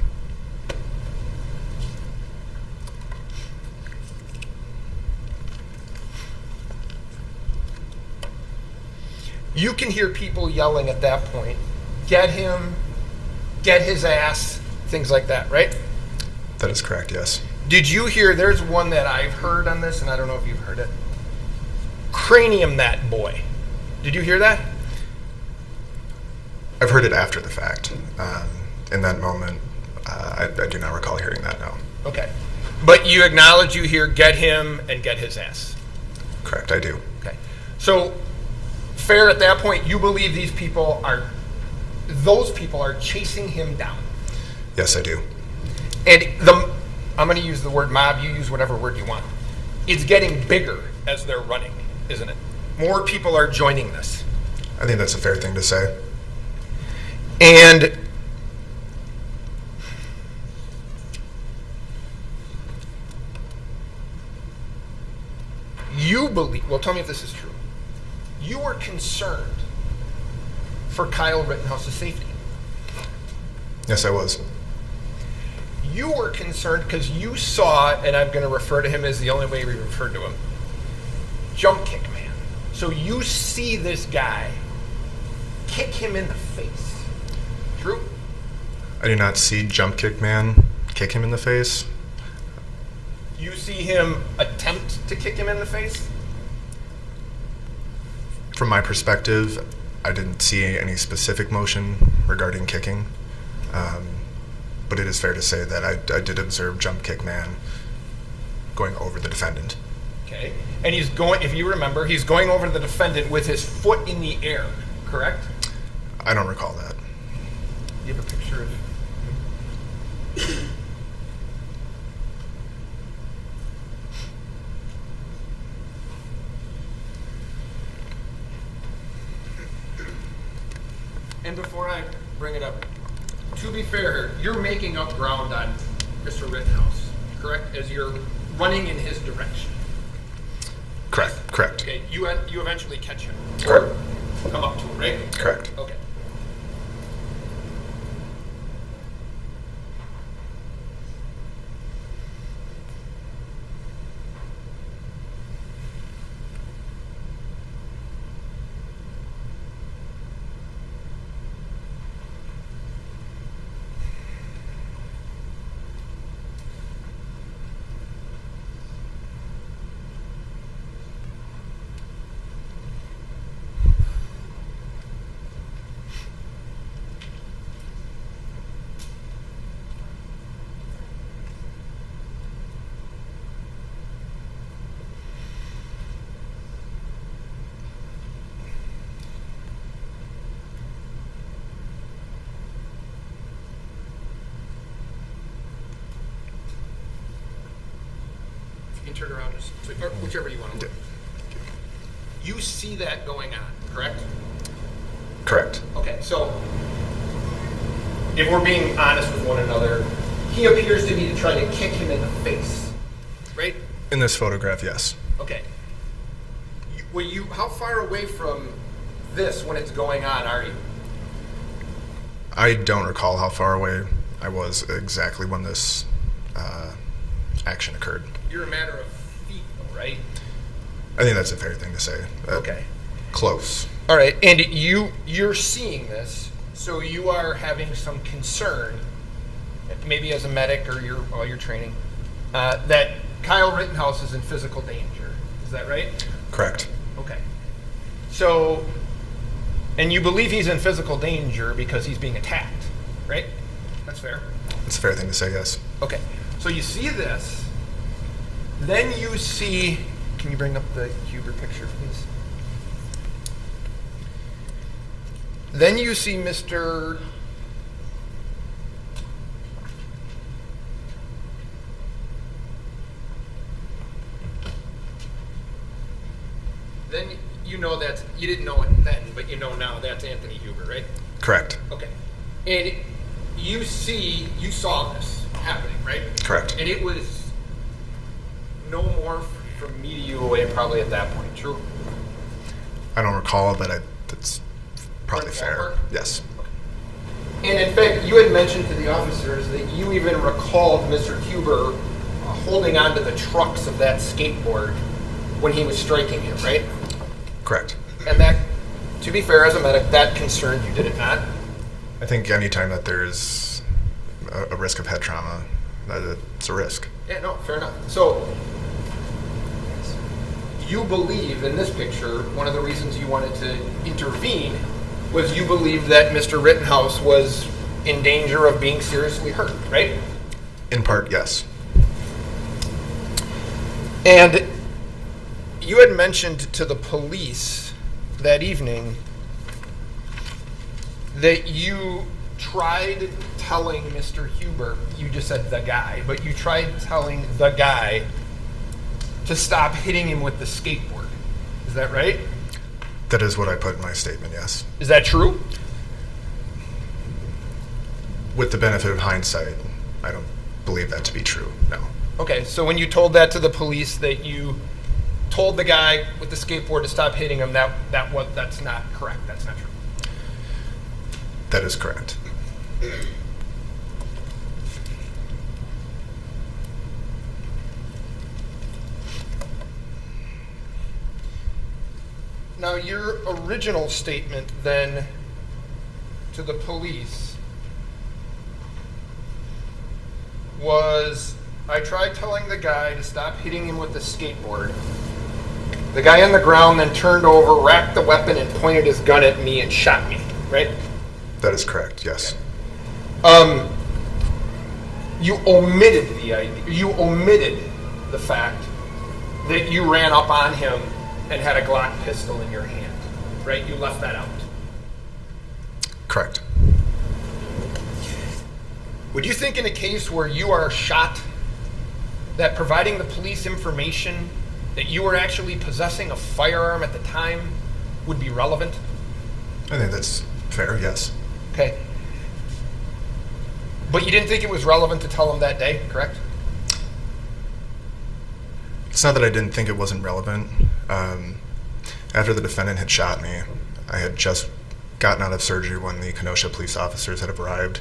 You can hear people yelling at that point, get him, get his ass, things like that, right? That is correct, yes. Did you hear, there's one that I've heard on this, and I don't know if you've heard it. Cranium that boy. Did you hear that? I've heard it after the fact. In that moment, I do not recall hearing that, no. Okay. But you acknowledge you hear get him and get his ass. Correct, I do. Okay. So, fair at that point, you believe those people are chasing him down. Yes, I do. And I'm going to use the word mob, you use whatever word you want. It's getting bigger as they're running, isn't it? More people are joining this. I think that's a fair thing to say. And you believe, well, tell me if this is true. You were concerned for Kyle Rittenhouse's safety. Yes, I was. You were concerned because you saw, and I'm going to refer to him as the only way we referred to him, jump kick man. So you see this guy kick him in the face. True? I do not see Jump Kick Man kick him in the face. You see him attempt to kick him in the face? From my perspective, I didn't see any specific motion regarding kicking. But it is fair to say that I did observe Jump Kick Man going over the defendant. Okay. And he's going, if you remember, he's going over the defendant with his foot in the air, correct? I don't recall that. You have a picture of And before I bring it up, to be fair, you're making up ground on Mr. Rittenhouse, correct? As you're running in his direction. Correct. Okay, you eventually catch him. Correct. Or come up to him, right? Correct. Okay. Turn around, or whichever you want to look. You see that going on, correct? Correct. Okay, so if we're being honest with one another, he appears to be trying to kick him in the face, right? In this photograph, yes. Okay. How far away from this when it's going on are you? I don't recall how far away I was exactly when this action occurred. You're a matter of feet, though, right? I think that's a fair thing to say. Okay. Close. All right, and you're seeing this, so you are having some concern, maybe as a medic or while you're training, that Kyle Rittenhouse is in physical danger. Is that right? Correct. Okay. So, and you believe he's in physical danger because he's being attacked, right? That's fair. It's a fair thing to say, yes. Okay. So you see this, then you see, can you bring up the Huber picture, please? Then you see Mr. Then you know that, you didn't know it then, but you know now that's Anthony Huber, right? Correct. Okay. And you saw this happening, right? Correct. And it was no more from me to you away probably at that point, true? I don't recall, but that's probably fair. Ballpark? Yes. And in fact, you had mentioned to the officers that you even recalled Mr. Huber holding onto the trucks of that skateboard when he was striking him, right? Correct. And that, to be fair, as a medic, that concerned you, did it not? I think anytime that there's a risk of head trauma, It's a risk. Yeah, no, fair enough. So you believe in this picture, one of the reasons you wanted to intervene was you believed that Mr. Rittenhouse was in danger of being seriously hurt, right? In part, yes. And you had mentioned to the police that evening that you tried telling Mr. Huber, you just said the guy, but you tried telling the guy to stop hitting him with the skateboard. Is that right? That is what I put in my statement, yes. Is that true? With the benefit of hindsight, I don't believe that to be true, no. Okay, so when you told that to the police that you told the guy with the skateboard to stop hitting him, that's not correct, that's not true. That is correct. Now, your original statement then to the police was, I tried telling the guy to stop hitting him with the skateboard. The guy on the ground then turned over, racked the weapon, and pointed his gun at me and shot me, right? That is correct, yes. You omitted the idea. You omitted the fact that you ran up on him and had a Glock pistol in your hand, right? You left that out. Correct. Would you think in a case where you are shot that providing the police information that you were actually possessing a firearm at the time would be relevant? I think that's fair, yes. Okay. But you didn't think it was relevant to tell him that day, correct? It's not that I didn't think it wasn't relevant. After the defendant had shot me, I had just gotten out of surgery when the Kenosha police officers had arrived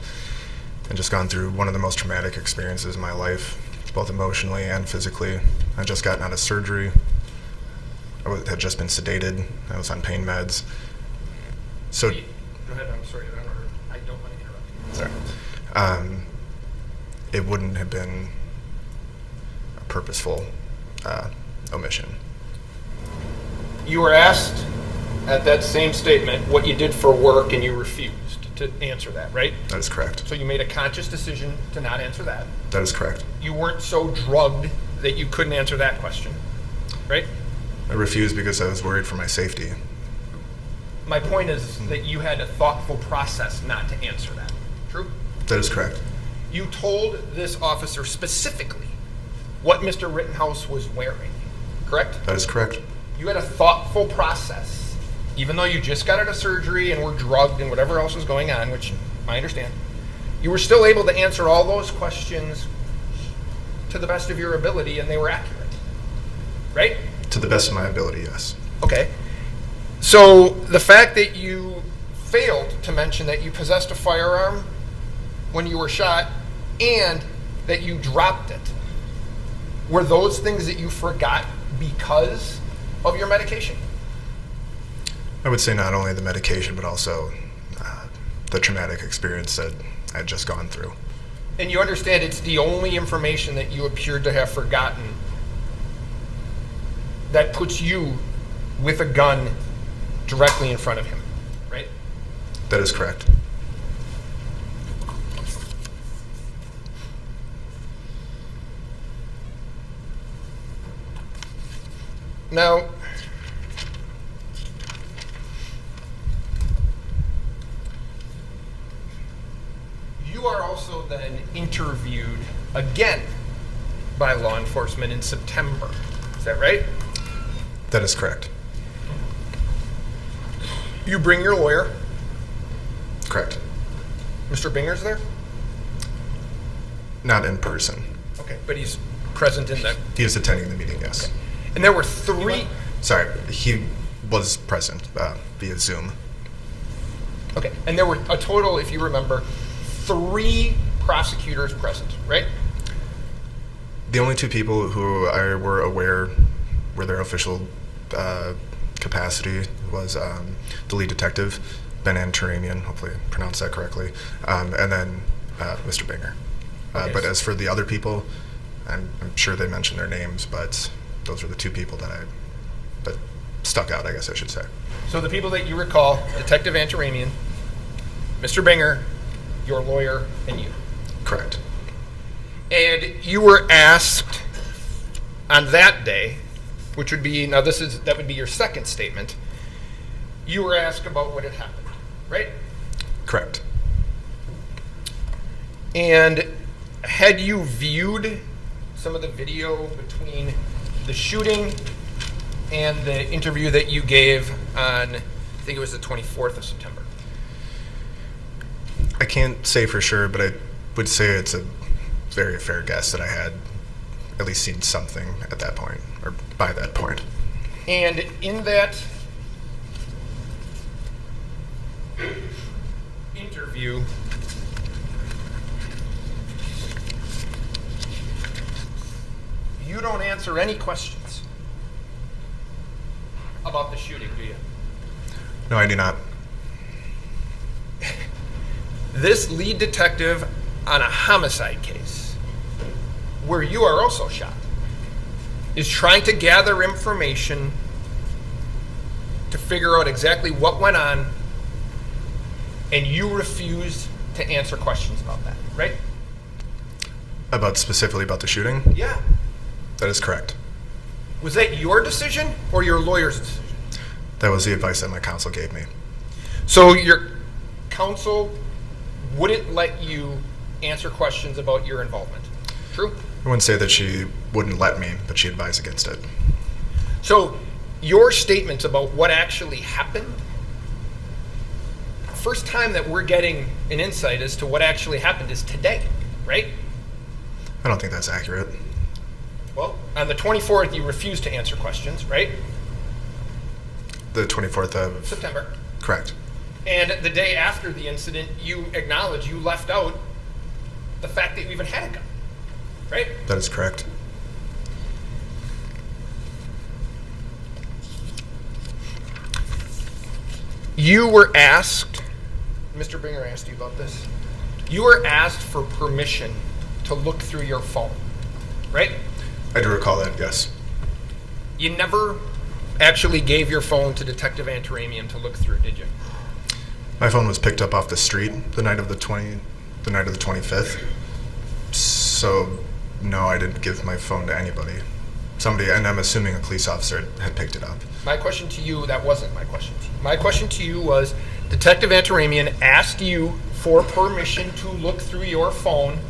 and just gone through one of the most traumatic experiences in my life, both emotionally and physically. I'd just gotten out of surgery. Had just been sedated. I was on pain meds. So, Go ahead, I'm sorry. I don't want to interrupt you. Sorry. It wouldn't have been a purposeful omission. You were asked at that same statement what you did for work, and you refused to answer that, right? That is correct. So you made a conscious decision to not answer that. That is correct. You weren't so drugged that you couldn't answer that question, right? I refused because I was worried for my safety. My point is that you had a thoughtful process not to answer that. True? That is correct. You told this officer specifically what Mr. Rittenhouse was wearing, correct? That is correct. You had a thoughtful process, even though you just got out of surgery and were drugged and whatever else was going on, which I understand. You were still able to answer all those questions to the best of your ability, and they were accurate, right? To the best of my ability, yes. Okay. So the fact that you failed to mention that you possessed a firearm when you were shot and that you dropped it, were those things that you forgot because of your medication? I would say not only the medication, but also the traumatic experience that I had just gone through. And you understand it's the only information that you appeared to have forgotten that puts you with a gun directly in front of him, right? That is correct. Now, you are also then interviewed again by law enforcement in September. Is that right? That is correct. You bring your lawyer. Correct. Mr. Binger's there? Not in person. Okay, but he's present in the... He is attending the meeting, yes. Okay. And there were three... Sorry, he was present via Zoom. Okay, and there were a total, if you remember, 3 prosecutors present, right? The only 2 people who I were aware were their official capacity was the lead detective, Ben Antaramian, hopefully I pronounced that correctly, and then Mr. Binger. But as for the other people, I'm sure they mentioned their names, but those are the two people that stuck out, I guess I should say. So the people that you recall, Detective Antaramian, Mr. Binger, your lawyer, and you. Correct. And you were asked on that day, which would be, now that would be your second statement, you were asked about what had happened, right? Correct. And had you viewed some of the video between the shooting and the interview that you gave on, I think it was the 24th of September? I can't say for sure, but I would say it's a very fair guess that I had at least seen something at that point, or by that point. And in that interview, you don't answer any questions about the shooting, do you? No, I do not. This lead detective on a homicide case, where you are also shot, is trying to gather information to figure out exactly what went on, and you refuse to answer questions about that, right? Specifically about the shooting? Yeah. That is correct. Was that your decision or your lawyer's decision? That was the advice that my counsel gave me. So your counsel wouldn't let you answer questions about your involvement. True? I wouldn't say that she wouldn't let me, but she advised against it. So your statements about what actually happened, first time that we're getting an insight as to what actually happened is today, right? I don't think that's accurate. Well, on the 24th, you refused to answer questions, right? The 24th of September. Correct. And the day after the incident, you acknowledge you left out the fact that you even had a gun, right? That is correct. You were asked, Mr. Binger asked you about this, you were asked for permission to look through your phone, right? I do recall that, yes. You never actually gave your phone to Detective Antaramian to look through, did you? My phone was picked up off the street the night of the 25th. So, no, I didn't give my phone to anybody. Somebody, and I'm assuming a police officer had picked it up. My question to you, that wasn't my question to you. My question to you was, Detective Antaramian asked you for permission to look through your phone,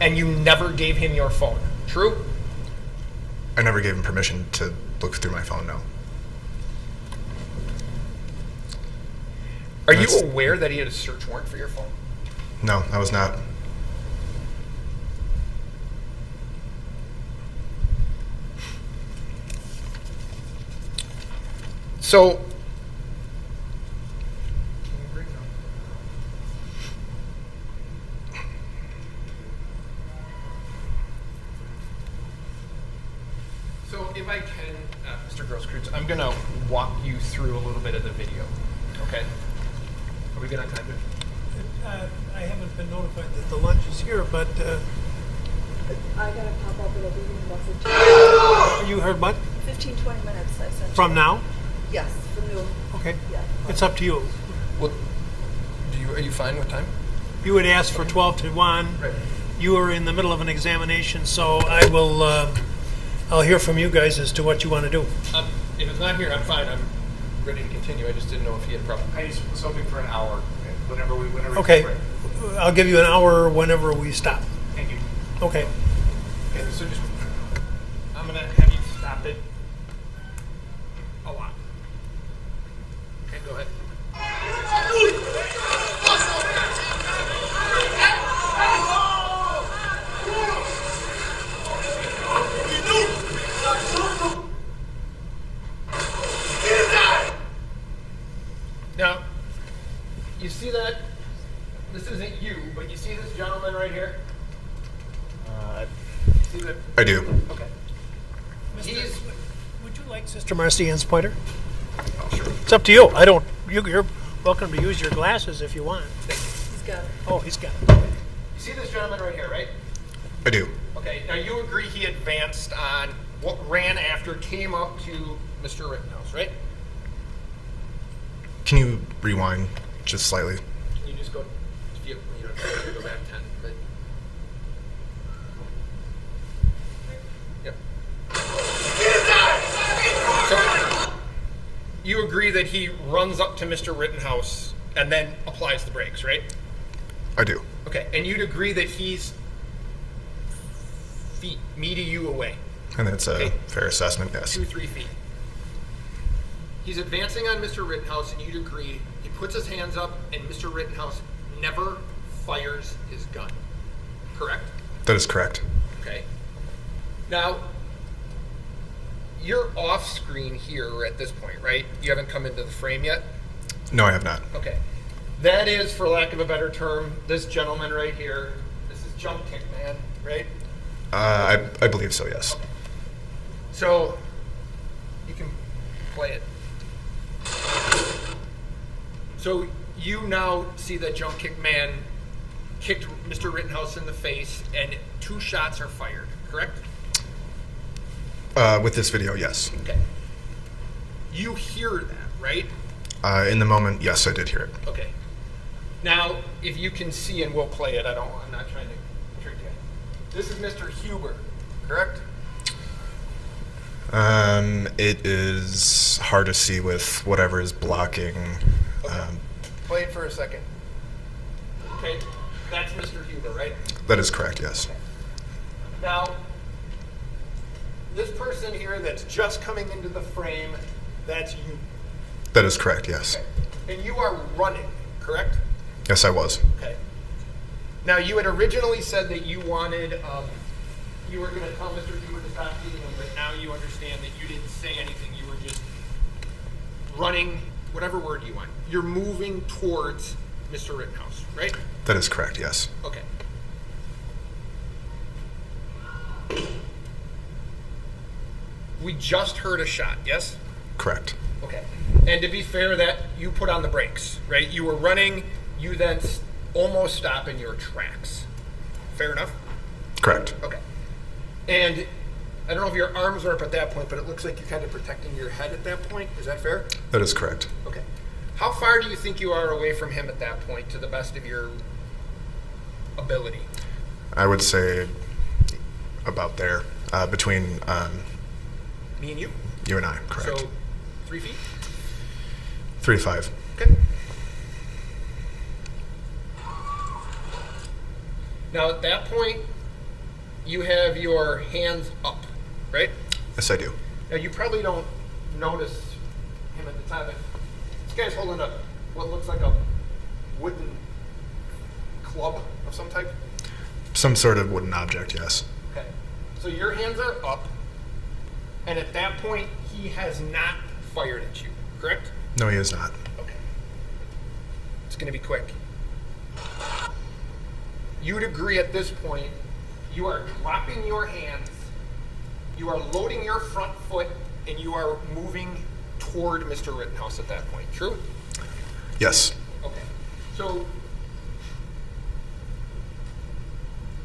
and you never gave him your phone. True? I never gave him permission to look through my phone, no. Are you aware that he had a search warrant for your phone? No, I was not. So, if I can, Mr. Grosskreutz, I'm going to walk you through a little bit of the video, okay? Are we good on time? I haven't been notified that the lunch is here, but... I got to pop up, it'll be in the message. You heard what? 15, 20 minutes I sent From you. now? Yes, from noon. Okay. Yeah. It's up to you. Well, are you fine with time? You had asked for 12 to 1. Right. You are in the middle of an examination, so I will... I'll hear from you guys as to what you want to do. If it's not here, I'm fine. I'm ready to continue. I just didn't know if you had a problem. I just was hoping for an hour, whenever Okay. I'll give you an hour whenever we stop. Thank you. Okay. Okay, so just, I'm going to have you stop it a lot. Okay, go ahead. Now, you see that? This isn't you, but you see this gentleman right here? See that? I do. Okay. Would you like Sister Marcian's pointer? Oh, sure. It's up to you. I don't. You're welcome to use your glasses if you want. He's got it. Oh, he's got it. You see this gentleman right here, right? I do. Okay, now you agree he advanced on what ran after, came up to Mr. Rittenhouse, right? Can you rewind just slightly? Can you just go, if you know, try to go back 10, but. Yep. So, you agree that he runs up to Mr. Rittenhouse and then applies the brakes, right? I do. Okay, and you'd agree that he's me to you away. And that's a fair assessment, yes. 2-3 feet. He's advancing on Mr. Rittenhouse, and you'd agree he puts his hands up, and Mr. Rittenhouse never fires his gun. Correct? That is correct. Okay. Now, you're off screen here at this point, right? You haven't come into the frame yet? No, I have not. Okay. That is, for lack of a better term, this gentleman right here. This is Jump Kick Man, right? I believe so, yes. So, you can play it. So, you now see that Jump Kick Man kicked Mr. Rittenhouse in the face, and 2 shots are fired, correct? With this video, yes. Okay. You hear that, right? In the moment, yes, I did hear it. Okay. Now, if you can see, and we'll play it, I'm not trying to trick you. This is Mr. Huber, correct? It is hard to see with whatever is blocking. Okay. Play it for a second. Okay, that's Mr. Huber, right? That is correct, yes. Now, this person here that's just coming into the frame, that's you. That is correct, yes. Okay. And you are running, correct? Yes, I was. Okay. Now, you had originally said that you wanted, you were going to tell Mr. Huber to stop shooting him, but now you understand that you didn't say anything. You were just running, whatever word you want. You're moving towards Mr. Rittenhouse, right? That is correct, yes. Okay. We just heard a shot, yes? Correct. Okay. And to be fair, that you put on the brakes, right? You were running, you then almost stop in your tracks. Fair enough? Correct. Okay. And I don't know if your arms are up at that point, but it looks like you're kind of protecting your head at that point. Is that fair? That is correct. Okay. How far do you think you are away from him at that point, to the best of your ability? I would say about there, between me and you? You and I, correct. So 3 feet? 3 to 5. Okay. Now at that point, you have your hands up, right? Yes, I do. Now you probably don't notice him at the time. This guy's holding up what looks like a wooden club of some type. Some sort of wooden object, yes. Okay. So your hands are up, and at that point, he has not fired at you, correct? No, he is not. Okay. It's going to be quick. You'd agree at this point, you are dropping your hands, you are loading your front foot, and you are moving toward Mr. Rittenhouse at that point. True? Yes. Okay. So,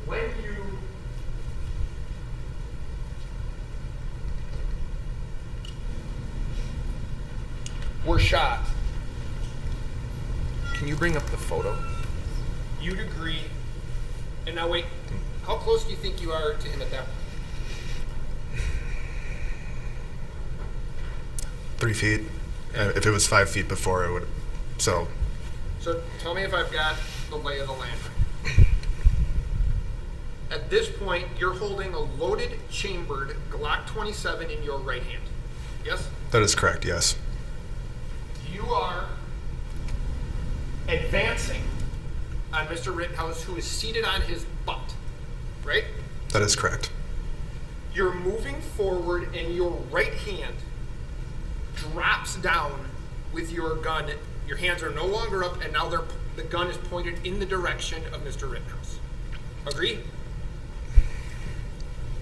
when you were shot, can you bring up the photo? You'd agree, and now wait, how close do you think you are to him at that point? 3 feet. If it was 5 feet before, it would. So tell me if I've got the lay of the land. At this point, you're holding a loaded, chambered Glock 27 in your right hand. Yes? That is correct, yes. You are advancing on Mr. Rittenhouse, who is seated on his butt, right? That is correct. You're moving forward, and your right hand drops down with your gun. Your hands are no longer up, and now the gun is pointed in the direction of Mr. Rittenhouse. Agree?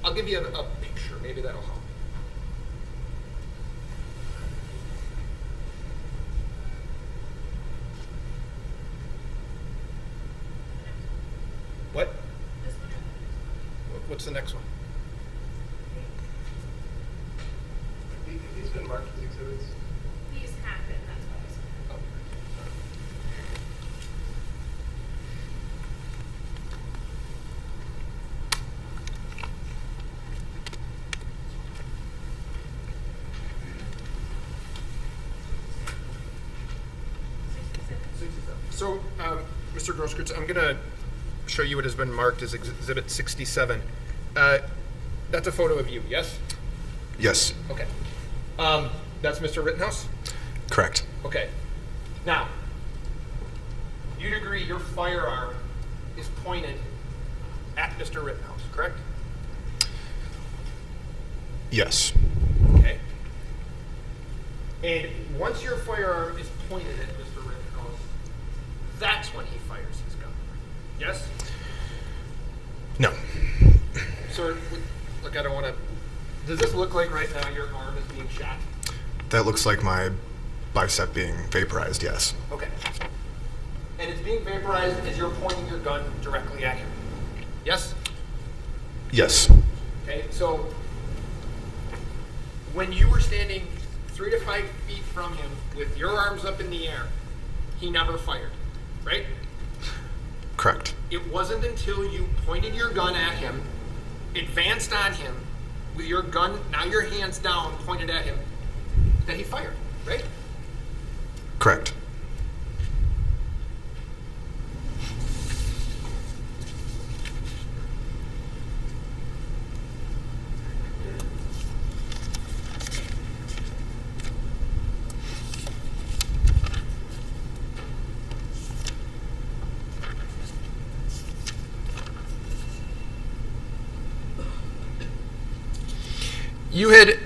I'll give you a picture. Maybe that'll help. What? What's the next one? These been marked as exhibits. These have been, that's what I said. So, Mr. Grosskreutz, I'm going to show you what has been marked as Exhibit 67. That's a photo of you, yes? Yes. Okay. That's Mr. Rittenhouse? Correct. Okay. Now, you'd agree your firearm is pointed at Mr. Rittenhouse, correct? Yes. Okay. And once your firearm is pointed at Mr. Rittenhouse, that's when he fires his gun. Yes? No. Sir, look, I don't want to... Does this look like right now your arm is being shot? That looks like my bicep being vaporized, yes. Okay. And it's being vaporized as you're pointing your gun directly at him. Yes? Yes. Okay, so when you were standing 3 to 5 feet from him with your arms up in the air, he never fired, right? Correct. It wasn't until you pointed your gun at him, advanced on him, with your gun, now your hands down, pointed at him, that he fired, right? Correct. You had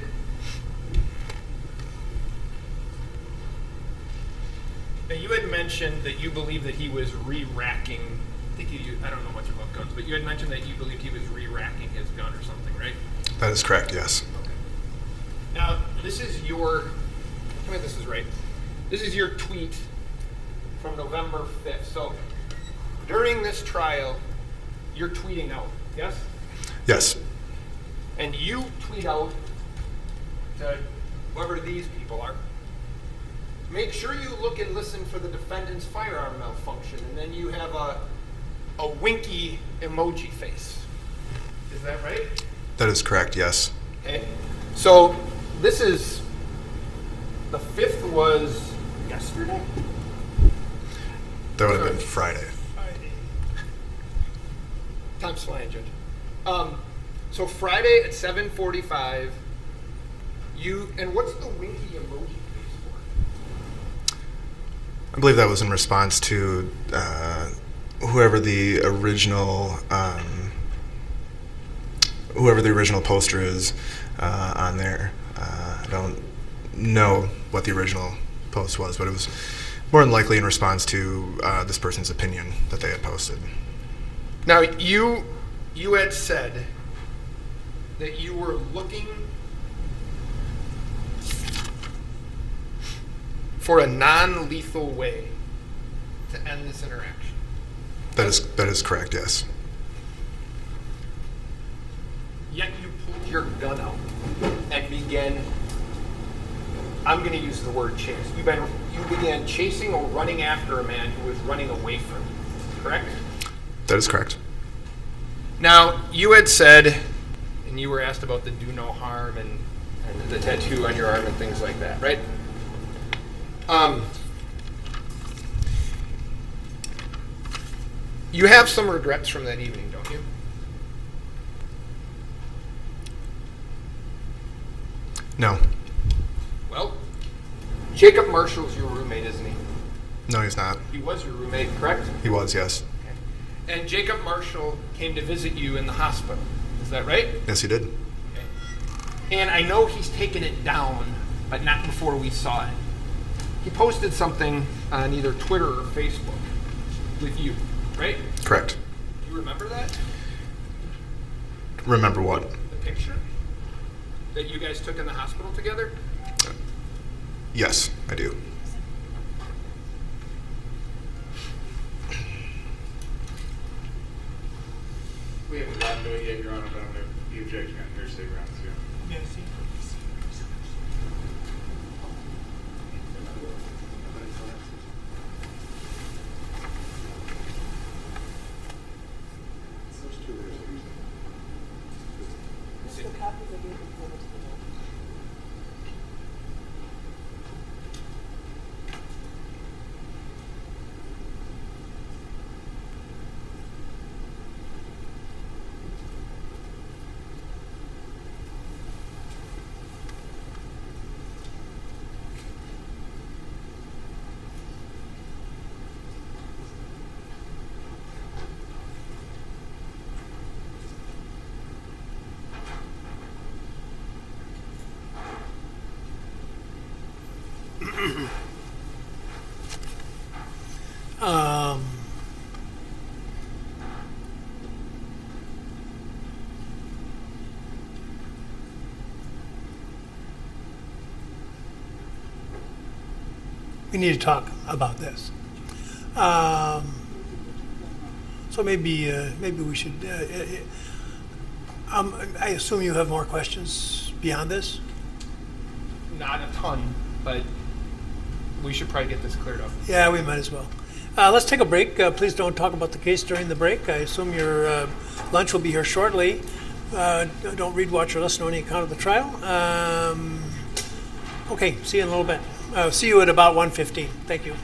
mentioned that you believe that he was re-racking. I don't know much about guns, but you had mentioned that you believed he was re-racking his gun or something, right? That is correct, yes. Okay. Now, this is your, tell me if this is right. This is your tweet from November 5th. So, during this trial, you're tweeting out, yes? Yes. And you tweet out to whoever these people are, make sure you look and listen for the defendant's firearm malfunction, and then you have a winky emoji face. Is that right? That is correct, yes. Okay. So this is, the 5th was yesterday? That would have been Friday. Time's flying, Judge. So Friday at 7:45, and what's the winky emoji face for? I believe that was in response to whoever the original poster is on there. I don't know what the original post was, but it was more than likely in response to this person's opinion that they had posted. Now, you had said that you were looking for a non-lethal way to end this interaction. That is correct, yes. Yet you pulled your gun out and began, I'm going to use the word chase. You began chasing or running after a man who was running away from you, correct? That is correct. Now, you had said, and you were asked about the do no harm and the tattoo on your arm and things like that, right? You have some regrets from that evening, don't you? No. Well, Jacob Marshall's your roommate, isn't he? No, he's not. He was your roommate, correct? He was, yes. Okay. And Jacob Marshall came to visit you in the hospital. Is that right? Yes, he did. Okay. And I know he's taken it down, but not before we saw it. He posted something on either Twitter or Facebook with you, right? Correct. Do you remember that? Remember what? The picture that you guys took in the hospital together? Yes, I do. We have gotten to it yet, Your Honor, but I'm going to be objecting on hearsay grounds, yeah. We need to talk about this. So maybe we should. I assume you have more questions beyond this. Not a ton, but we should probably get this cleared up. Yeah, we might as well. Let's take a break. Please don't talk about the case during the break. I assume your lunch will be here shortly. Don't read, watch, or listen to any account of the trial. Okay, see you in a little bit. See you at about 1:15. Thank you.